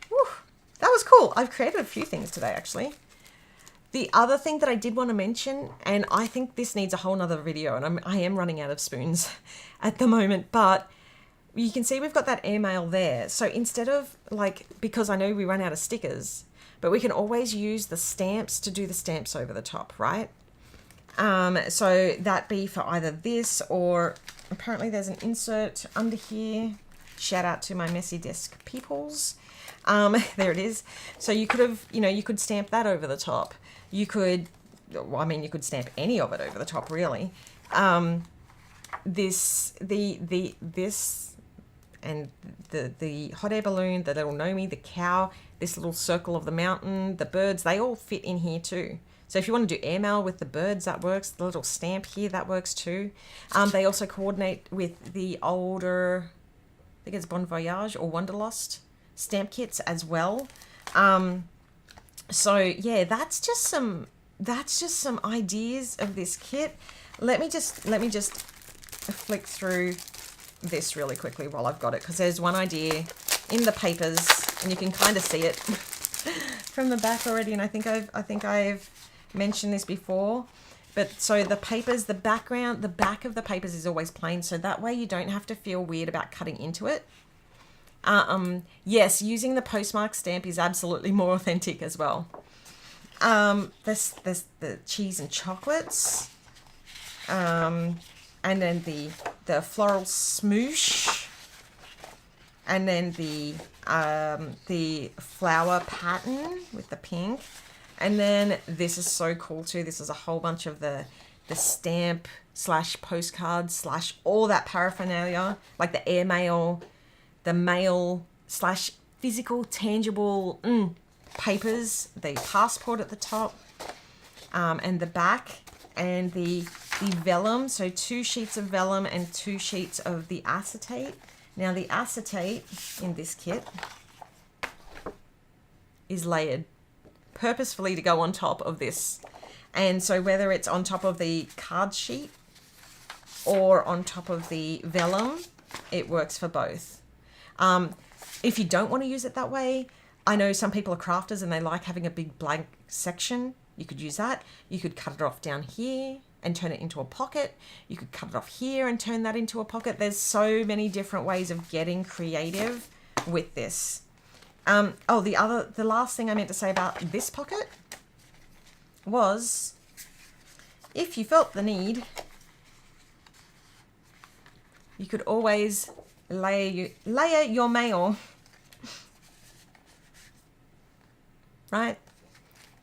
whew, that was cool. I've created a few things today, actually. The other thing that I did want to mention, and I think this needs a whole nother video, and I am running out of spoons at the moment, but you can see we've got that airmail there. So instead of like, because I know we run out of stickers, but we can always use the stamps to do the stamps over the top, right? So that be for either this, or apparently there's an insert under here. Shout out to my messy desk peoples. There it is. So you could have, you could stamp that over the top. You could, well, I mean, you could stamp any of it over the top, really. This and the hot air balloon, the little Nomi, the cow, this little circle of the mountain, the birds, they all fit in here too. So if you want to do airmail with the birds, that works. The little stamp here, that works too. They also coordinate with the older, I think it's Bon Voyage or Wanderlust stamp kits as well. So yeah, that's just some ideas of this kit. Let me just flick through this really quickly while I've got it, because there's one idea in the papers, and you can kind of see it from the back already. And I think I've mentioned this before, but so the papers, the back of the papers is always plain, so that way you don't have to feel weird about cutting into it. Yes, using the postmark stamp is absolutely more authentic as well. There's the cheese and chocolates, and then the floral smoosh, and then the flower pattern with the pink, and then this is so cool too. This is a whole bunch of the stamp / postcards / all that paraphernalia, like the airmail, the mail / physical, tangible papers, the passport at the top, and the back, and the vellum. So 2 sheets of vellum and 2 sheets of the acetate. Now the acetate in this kit is layered purposefully to go on top of this. And so whether it's on top of the card sheet or on top of the vellum, it works for both. If you don't want to use it that way, I know some people are crafters and they like having a big blank section. You could use that. You could cut it off down here and turn it into a pocket. You could cut it off here and turn that into a pocket. There's so many different ways of getting creative with this. The last thing I meant to say about this pocket was, if you felt the need, you could always layer your mail, right?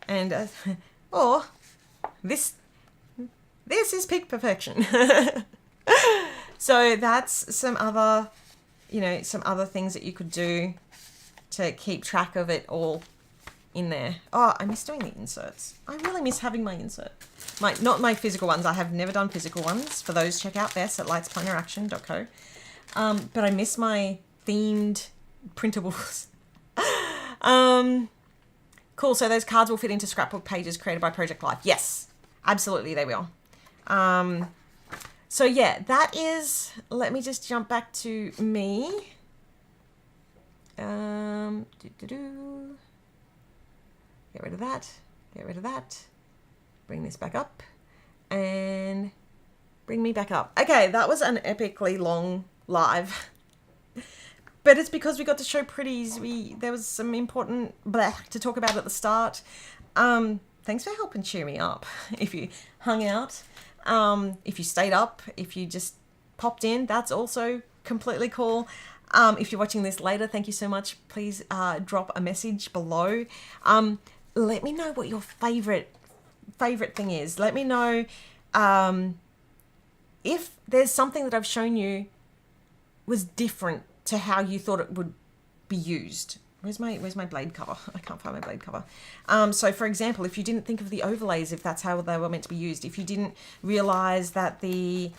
And or this is peak perfection. So that's some other things that you could do to keep track of it all in there. Oh, I miss doing the inserts. I really miss having my insert. Not my physical ones. I have never done physical ones. For those, check out Bess at lightspanneraction.co. But I miss my themed printables. Cool. So those cards will fit into scrapbook pages created by Project Life. Yes, absolutely, they will. So yeah, that is. Let me just jump back to me. Get rid of that. Get rid of that. Bring this back up, and bring me back up. Okay, that was an epically long live. But it's because we got to show pretties. There was some important blah to talk about at the start. thanks for helping cheer me up. If you hung out, if you stayed up, if you just popped in, that's also completely cool. If you're watching this later, thank you so much. Please drop a message below. Let me know what your favorite thing is. Let me know if there's something that I've shown you was different to how you thought it would be used. Where's my blade cover? I can't find my blade cover. So for example, if you didn't think of the overlays, if that's how they were meant to be used, if you didn't realize that the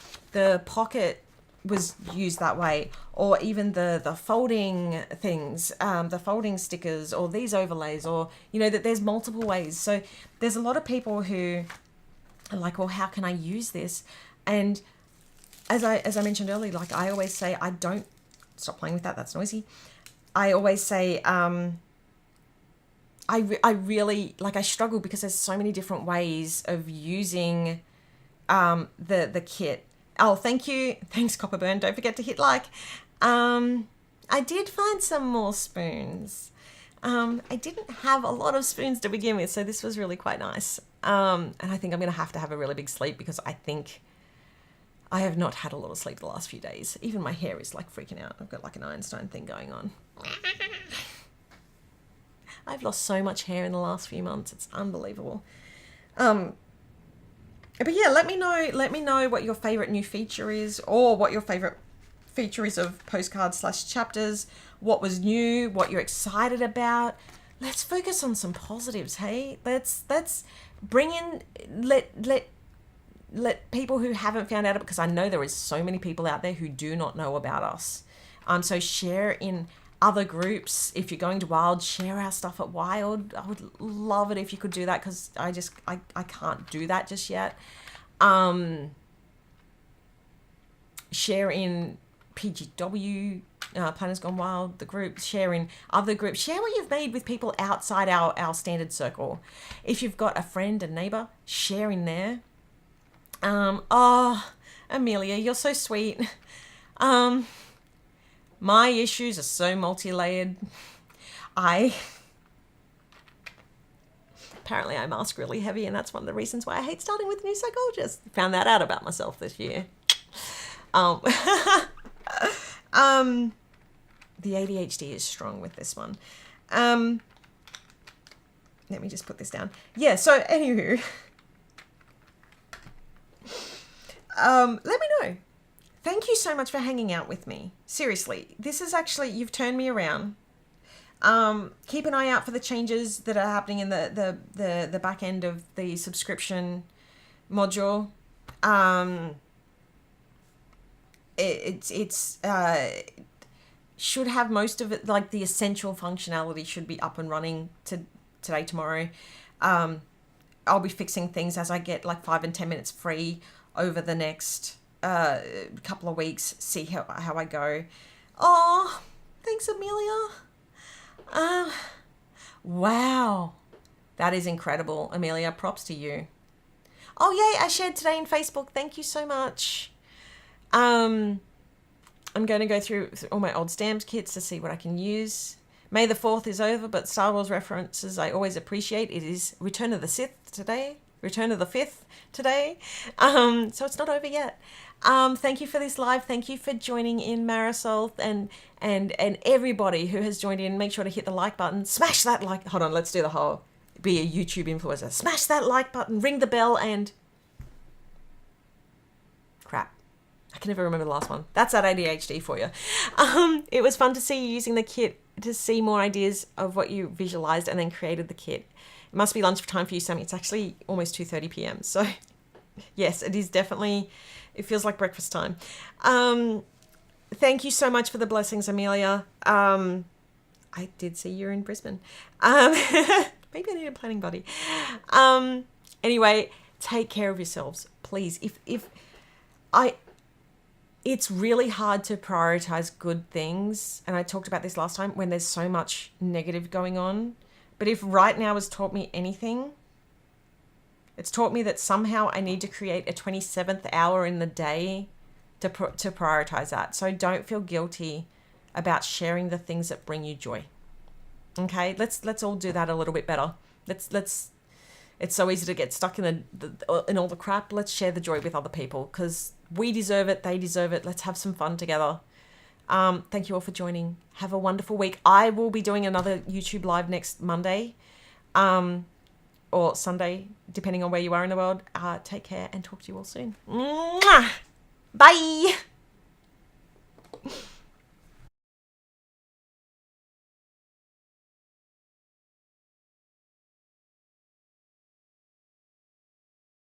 pocket was used that way, or even the folding things, the folding stickers, or these overlays, or, you know, that there's multiple ways. So there's a lot of people who are like, well, how can I use this? And as I mentioned earlier, like I always say, I don't stop playing with that. That's noisy. I always say, I really, like, I struggle because there's so many different ways of using the kit. Oh, thank you. Thanks, Copperburn. Don't forget to hit like. I did find some more spoons. I didn't have a lot of spoons to begin with, so this was really quite nice. And I think I'm going to have a really big sleep because I think I have not had a lot of sleep the last few days. Even my hair is like freaking out. I've got like an Einstein thing going on. I've lost so much hair in the last few months. It's unbelievable. But yeah, let me know what your favorite new feature is, or what your favorite feature is of postcards / chapters, what was new, what you're excited about. Let's focus on some positives, hey? Let's bring in, let people who haven't found out, because I know there is so many people out there who do not know about us. So share in other groups. If you're going to Wild, share our stuff at Wild. I would love it if you could do that, because I can't do that just yet. Share in PGW, Planners Gone Wild, the group. Share in other groups. Share what you've made with people outside our standard circle. If you've got a friend, a neighbor, share in there. Oh, Amelia, you're so sweet. My issues are so multi-layered. Apparently I mask really heavy, and that's one of the reasons why I hate starting with a new psychologist. Found that out about myself this year. The ADHD is strong with this one. Let me just put this down. Yeah, so anywho, let me know. Thank you so much for hanging out with me. Seriously, this is actually, you've turned me around. Keep an eye out for the changes that are happening in the back end of the subscription module. It's should have most of it, like the essential functionality should be up and running today, tomorrow. I'll be fixing things as I get like 5 and 10 minutes free over the next couple of weeks, see how I go. Oh, thanks, Amelia. Wow, that is incredible, Amelia. Props to you. Oh yay, I shared today in Facebook. Thank you so much. I'm going to go through all my old stamps kits to see what I can use. May the 4th is over, but Star Wars references I always appreciate. It is Return of the Sith today. Return of the 5th today. So it's not over yet. Thank you for this live. Thank you for joining in, Marisol, and everybody who has joined in. Make sure to hit the like button. Smash that like. Hold on, let's do the whole be a YouTube influencer. Smash that like button, ring the bell, and crap. I can never remember the last one. That's that ADHD for you. It was fun to see you using the kit to see more ideas of what you visualized and then created the kit. It must be lunchtime for you, Sami. It's actually almost 2:30 p.m. So yes, it is definitely, it feels like breakfast time. Thank you so much for the blessings, Amelia. I did see you in Brisbane. Maybe I need a planning buddy. Anyway, take care of yourselves, please. It's really hard to prioritize good things. And I talked about this last time when there's so much negative going on. But if right now has taught me anything, it's taught me that somehow I need to create a 27th hour in the day to prioritize that. So don't feel guilty about sharing the things that bring you joy. Okay, let's all do that a little bit better. Let's It's so easy to get stuck in all the crap. Let's share the joy with other people because we deserve it. They deserve it. Let's have some fun together. Thank you all for joining. Have a wonderful week. I will be doing another YouTube live next Monday or Sunday, depending on where you are in the world. Take care and talk to you all soon. Mwah! Bye.